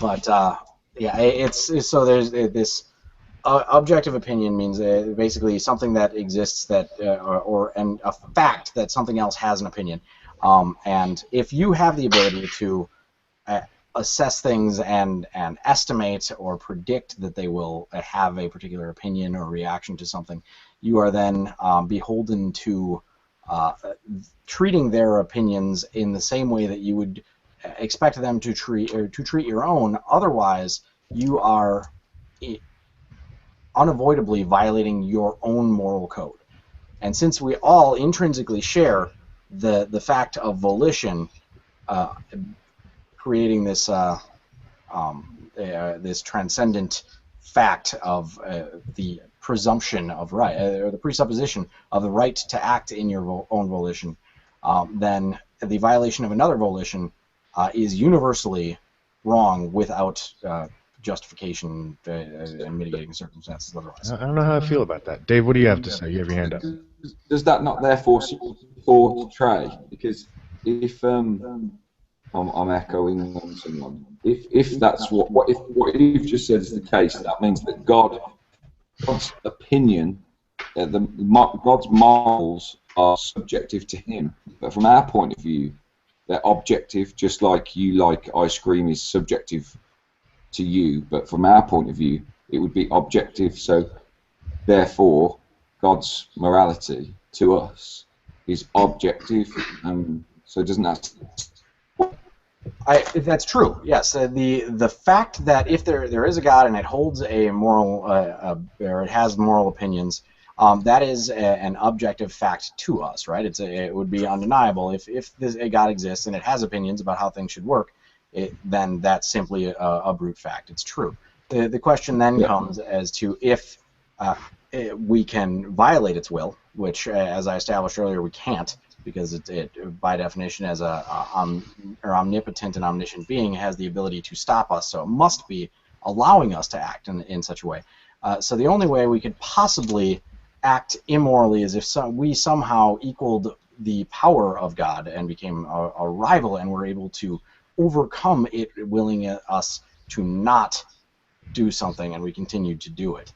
But yeah, it's so there's this objective opinion means basically something that exists that and a fact that something else has an opinion. And if you have the ability to assess things and estimate or predict that they will have a particular opinion or reaction to something, you are then beholden to treating their opinions in the same way that you would expect them to treat your own. Otherwise, you are unavoidably violating your own moral code. And since we all intrinsically share the fact of volition, creating this this transcendent fact of the presumption of right, or the presupposition of the right to act in your own volition, then the violation of another volition is universally wrong without justification and mitigating circumstances otherwise. I don't know how I feel about that. Dave, what do you have to say? You have your hand up. Does that not therefore support Trey? Because if I'm echoing on someone, if that's what you've just said is the case, that means that God's opinion, God's morals are subjective to Him. But from our point of view, they're objective, just like you like ice cream is subjective to you. But from our point of view, it would be objective. So therefore, God's morality to us is objective. So doesn't that? That's true. Yes, the fact that if there is a God and it holds a moral or it has moral opinions, that is an objective fact to us, right? It would be undeniable if a God exists and it has opinions about how things should work. Then that's simply a brute fact. It's true. The question then comes as to if we can violate its will, which, as I established earlier, we can't, because it by definition, as a omnipotent and omniscient being, has the ability to stop us. So it must be allowing us to act in such a way. So the only way we could possibly act immorally is if we somehow equaled the power of God and became a rival, and were able to overcome it willing us to not do something, and we continued to do it.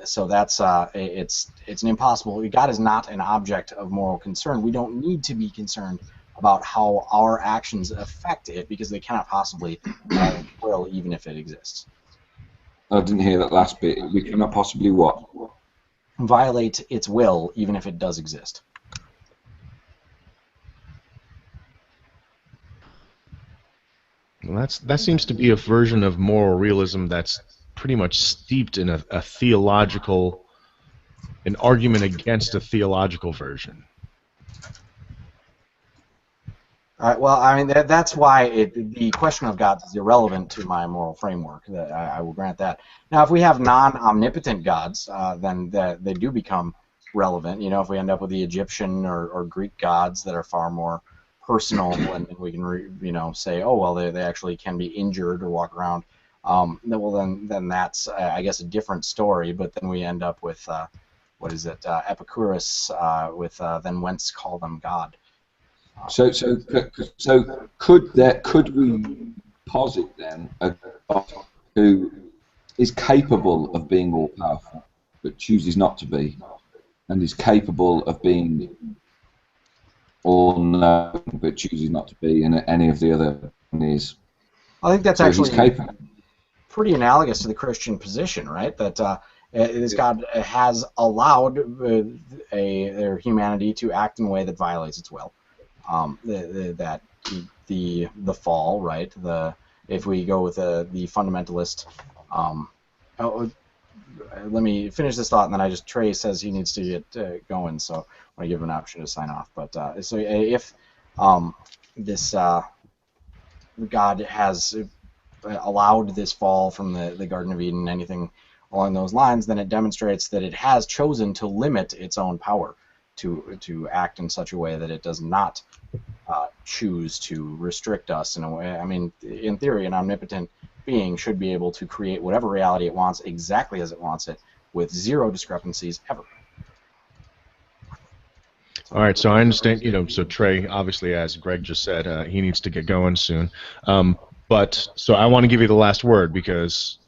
So that's it's an impossible. God is not an object of moral concern. We don't need to be concerned about how our actions affect it, because they cannot possibly will, even if it exists. I didn't hear that last bit. We cannot possibly what? Violate its will, even if it does exist. Well, that seems to be a version of moral realism that's pretty much steeped in a theological, an argument against a theological version. All right. Well, I mean that's why the question of gods is irrelevant to my moral framework. I will grant that. Now, if we have non-omnipotent gods, then they do become relevant. You know, if we end up with the Egyptian or Greek gods that are far more personal, and we can say, oh well, they actually can be injured or walk around. Well, then that's I guess a different story. But then we end up with what is it? Epicurus with then whence call them God. So could we posit then a God who is capable of being all powerful but chooses not to be, and is capable of being all knowing but chooses not to be, and any of the other is? I think that's so actually he's capable. Pretty analogous to the Christian position, right? That this God has allowed their humanity to act in a way that violates its will. That the fall, right? If we go with the fundamentalist, let me finish this thought, and then Trey says he needs to get going, so I want to give him an option to sign off. But so if this God has allowed this fall from the Garden of Eden, anything along those lines, then it demonstrates that it has chosen to limit its own power to act in such a way that it does not choose to restrict us in a way. I mean, in theory, an omnipotent being should be able to create whatever reality it wants exactly as it wants it, with zero discrepancies ever. All right, so I understand, so Trey, obviously, as Greg just said, he needs to get going soon. But so I want to give you the last word because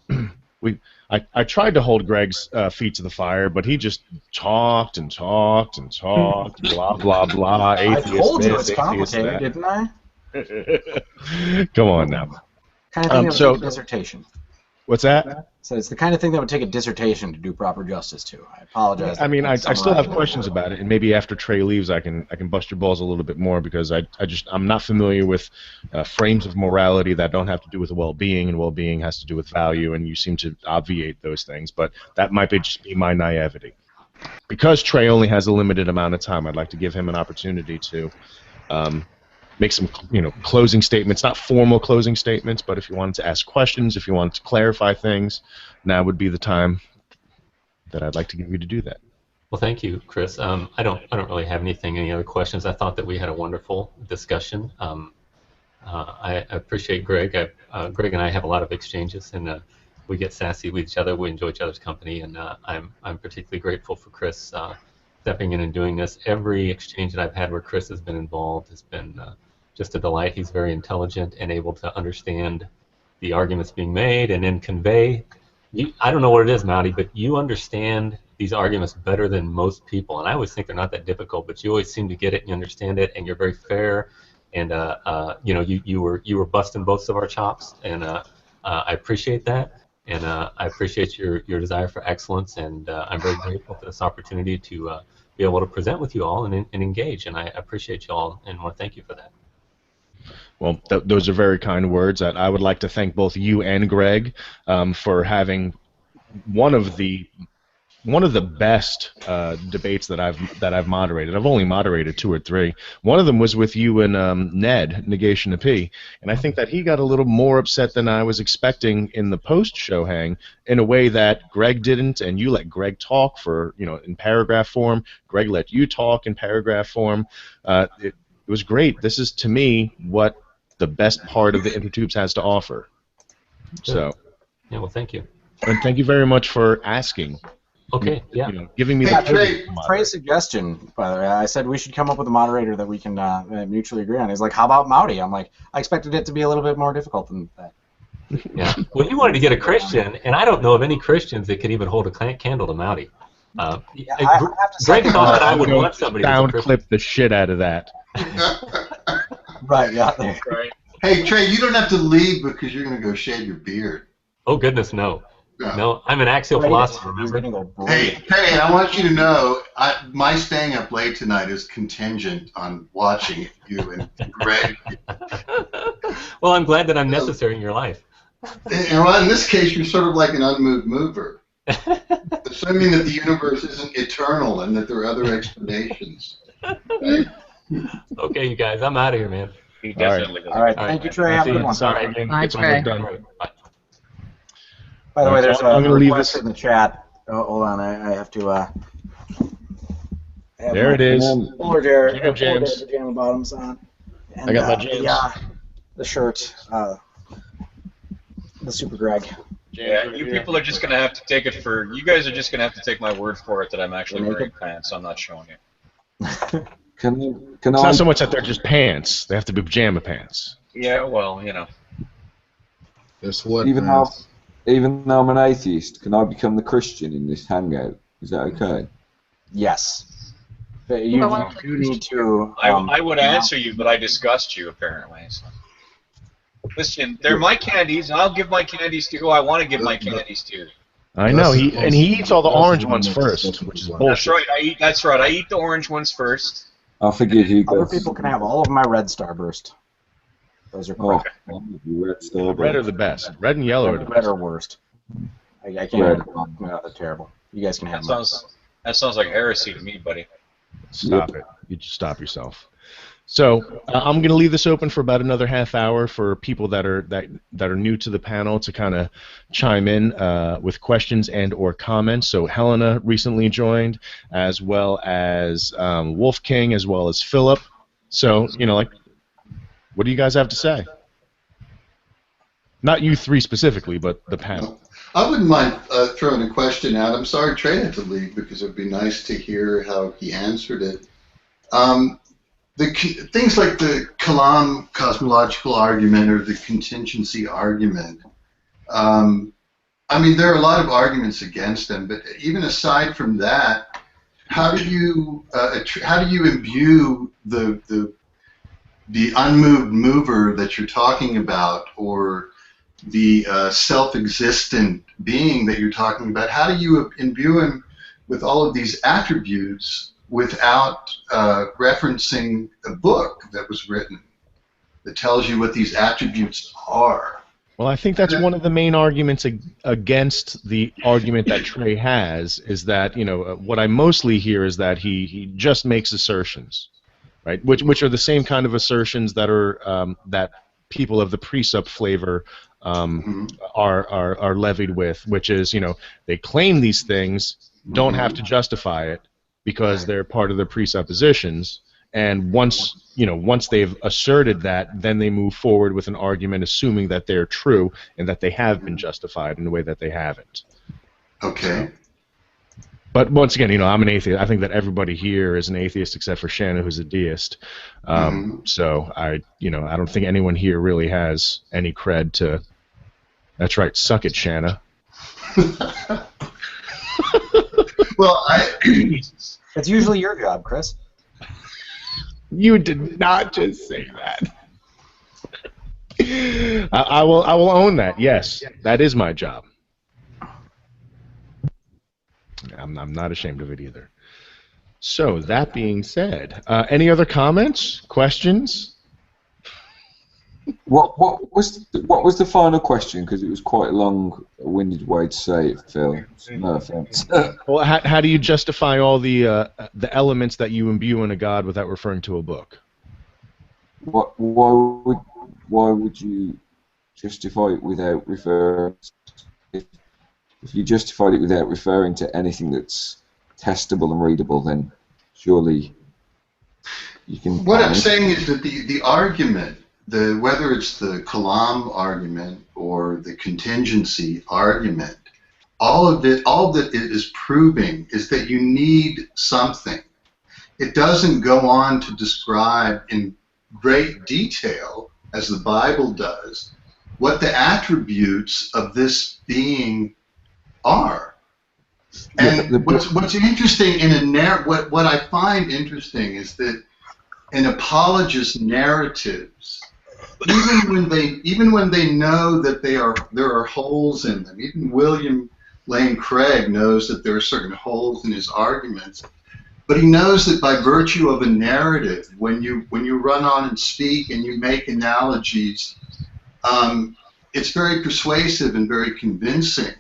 I tried to hold Greg's feet to the fire, but he just talked and talked and talked, blah, blah, blah, I atheist told you this, it's atheist complicated, that. didn't I? Come on now. Kind of thing that would so- take a dissertation. What's that? So it's the kind of thing that would take a dissertation to do proper justice to. I apologize. I mean, I still have Summarize. questions about it, and maybe after Trey leaves, I can bust your balls a little bit more because I'm not familiar with frames of morality that don't have to do with well-being, and well-being has to do with value, and you seem to obviate those things. But that might just be my naivety. Because Trey only has a limited amount of time, I'd like to give him an opportunity to make some, closing statements, not formal closing statements, but if you wanted to ask questions, if you wanted to clarify things, now would be the time that I'd like to give you to do that. Well, thank you, Chris. I don't really have any other questions. I thought that we had a wonderful discussion. I appreciate Greg. Greg and I have a lot of exchanges, and we get sassy with each other. We enjoy each other's company, and I'm particularly grateful for Chris stepping in and doing this. Every exchange that I've had where Chris has been involved has been just a delight. He's very intelligent and able to understand the arguments being made and then convey. I don't know what it is, Maute, but you understand these arguments better than most people, and I always think they're not that difficult, but you always seem to get it and you understand it, and you're very fair, and you were busting both of our chops, and I appreciate that, and I appreciate your desire for excellence, and I'm very grateful for this opportunity to be able to present with you all and engage, and I appreciate you all and want to thank you for that. Well, those are very kind words. I would like to thank both you and Greg for having one of the best debates that I've moderated. I've only moderated 2 or 3. One of them was with you and Ned, Negation of P, and I think that he got a little more upset than I was expecting in the post-show hang in a way that Greg didn't, and you let Greg talk for in paragraph form. Greg let you talk in paragraph form. It was great. This is, to me, what the best part of the Intertubes has to offer. So, yeah, well, thank you. And thank you very much for asking. Okay, yeah. Giving me Trey's suggestion, by the way. I said we should come up with a moderator that we can mutually agree on. He's like, how about Maute? I'm like, I expected it to be a little bit more difficult than that. Yeah. Well, you wanted to get a Christian, and I don't know of any Christians that could even hold a candle to Maute. Greg thought that I would want somebody down clip the shit out of that. Right, yeah. Right. Hey, Trey, you don't have to leave because you're going to go shave your beard. Oh, goodness, no. No, I'm an axial philosopher, remember? Hey, I want you to know, my staying up late tonight is contingent on watching you and Greg. Well, I'm glad that I'm necessary in your life. And well, in this case, you're sort of like an unmoved mover. Assuming that the universe isn't eternal and that there are other explanations. Right? Okay, you guys, I'm out of here, man. He definitely does. All right, thank you, Trey. Have a good one. Sorry, Bye, Trey. Bye. By the way, there's I'm a gonna leave request this in the chat. Oh, hold on, I have to. There it is. Fuller Jared, You go, James. pajama bottoms on. And, I got my James. The shirt, the Super Greg. Yeah, you people are just going to have to take it for... You guys are just going to have to take my word for it that I'm actually wearing pants. I'm not showing you. Can It's not so much that they're just pants. They have to be pajama pants. Yeah, well, That's what. even though I'm an atheist, can I become the Christian in this hangout? Is that okay? Yes. You do need to... I would answer you, but I discussed you, apparently. So. Listen, they're my candies, and I'll give my candies to who I want to give my candies to. I know, he eats all the orange ones first, which is bullshit. That's right. I eat the orange ones first. I'll forgive you Other guys. people can have all of my red Starburst. Those are Oh, great. Red are the best. Red and yellow are the Red best. are worst. I can't. No, they're terrible. You guys can have them. That sounds like heresy to me, buddy. Stop it. You just stop yourself. So I'm going to leave this open for about another half hour for people that are new to the panel to kind of chime in with questions and or comments. So Helena recently joined, as well as Wolf King, as well as Philip. So what do you guys have to say? Not you three specifically, but the panel. I wouldn't mind throwing a question out. I'm sorry Trey had to leave because it would be nice to hear how he answered it. things like the Kalam cosmological argument or the contingency argument. I mean, there are a lot of arguments against them, but even aside from that, how do you imbue the unmoved mover that you're talking about, or the self-existent being that you're talking about? How do you imbue him with all of these attributes without referencing a book that was written that tells you what these attributes are? Well, I think that's one of the main arguments against the argument that Trey has, is that, you know, what I mostly hear is that he just makes assertions, right? Which are the same kind of assertions that are that people of the precept flavor are levied with, which is, you know, they claim these things, don't have to justify it because they're part of their presuppositions, and once they've asserted that, then they move forward with an argument assuming that they're true and that they have been justified in a way that they haven't. Okay. But once again, you know, I'm an atheist. I think that everybody here is an atheist except for Shanna, who's a deist. So I don't think anyone here really has any cred to. That's right. Suck it, Shanna. Well, It's usually your job, Chris. You did not just say that. I will own that. Yes, that is my job. I'm not ashamed of it either. So that being said, any other comments, questions? What was the final question? Because it was quite a long-winded way to say it, Phil. No offense. Well, how do you justify all the elements that you imbue in a god without referring to a book? Why would you justify it without referring? If you justified it without referring to anything that's testable and readable, then surely you can. What I'm saying is that the argument, whether it's the Kalam argument or the contingency argument, all that it is proving is that you need something. It doesn't go on to describe in great detail, as the Bible does, what the attributes of this being are. And what's interesting in what I find interesting is that in apologist narratives, even when they know that there are holes in them, even William Lane Craig knows that there are certain holes in his arguments, but he knows that by virtue of a narrative, when you run on and speak and you make analogies, it's very persuasive and very convincing.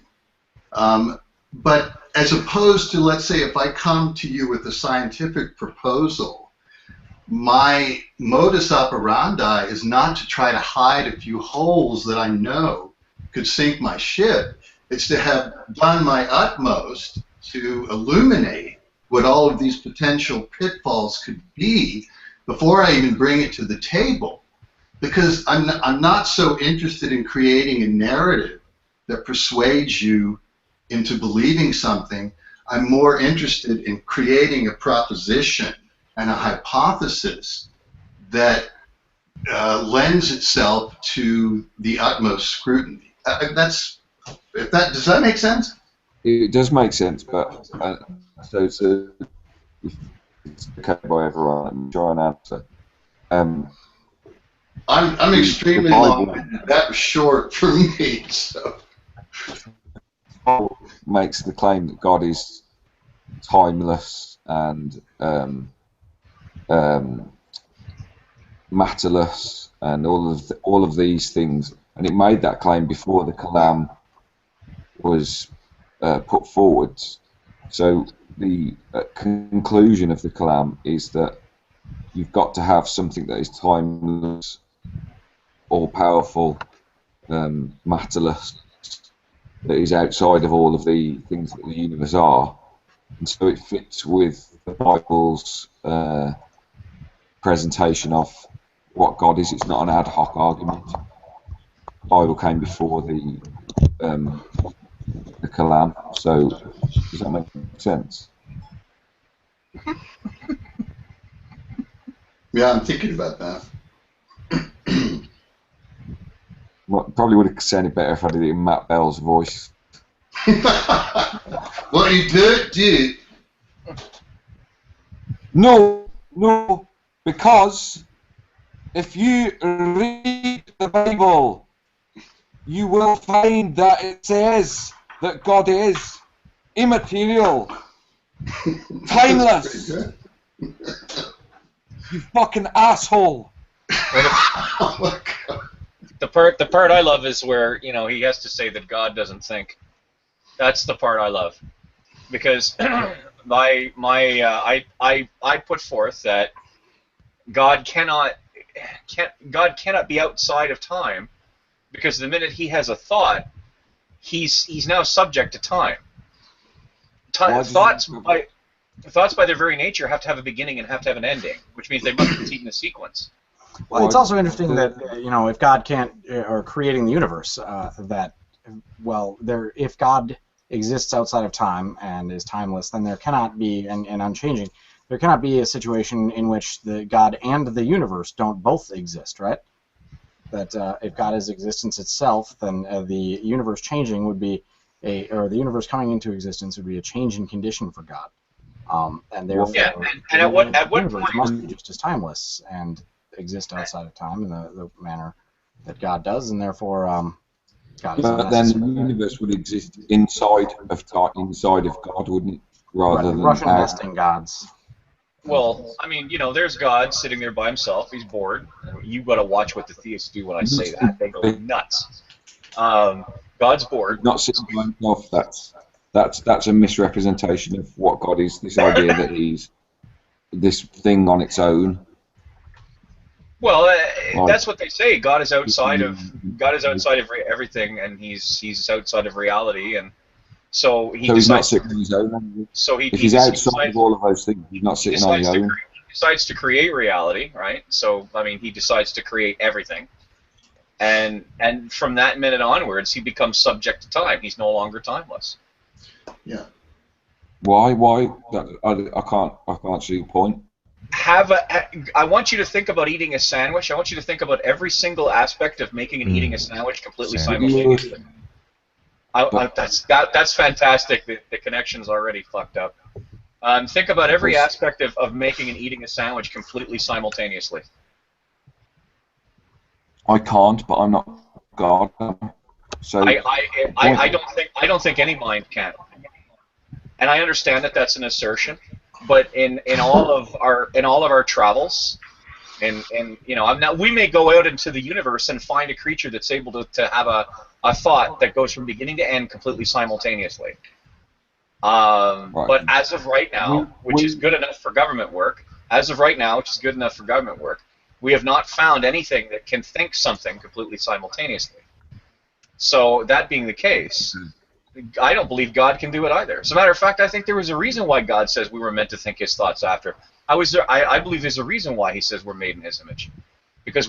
But as opposed to, let's say, if I come to you with a scientific proposal, my modus operandi is not to try to hide a few holes that I know could sink my ship. It's to have done my utmost to illuminate what all of these potential pitfalls could be before I even bring it to the table. Because I'm not so interested in creating a narrative that persuades you into believing something. I'm more interested in creating a proposition and a hypothesis that lends itself to the utmost scrutiny. Does that make sense? It does make sense, but so it's okay by everyone. I'm trying to answer. I'm extremely long. That was short for me. So. Makes the claim that God is timeless and matterless and all of these things, and it made that claim before the Kalam was put forward. So the conclusion of the Kalam is that you've got to have something that is timeless, all-powerful, matterless, that is outside of all of the things that the universe are, and so it fits with the Bible's presentation of what God is. It's not an ad hoc argument. The Bible came before the Kalam, so does that make sense? Yeah, I'm thinking about that. Well, probably would have sounded better if I did it in Matt Bell's voice. Well, you did. No, because if you read the Bible, you will find that it says that God is immaterial, timeless. You fucking asshole. Oh my God. The part I love is where he has to say that God doesn't think. That's the part I love, because I put forth that God cannot be outside of time, because the minute he has a thought, he's now subject to time. Thoughts by their very nature have to have a beginning and have to have an ending, which means they must proceed in a sequence. Well, it's also interesting that if God can't, or creating the universe, if God exists outside of time and is timeless, then there cannot be, and unchanging, there cannot be a situation in which the God and the universe don't both exist, right? That if God is existence itself, then the universe changing would be the universe coming into existence would be a change in condition for God, and therefore, and at what universe point must be just as timeless and exist outside of time in the manner that God does, and therefore God is But then the universe would exist inside of time, inside of God, wouldn't it? Rather than Russian nesting gods. Well, I mean, there's God sitting there by himself. He's bored. You got to watch what the theists do when I say that. They go nuts. God's bored. Not sitting by himself. That's a misrepresentation of what God is. This idea that he's this thing on its own. Well, that's what they say. God is outside of everything, and he's outside of reality, and so he's not sitting on his own. So if he's outside of all of those things, he's not sitting on his own. He decides to create reality, right? So I mean, he decides to create everything, and from that minute onwards, he becomes subject to time. He's no longer timeless. Yeah. Why? I can't see your point. I want you to think about eating a sandwich. I want you to think about every single aspect of making and eating a sandwich completely simultaneously. That's fantastic. The connection's already fucked up. Think about every aspect of making and eating a sandwich completely simultaneously. I can't, but I'm not God. So I don't think any mind can. And I understand that that's an assertion. But in all of our travels, and we may go out into the universe and find a creature that's able to have a thought that goes from beginning to end completely simultaneously. Right. But as of right now, which is good enough for government work, we have not found anything that can think something completely simultaneously. So that being the case, I don't believe God can do it either. As a matter of fact, I think there was a reason why God says we were meant to think his thoughts after. I believe there's a reason why he says we're made in his image. Because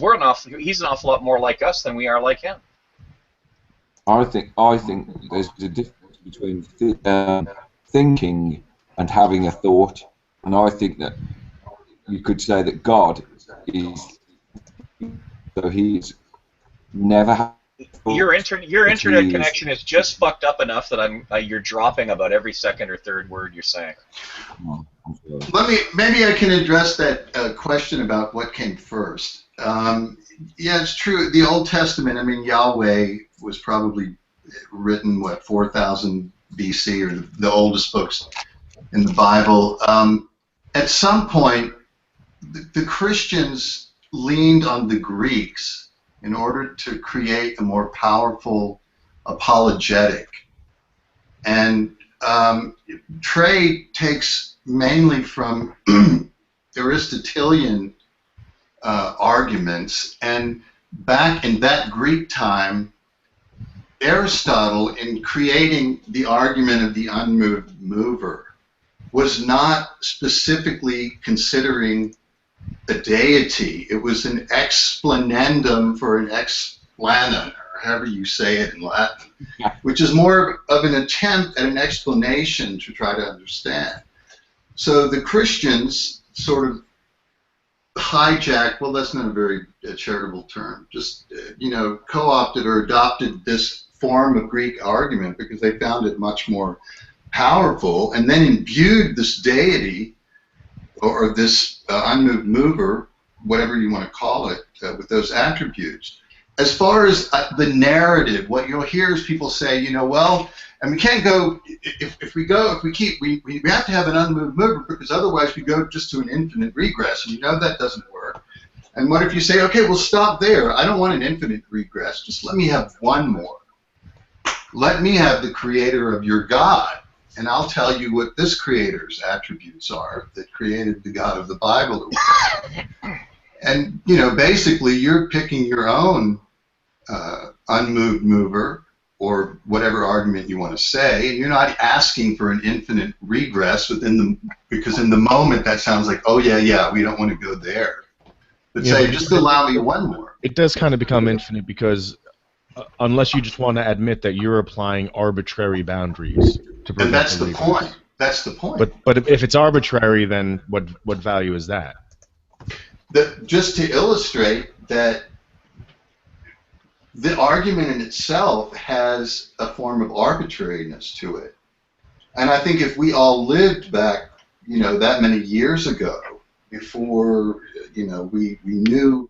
he's an awful lot more like us than we are like him. I think there's a difference between thinking and having a thought, and I think that you could say that God is, so he's never had. Your internet connection is just fucked up enough that you're dropping about every second or third word you're saying. Maybe I can address that question about what came first. Yeah, it's true. The Old Testament, I mean, Yahweh was probably written, 4,000 BC, or the oldest books in the Bible. At some point, the Christians leaned on the Greeks in order to create a more powerful apologetic. And Trey takes mainly from Aristotelian arguments, and back in that Greek time, Aristotle, in creating the argument of the unmoved mover, was not specifically considering a deity. It was an explanandum for an explanum, or however you say it in Latin, which is more of an attempt at an explanation to try to understand. So the Christians sort of hijacked, well, that's not a very charitable term, just, co-opted or adopted this form of Greek argument because they found it much more powerful, and then imbued this deity or this unmoved mover, whatever you want to call it, with those attributes. As far as the narrative, what you'll hear is people say, well, and we can't go, if we have to have an unmoved mover because otherwise we go just to an infinite regress, and that doesn't work. And what if you say, okay, we'll stop there. I don't want an infinite regress. Just let me have one more. Let me have the creator of your God, and I'll tell you what this creator's attributes are that created the God of the Bible. And, basically you're picking your own unmoved mover, or whatever argument you want to say, and you're not asking for an infinite regress because in the moment that sounds like, oh yeah, we don't want to go there. But say, just allow me one more. It does kind of become infinite because unless you just want to admit that you're applying arbitrary boundaries to prevent. And that's the point. That's the point. But if it's arbitrary, then what value is that? Just to illustrate that the argument in itself has a form of arbitrariness to it. And I think if we all lived back, that many years ago, before, we knew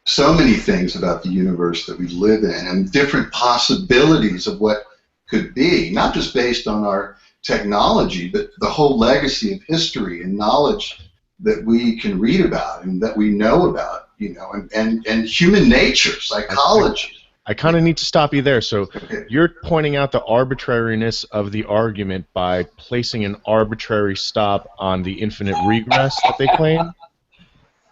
so many things about the universe that we live in and different possibilities of what could be, not just based on our technology, but the whole legacy of history and knowledge that we can read about and that we know about. And human nature, psychology. I kind of need to stop you there. So you're pointing out the arbitrariness of the argument by placing an arbitrary stop on the infinite regress that they claim?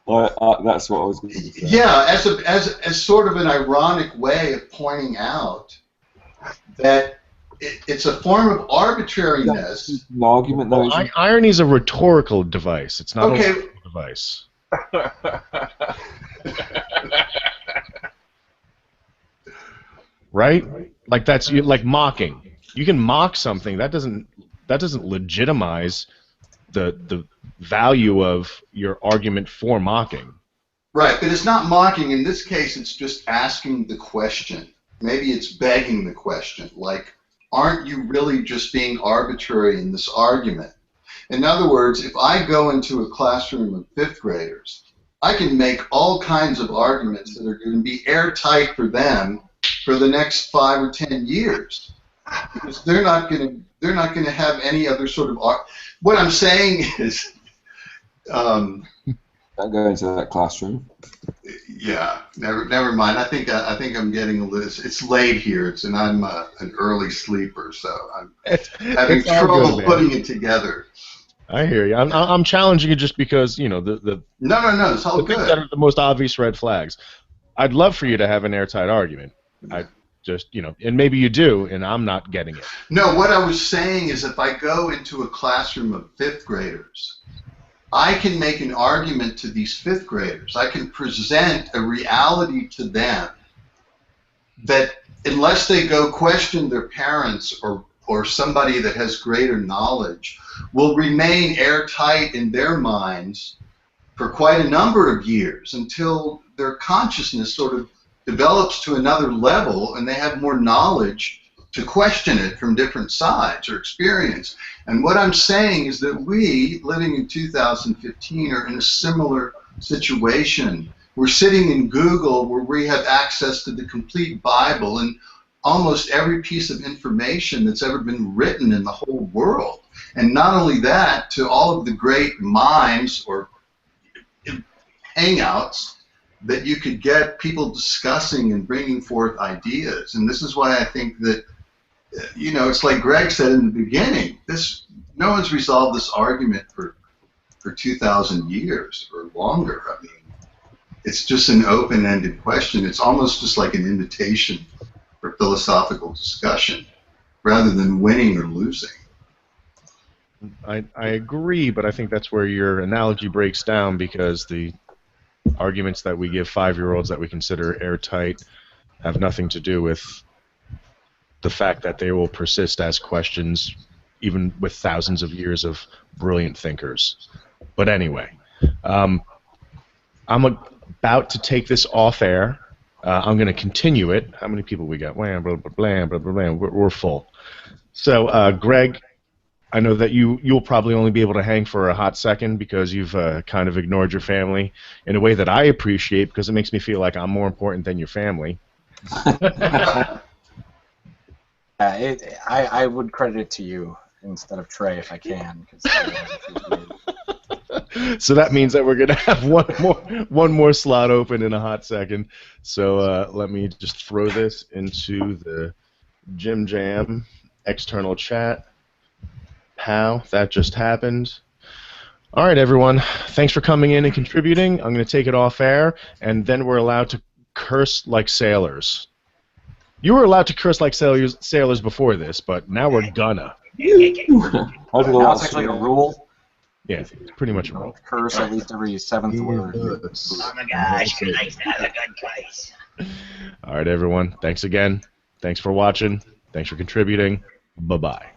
That's what I was going to say. Yeah, as sort of an ironic way of pointing out that it's a form of arbitrariness. An argument, though. Irony is a rhetorical device. It's not a logical device. Right? Like that's like mocking. You can mock something. That doesn't legitimize the value of your argument for mocking. Right, but it's not mocking. In this case, it's just asking the question. Maybe it's begging the question, like, aren't you really just being arbitrary in this argument? In other words, if I go into a classroom of fifth graders, I can make all kinds of arguments that are going to be airtight for them for the next 5 or 10 years, because they're not going to have any other sort of what I'm saying is, don't go into that classroom. Yeah, never mind. I think I'm getting a little. It's late here, and I'm an early sleeper, so I'm having trouble putting it together. I hear you. I'm challenging you just because the No, it's all the good. things that are the most obvious red flags. I'd love for you to have an airtight argument. I just and maybe you do, and I'm not getting it. No, what I was saying is if I go into a classroom of fifth graders, I can make an argument to these fifth graders. I can present a reality to them that unless they go question their parents or somebody that has greater knowledge, will remain airtight in their minds for quite a number of years until their consciousness sort of develops to another level and they have more knowledge to question it from different sides or experience. And what I'm saying is that we, living in 2015, are in a similar situation. We're sitting in Google where we have access to the complete Bible and almost every piece of information that's ever been written in the whole world. And not only that, to all of the great minds or hangouts that you could get people discussing and bringing forth ideas. And this is why I think that, it's like Greg said in the beginning, no one's resolved this argument for 2,000 years or longer. I mean, it's just an open-ended question. It's almost just like an invitation for philosophical discussion rather than winning or losing. I agree, but I think that's where your analogy breaks down, because the arguments that we give 5-year-olds that we consider airtight have nothing to do with the fact that they will persist as questions even with thousands of years of brilliant thinkers. But anyway, I'm about to take this off air. I'm going to continue it. How many people we got? Blah, blah, blah, blah, blah, blah. We're full. So, Greg, I know that you'll probably only be able to hang for a hot second because you've kind of ignored your family in a way that I appreciate because it makes me feel like I'm more important than your family. I would credit it to you instead of Trey if I can. So that means that we're going to have one more slot open in a hot second. So let me just throw this into the Jim Jam external chat. How that just happened. All right, everyone. Thanks for coming in and contributing. I'm going to take it off air, and then we're allowed to curse like sailors. You were allowed to curse like sailors before this, but now we're gonna. Now it's actually a rule. Yeah, it's pretty much a rule. Curse at least every seventh word. Oh my gosh, he likes to have a good place. All right, everyone. Thanks again. Thanks for watching. Thanks for contributing. Bye-bye.